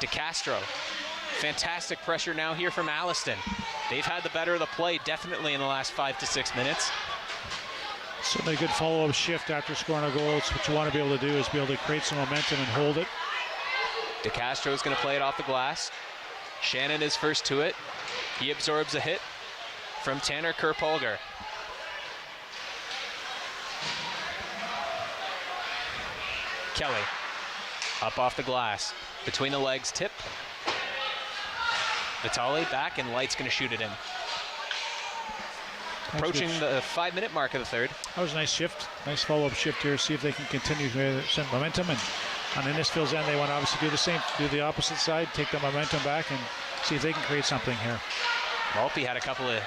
DeCastro. Fantastic pressure now here from Alliston. They've had the better of the play definitely in the last 5 to 6 minutes. Certainly a good follow-up shift after scoring a goal. It's what you want to be able to do is be able to create some momentum and hold it. DeCastro is going to play it off the glass. Shannon is first to it. He absorbs a hit from Tanner Kerpolger. Kelly up off the glass. Between the legs, tip. Vitali back, and Light's going to shoot it in. approaching the 5-minute mark of the third. That was a nice shift, nice follow-up shift here. See if they can continue to send momentum. And on Innisfil's end, they want to obviously do the same, do the opposite side, take the momentum back, and see if they can create something here. Malpe had a couple of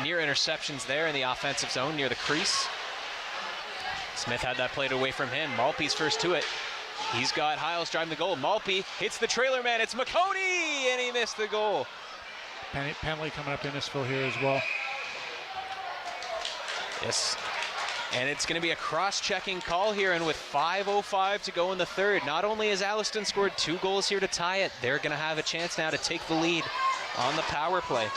near interceptions there in the offensive zone near the crease. Smith had that played away from him. Malpe's first to it. He's got Hiles driving the goal. Malpe hits the trailer man. It's McConey, and he missed the goal. Penalty coming up Innisfil here as well. Yes, and it's going to be a cross-checking call here, and with 5:05 to go in the third, not only has Alliston scored 2 goals here to tie it, they're going to have a chance now to take the lead on the power play.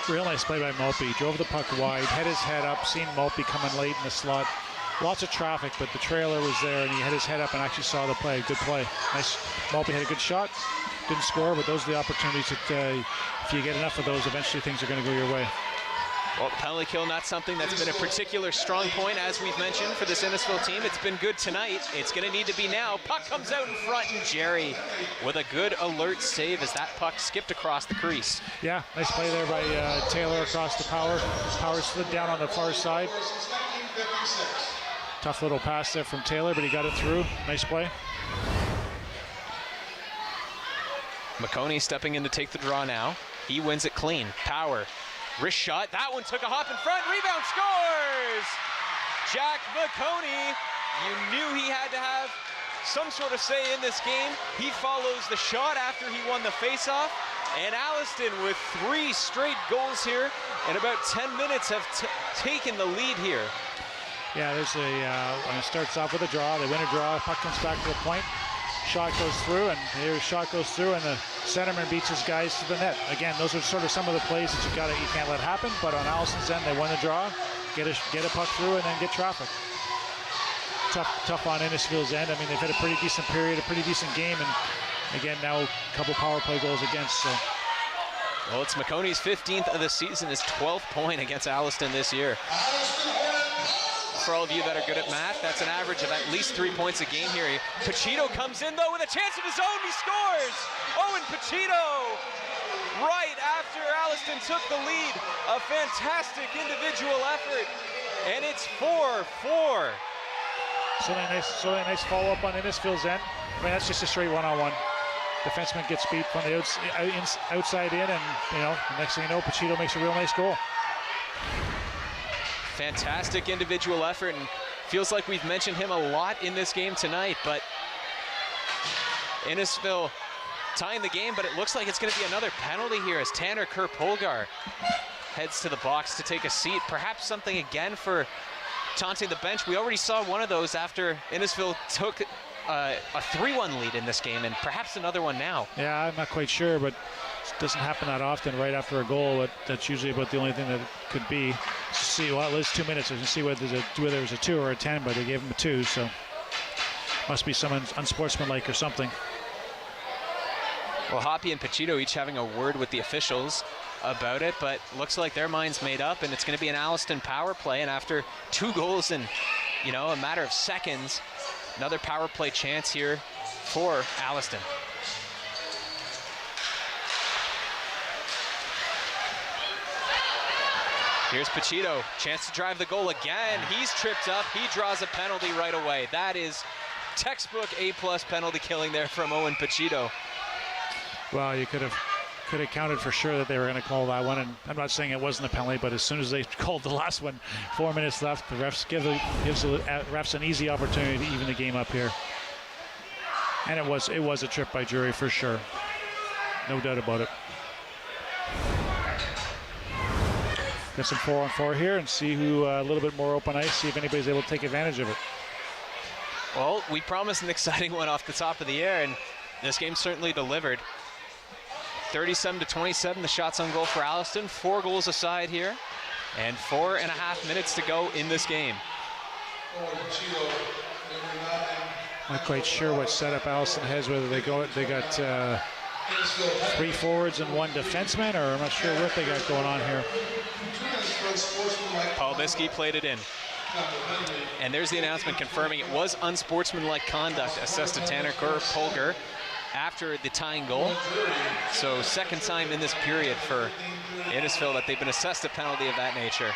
Real nice play by Malpe. Drove the puck wide, had his head up, seen Malpe coming late in the slot. Lots of traffic, but the trailer was there, and he had his head up and actually saw the play. Good play. Nice. Malpe had a good shot. Didn't score, but those are the opportunities that if you get enough of those, eventually things are going to go your way. Well, penalty kill, not something that's been a particular strong point, as we've mentioned, for this Innisfil team. It's been good tonight. It's going to need to be now. Puck comes out in front, and Jerry with a good alert save as that puck skipped across the crease. Yeah, nice play there by Taylor across the power. Power slid down on the far side. Tough little pass there from Taylor, but he got it through. Nice play. McConey stepping in to take the draw now. He wins it clean. Power. Wrist shot. That one took a hop in front. Rebound, scores! Jack McConey. You knew he had to have some sort of say in this game. He follows the shot after he won the faceoff. And Alliston with 3 straight goals here in about 10 minutes have taken the lead here. Yeah, there's when it starts off with a draw, they win a draw, puck comes back to the point, shot goes through, and here shot goes through, and the centerman beats his guys to the net. Again, those are sort of some of the plays that you can't let happen, but on Alliston's end, they win the draw, get a puck through, and then get traffic. Tough on Innisfil's end. I mean, they've had a pretty decent period, a pretty decent game, and again, now a couple power play goals against, so. Well, it's McConey's 15th of the season, his 12th point against Alliston this year. For all of you that are good at math, that's an average of at least 3 points a game here. Pachito comes in, though, with a chance of his own. He scores! Owen Pachito! Right after Alliston took the lead. A fantastic individual effort. And it's 4-4. So nice follow-up on Innisfil's end. I mean, that's just a straight one-on-one. Defenseman gets beat from the outside in, and, the next thing you know, Pachito makes a real nice goal. Fantastic individual effort, and feels like we've mentioned him a lot in this game tonight, but Innisfil tying the game, but it looks like it's going to be another penalty here as Tanner Kerr-Polgar heads to the box to take a seat. Perhaps something again for taunting the bench. We already saw one of those after Innisfil took a 3-1 lead in this game, and perhaps another one now. Yeah, I'm not quite sure, but it doesn't happen that often right after a goal. But that's usually about the only thing that it could be. See, well, it's 2 minutes. We can see whether there's a 2 or a 10, but they gave him a 2, so must be some unsportsmanlike or something. Well, Hoppy and Pachito each having a word with the officials about it, but looks like their mind's made up, and it's going to be an Alliston power play. And after 2 goals in, a matter of seconds, another power play chance here for Alliston. Here's Pachito, chance to drive the goal again. He's tripped up, he draws a penalty right away. That is textbook A+ penalty killing there from Owen Pachito. Well, you could have counted for sure that they were going to call that one, and I'm not saying it wasn't a penalty, but as soon as they called the last one, 4 minutes left, the refs gives the refs an easy opportunity to even the game up here. And it was a trip by Jury for sure, no doubt about it. Get some 4-on-4 here and see who a little bit more open ice, see if anybody's able to take advantage of it. Well, we promised an exciting one off the top of the air, and this game certainly delivered. 37-27, the shots on goal for Alliston. 4 goals aside here, and 4.5 minutes to go in this game. Not quite sure what setup Alliston has, whether they got 3 forwards and 1 defenseman, or I'm not sure what they got going on here. Paul Biskey played it in. And there's the announcement confirming it was unsportsmanlike conduct assessed to Tanner Kerr-Polgar after the tying goal. So second time in this period for Innisfil that they've been assessed a penalty of that nature.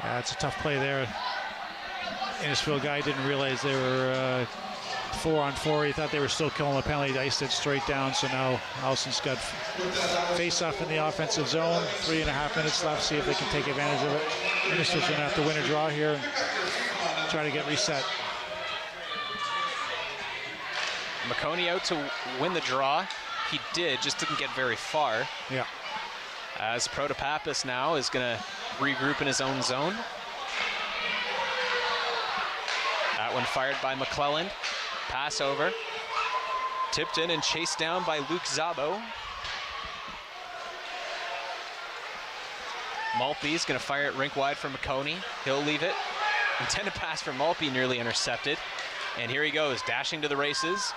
Yeah, it's a tough play there. Innisfil guy didn't realize they were 4-on-4. He thought they were still killing the penalty. Iced it straight down. So now Alliston's got face-off in the offensive zone. 3.5 minutes left. See if they can take advantage of it. Innisfil's going to have to win or draw here and try to get reset. McConey out to win the draw. He did, just didn't get very far. Yeah. As Protopappas now is going to regroup in his own zone. That one fired by McClelland. Pass over. Tipped in and chased down by Luke Szabo. Maltby's going to fire it rink wide for McConey. He'll leave it. Intended pass for Maltby, nearly intercepted. And here he goes, dashing to the races,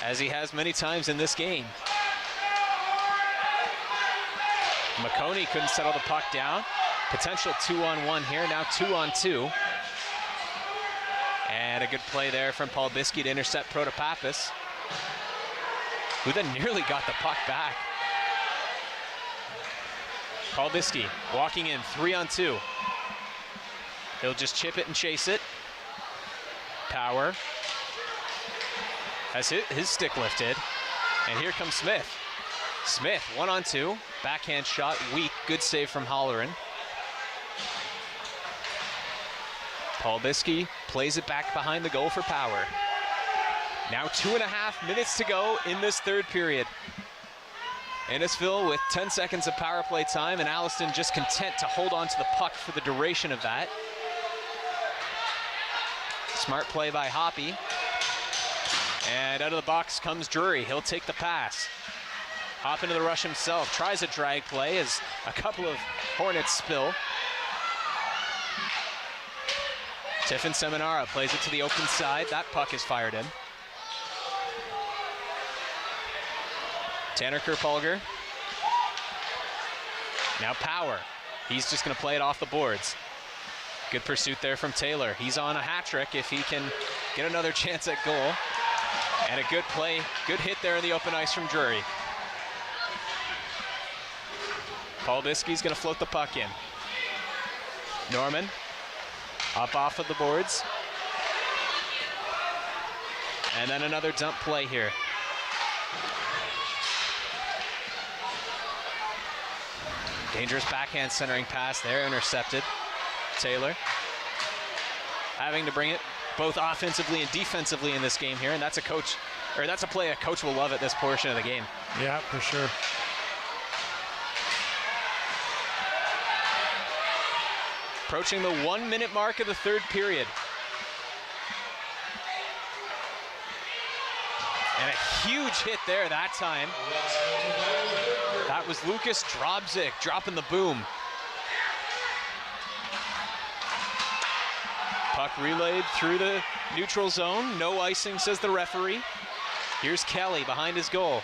as he has many times in this game. McConey couldn't settle the puck down. Potential 2-on-1 here, now 2-on-2. And a good play there from Paul Biskey to intercept Protopappas, who then nearly got the puck back. Paul Biskey walking in, 3-on-2. He'll just chip it and chase it. Power has his stick lifted, and here comes Smith. Smith, 1-on-2, backhand shot, weak, good save from Holleran. Paul Biskey plays it back behind the goal for Power. Now 2.5 minutes to go in this third period. Innisfil with 10 seconds of power play time, and Alliston just content to hold on to the puck for the duration of that. Smart play by Hoppy. And out of the box comes Drury. He'll take the pass. Hop into the rush himself. Tries a drag play as a couple of Hornets spill. Tiffin Seminara plays it to the open side. That puck is fired in. Tanner Kerpulger. Now Power. He's just going to play it off the boards. Good pursuit there from Taylor. He's on a hat trick if he can get another chance at goal. And a good play, good hit there in the open ice from Drury. Paul Biskey's going to float the puck in. Norman up off of the boards. And then another dump play here. Dangerous backhand centering pass there, intercepted. Taylor having to bring it both offensively and defensively in this game here, and that's a play a coach will love at this portion of the game. Yeah, for sure. Approaching the 1-minute mark of the third period. And a huge hit there that time. That was Lucas Drobzik dropping the boom. Puck relayed through the neutral zone. No icing, says the referee. Here's Kelly behind his goal.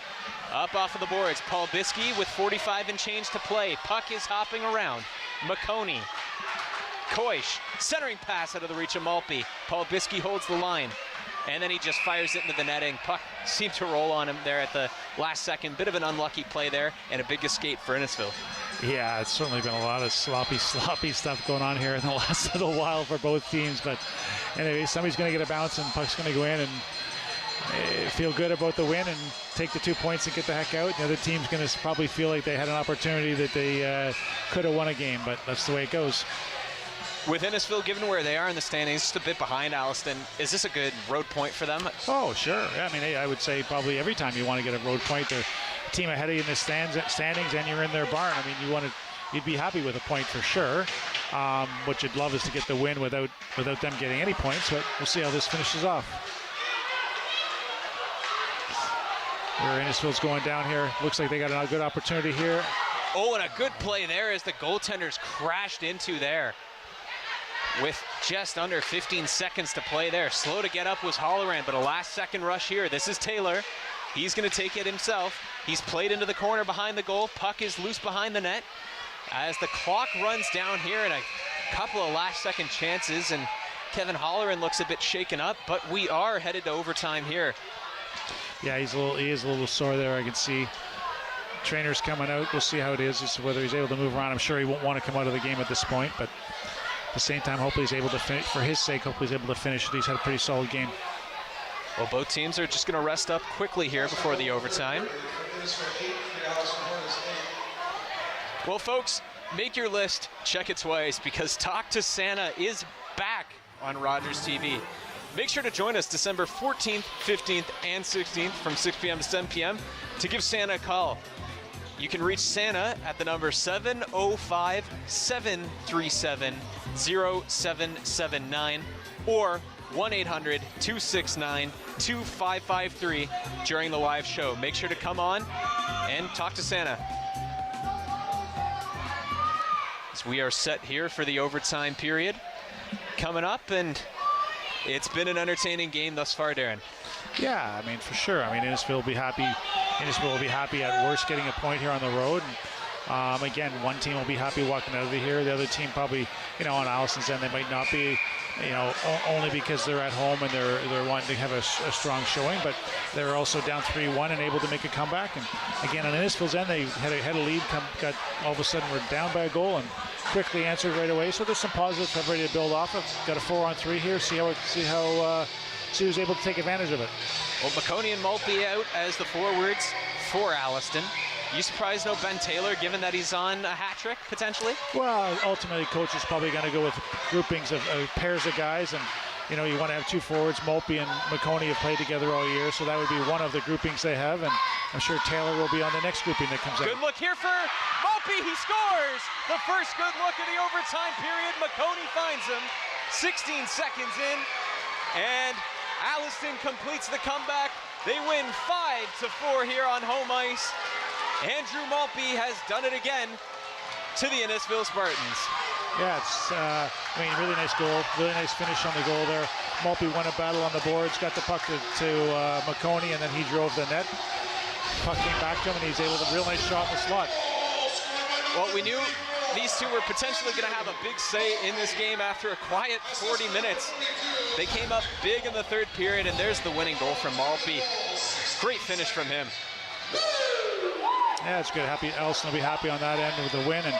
Up off of the boards. Paul Biskey with 45 and change to play. Puck is hopping around. McConey. Koish. Centering pass out of the reach of Maltby. Paul Biskey holds the line. And then he just fires it into the netting. Puck seemed to roll on him there at the last second. Bit of an unlucky play there, and a big escape for Innisfil. Yeah, it's certainly been a lot of sloppy stuff going on here in the last little while for both teams. But anyway, somebody's going to get a bounce, and puck's going to go in and feel good about the win and take the 2 points and get the heck out. The other team's going to probably feel like they had an opportunity that they could have won a game, but that's the way it goes. With Innisfil, given where they are in the standings, just a bit behind Alliston, is this a good road point for them? Oh, sure. I mean, I would say probably every time you want to get a road point, they're a team ahead of you in the standings, and you're in their barn. I mean, you'd be happy with a point for sure. What you'd love is to get the win without them getting any points, but we'll see how this finishes off. Where Innisfil's going down here. Looks like they got a good opportunity here. Oh, and a good play there as the goaltenders crashed into there. With just under 15 seconds to play there. Slow to get up was Holleran, but a last-second rush here. This is Taylor. He's going to take it himself. He's played into the corner behind the goal. Puck is loose behind the net. As the clock runs down here, and a couple of last-second chances, and Kevin Holleran looks a bit shaken up, but we are headed to overtime here. Yeah, he is a little sore there, I can see. Trainer's coming out. We'll see how it is, whether he's able to move around. I'm sure he won't want to come out of the game at this point, but at the same time, hopefully he's able to finish. For his sake, hopefully he's able to finish it. He's had a pretty solid game. Well, both teams are just going to rest up quickly here before the overtime. Well, folks, make your list, check it twice, because Talk to Santa is back on Rogers TV. Make sure to join us December 14th, 15th, and 16th from 6 p.m. to 7 p.m. to give Santa a call. You can reach Santa at the number 705-737-0779 or 1-800-269-2553 during the live show. Make sure to come on and talk to Santa. So we are set here for the overtime period coming up, and it's been an entertaining game thus far, Darren. Yeah, I mean, for sure. I mean, Innisfil will be happy. Innisfil will be happy at worst getting a point here on the road. And, again, one team will be happy walking out of here. The other team probably, on Alliston's end, they might not be, only because they're at home and they're wanting to have a strong showing. But they're also down 3-1 and able to make a comeback. And again, on Innisfil's end, they had a lead, got all of a sudden we're down by a goal and quickly answered right away. So there's some positives I'm ready to build off of. Got a 4-on-3 here. See who's able to take advantage of it. Well, McConey and Maltby out as the forwards for Alliston. You surprised no Ben Taylor, given that he's on a hat trick potentially? Well, ultimately, coach is probably going to go with groupings of pairs of guys, and you want to have two forwards. Maltby and McConey have played together all year, so that would be one of the groupings they have, and I'm sure Taylor will be on the next grouping that comes out. Good look here for Maltby. He scores the first good look of the overtime period. McConey finds him 16 seconds in, and Alliston completes the comeback. They win 5-4 here on home ice. Andrew Maltby has done it again to the Innisfil Spartans. Yeah, it's really nice goal, really nice finish on the goal there. Maltby won a battle on the boards, got the puck to McConey, and then he drove the net. Puck came back to him, and he's able to real nice shot in the slot. Well, we knew these two were potentially going to have a big say in this game after a quiet 40 minutes. They came up big in the third period, and there's the winning goal from Maltby. Great finish from him. Yeah, it's good. Alliston will be happy on that end with the win, and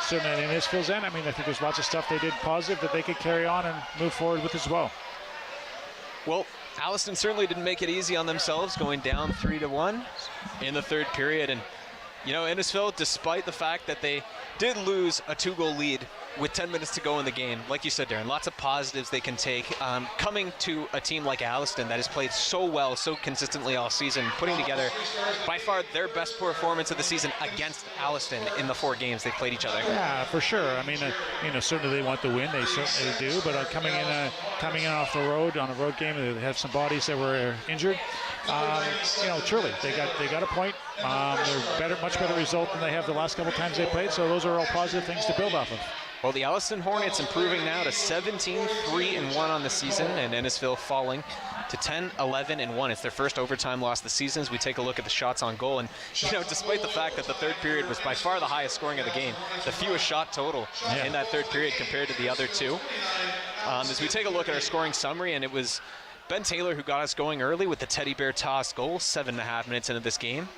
certainly in Innisfil's end, I think there's lots of stuff they did positive that they could carry on and move forward with as well. Well, Alliston certainly didn't make it easy on themselves, going down 3-1 in the third period. And Innisfil, despite the fact that they did lose a 2-goal lead with 10 minutes to go in the game, like you said, Darren, lots of positives they can take. Coming to a team like Alliston that has played so well, so consistently all season, putting together by far their best performance of the season against Alliston in the 4 games they've played each other. Yeah, for sure. Certainly they want the win. They certainly do. But coming in off the road on a road game, they have some bodies that were injured. Truly, they got a point. They're much better result than they have the last couple times they played. So those are all positive things to build off of. Well, the Alliston Hornets improving now to 17-3-1 on the season, and Innisfil falling to 10-11-1. It's their first overtime loss of the season as we take a look at the shots on goal. And, despite the fact that the third period was by far the highest scoring of the game, the fewest shot total in that third period compared to the other two. As we take a look at our scoring summary, and it was Ben Taylor who got us going early with the teddy bear toss goal 7.5 minutes into this game.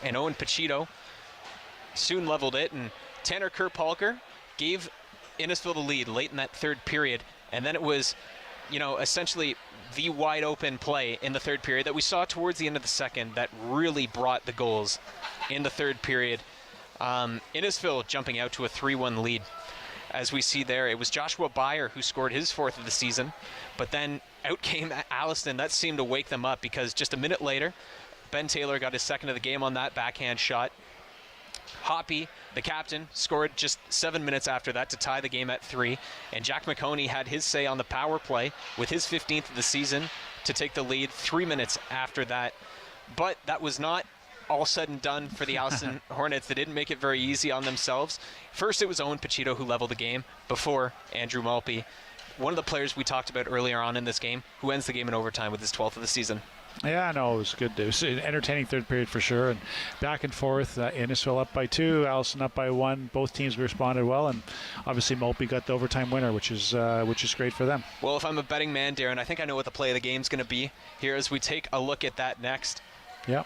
And Owen Pachito soon leveled it, and Tanner Kerpalker gave Innisfil the lead late in that third period. And then it was, essentially the wide open play in the third period that we saw towards the end of the second that really brought the goals in the third period. Innisfil jumping out to a 3-1 lead. As we see there, it was Joshua Byer who scored his 4th of the season, but then out came Alliston. That seemed to wake them up because just a minute later, Ben Taylor got his 2nd of the game on that backhand shot. Hoppy, the captain, scored just 7 minutes after that to tie the game at 3. And Jack McConey had his say on the power play with his 15th of the season to take the lead 3 minutes after that. But that was not all said and done for the Alliston Hornets. They didn't make it very easy on themselves. First, it was Owen Pachito who leveled the game before Andrew Maltby, one of the players we talked about earlier on in this game, who ends the game in overtime with his 12th of the season. Yeah, no, it was good. It was an entertaining third period for sure, and back and forth. Innisfil up by 2, Alliston up by 1. Both teams responded well, and obviously Maltby got the overtime winner, which is great for them. Well, if I'm a betting man, Darren, I think I know what the play of the game is going to be here as we take a look at that next. Yeah.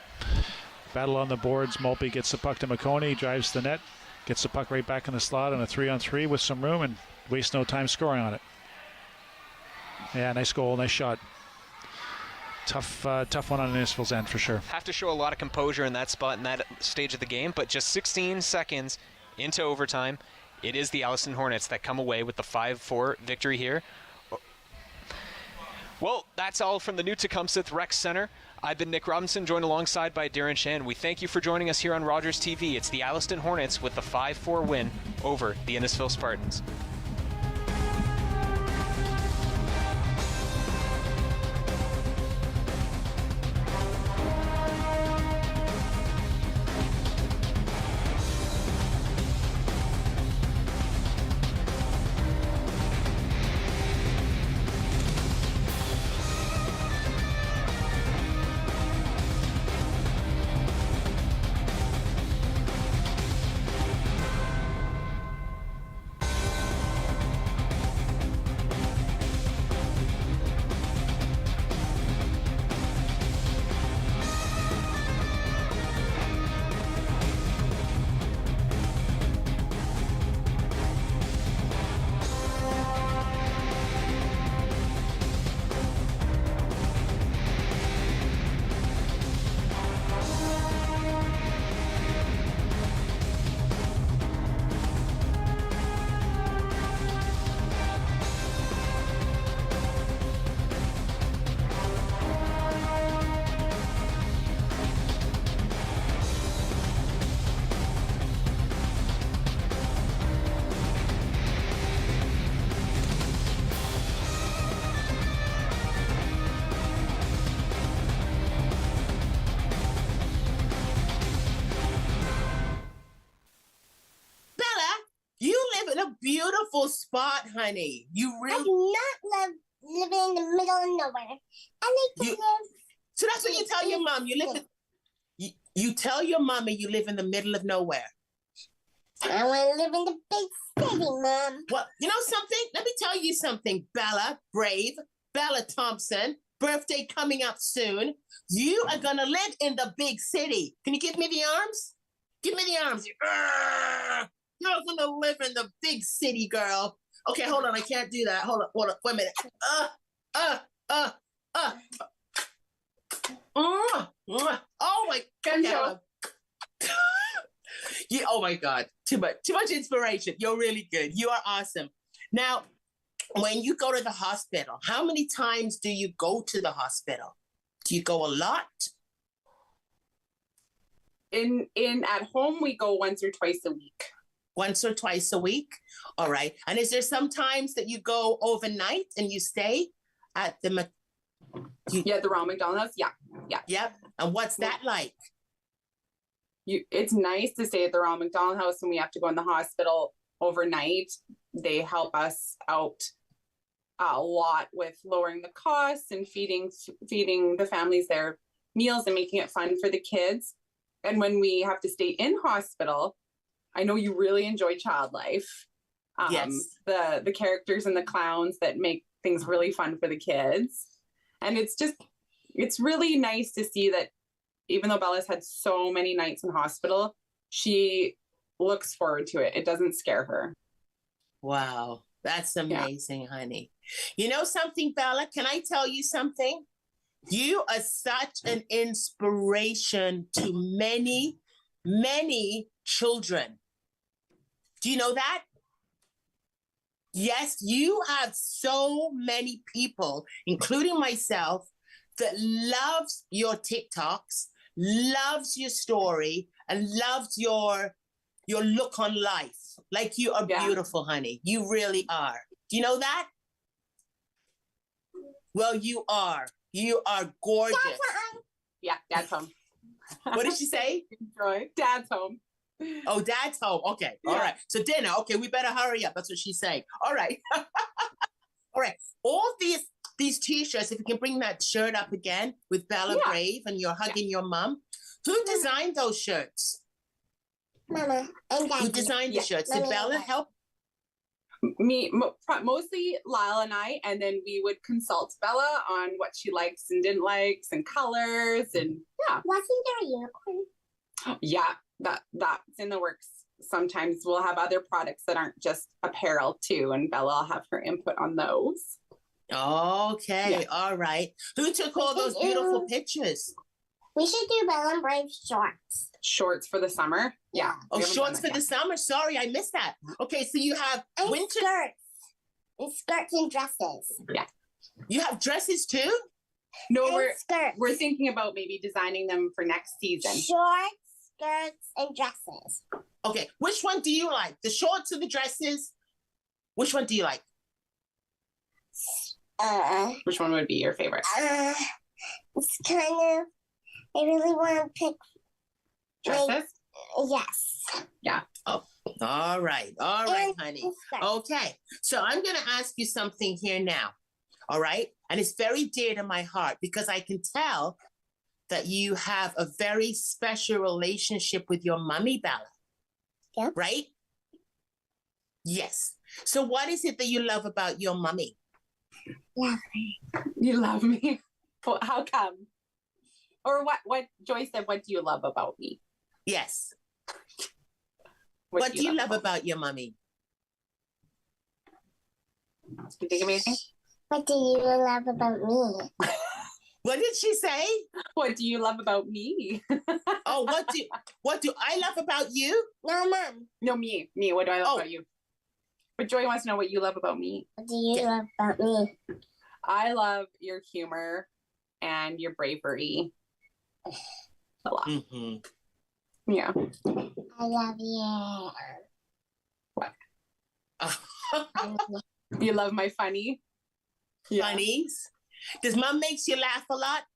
battle on the boards. Maltby gets the puck to McConey, drives the net, gets the puck right back in the slot on a 3-on-3 with some room, and wastes no time scoring on it. Yeah, nice goal, nice shot. Tough one on Innisfil's end for sure. Have to show a lot of composure in that spot in that stage of the game, but just 16 seconds into overtime, it is the Alliston Hornets that come away with the 5-4 victory here. Well, that's all from the new Tecumseh Rec Center. I've been Nick Robinson, joined alongside by Darren Shan. We thank you for joining us here on Rogers TV. It's the Alliston Hornets with the 5-4 win over the Innisfil Spartans. Beautiful spot, honey. You really. I do not love living in the middle of nowhere. I like to live. So that's what you tell your mom. You live. You tell your mommy you live in the middle of nowhere. I want to live in the big city, Mom. Well, you know something? Let me tell you something, Bella Brave, Bella Thompson. Birthday coming up soon. You are gonna live in the big city. Can you give me the arms? Give me the arms. You're gonna live in the big city, girl. Okay, hold on. I can't do that. Hold on. Wait a minute. Oh my God. Yeah, oh my God. Too much inspiration. You're really good. You are awesome. Now, when you go to the hospital, how many times do you go to the hospital? Do you go a lot? At home, we go once or twice a week. Once or twice a week? All right. And is there some times that you go overnight and you stay at the... the Ronald McDonald House? Yeah. Yep. And what's that like? It's nice to stay at the Ronald McDonald House when we have to go in the hospital overnight. They help us out a lot with lowering the costs and feeding the families their meals and making it fun for the kids. And when we have to stay in hospital, I know you really enjoy Child Life. Yes. The characters and the clowns that make things really fun for the kids. And it's really nice to see that even though Bella's had so many nights in hospital, she looks forward to it. It doesn't scare her. Wow. That's amazing, honey. You know something, Bella? Can I tell you something? You are such an inspiration to many, many children. Do you know that? Yes, you have so many people, including myself, that loves your TikToks, loves your story, and loves your look on life. Like, you are beautiful, honey. You really are. Do you know that? Well, you are. You are gorgeous. Yeah, Dad's home. What did she say? Enjoy. Dad's home. Oh, Dad's home. Okay. All right. So dinner. Okay, we better hurry up. That's what she's saying. All right. All right. All these T-shirts, if you can bring that shirt up again with Bella Brave and you're hugging your mom. Who designed those shirts? Mama and Daddy. Who designed the shirts? Did Bella help? Me, mostly Lyle and I, and then we would consult Bella on what she likes and didn't likes and colors, and Wasn't there a unicorn? Yeah, that's in the works. Sometimes we'll have other products that aren't just apparel too, and Bella will have her input on those. Okay, all right. Who took all those beautiful pictures? We should do Bella and Brave shorts. Shorts for the summer? Yeah. Oh, shorts for the summer? Sorry, I missed that. Okay, so you have and winter skirts. And skirts and dresses. Yeah. You have dresses too? No, And skirts. we're thinking about maybe designing them for next season. Shorts, skirts, and dresses. Okay, which one do you like? The shorts or the dresses? Which one do you like? Which one would be your favorite? It's kind of, I really want to pick dresses. Yes. Yeah. Oh, all right, honey. Okay, so I'm going to ask you something here now. All right, and it's very dear to my heart because I can tell that you have a very special relationship with your mommy, Bella. Yeah. Right? Yes. So what is it that you love about your mommy? Love her. You love me? Well, how come? Or what Joy said, what do you love about me? Yes. What do you love about your mommy? Do you think of anything? What do you love about me? What did she say? What do you love about me? Oh, what do I love about you? No, Mom. No, me. What do I love about you? But Joy wants to know what you love about me. What do you love about me? I love your humor and your bravery a lot. Mm-hmm. Yeah. I love you. What? You love my funny? Funnies? Does Mom makes you laugh a lot?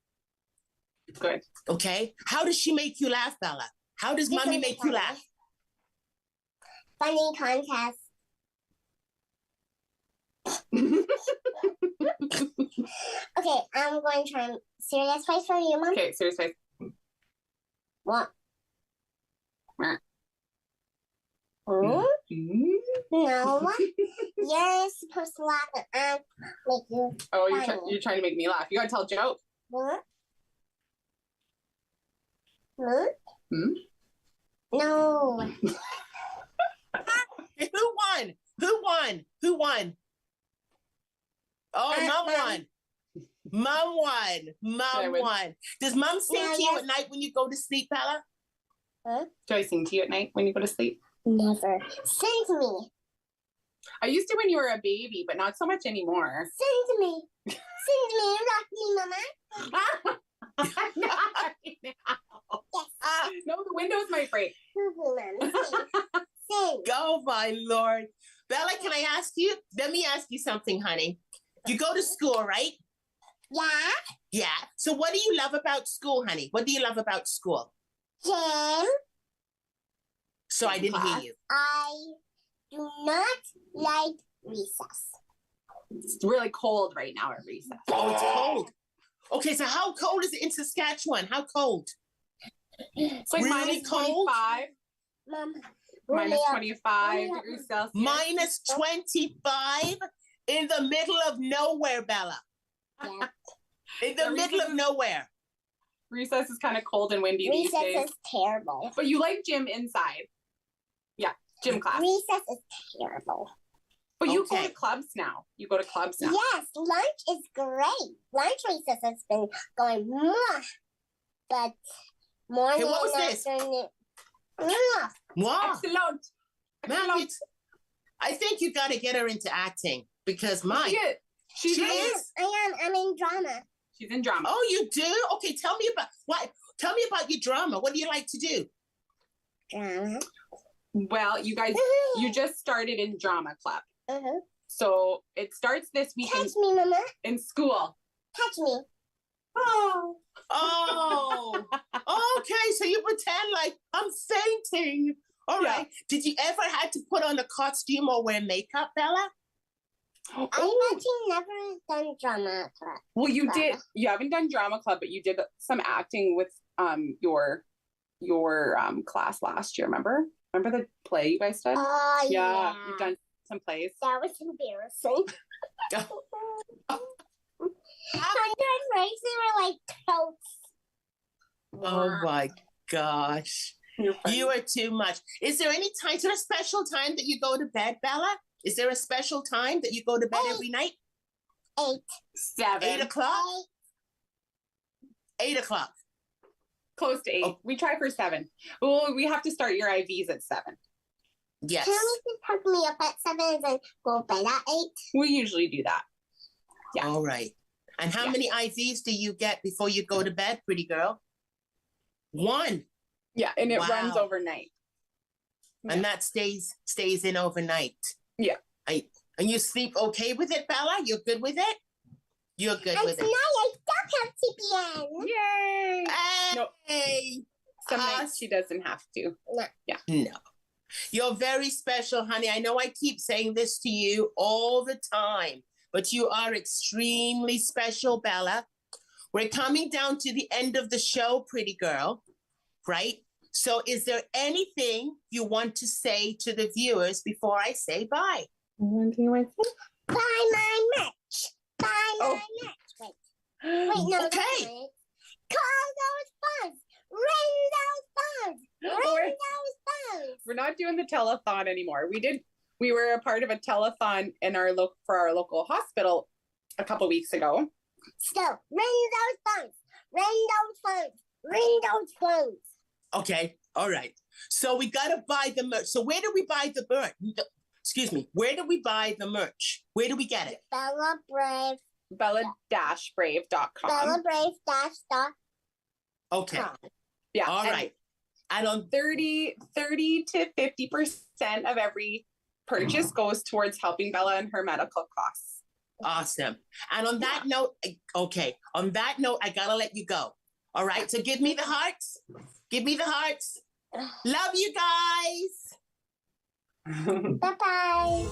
Good. Okay. How does she make you laugh, Bella? How does Mommy make you laugh? Funny contest. Okay, I'm going to try serious face for you, Mom. Okay, serious face. What? No, you're supposed to laugh and make you. Oh, funny. you're trying to make me laugh. You gotta tell a joke. What? No. Who won? Oh, Mom won. Does Mom sing to you at night when you go to sleep, Bella? Huh? Do I sing to you at night when you go to sleep? Never. Sing to me. I used to when you were a baby, but not so much anymore. Sing to me. Sing to me. Rock me, Mama. No, the windows might break. Sing. Oh, my Lord. Bella, can I ask you? Let me ask you something, honey. You go to school, right? Yeah. Yeah. So what do you love about school, honey? What do you love about school? Jim. So I didn't hear you. I do not like recess. It's really cold right now at recess. Oh, it's cold. Okay, so how cold is it in Saskatchewan? How cold? It's like really minus 25. Mom. Minus 25 degrees Celsius. Minus 25 in the middle of nowhere, Bella. Yeah. In the middle of nowhere. Recess is kind of cold and windy these days. Recess is terrible. But you like gym inside. Yeah, gym class. Recess is terrible. But you go to clubs now. You go to clubs now. Yes, lunch is great. Lunch recess has been going mwah. But morning what was this? afternoon. Mwah. Wow. Excellent. Man, I think you got to get her into acting because She is. I'm in drama. She's in drama. Oh, you do? Okay, tell me about your drama. What do you like to do? Drama. Well, you guys, you just started in drama club. Uh-huh. So it starts this week. Catch me, Mama. In school. Catch me. Oh, okay. So you pretend like I'm fainting. All right. Did you ever had to put on a costume or wear makeup, Bella? I've actually never done drama club. Well, you did. You haven't done drama club, but you did some acting with your class last year. Remember the play you guys did? Oh yeah. You've done some plays. That was embarrassing. 100 races were like totes. Oh my gosh. You are too much. Is there any time, is there a special time that you go to bed, Bella? Is there a special time that you go to bed every night? 8. 7. 8 o'clock? 8 o'clock. Close to 8. Oh. We try for 7. Well, we have to start your IVs at 7. Yes. Can we just pick me up at 7 and go to bed at 8? We usually do that. Yeah. All right. And how many IVs do you get before you go to bed, pretty girl? 1. Yeah, and it runs overnight. And that stays in overnight. Yeah. And you sleep okay with it, Bella? You're good with it? You're good with it. And tonight I don't have TPN. Yay! No. Hey. Some nights she doesn't have to. No. Yeah. No. You're very special, honey. I know I keep saying this to you all the time, but you are extremely special, Bella. We're coming down to the end of the show, pretty girl, right? So is there anything you want to say to the viewers before I say bye? Buy my merch. Buy my merch. Wait, no, okay. Call those funds. Ring those funds. Ring those funds. We're not doing the telethon anymore. We were a part of a telethon in for our local hospital a couple weeks ago. So ring those funds. Ring those funds. Ring those funds. Okay. All right. So we got to buy the merch. So where do we buy the merch? Excuse me. Where do we buy the merch? Where do we get it? Bella Brave. Bella-brave.com. Bella-brave-.com. Okay. Yeah. All right. And on 30 to 50% of every purchase goes towards helping Bella and her medical costs. Awesome. And on that note, okay. On that note, I got to let you go. All right. So give me the hearts. Give me the hearts. Love you guys. Bye-bye.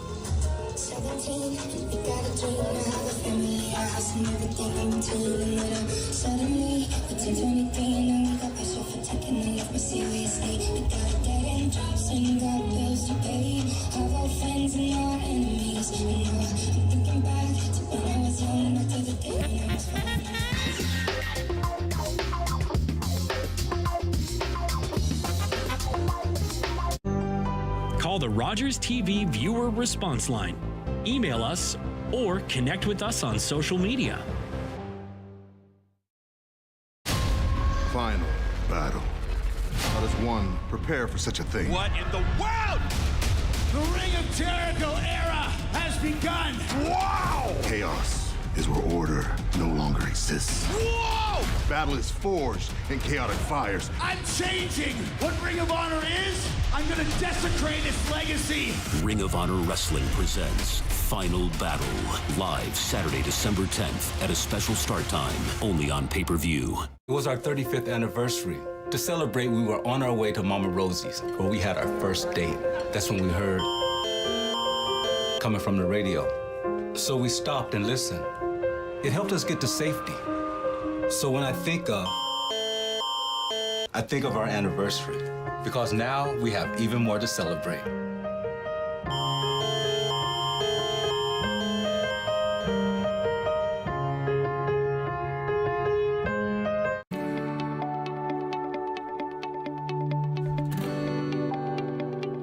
17, you got a dream, I have a family, a house and everything in between. And then suddenly, it's 23 and then we got pressure for taking the life more seriously. You got a dead end job, so you got bills to pay. Have our friends and our enemies. And now I'm thinking back to when I was young, back to the day when I was fun. Call the Rogers TV viewer response line, email us, or connect with us on social media. Final battle. How does one prepare for such a thing? What in the world? The Ring of Jericho era has begun. Wow! Chaos is where order no longer exists. Whoa! Battle is forged in chaotic fires. I'm changing what Ring of Honor is. I'm gonna desecrate its legacy. Ring of Honor Wrestling presents Final Battle, live Saturday, December 10th at a special start time, only on pay-per-view. It was our 35th anniversary. To celebrate, we were on our way to Mama Rosie's, where we had our first date. That's when we heard coming from the radio. So we stopped and listened. It helped us get to safety. So when I think of our anniversary, because now we have even more to celebrate.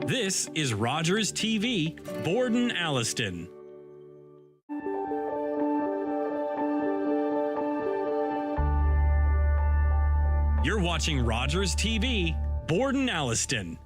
This is Rogers TV, Borden Alliston. You're watching Rogers TV, Borden Alliston.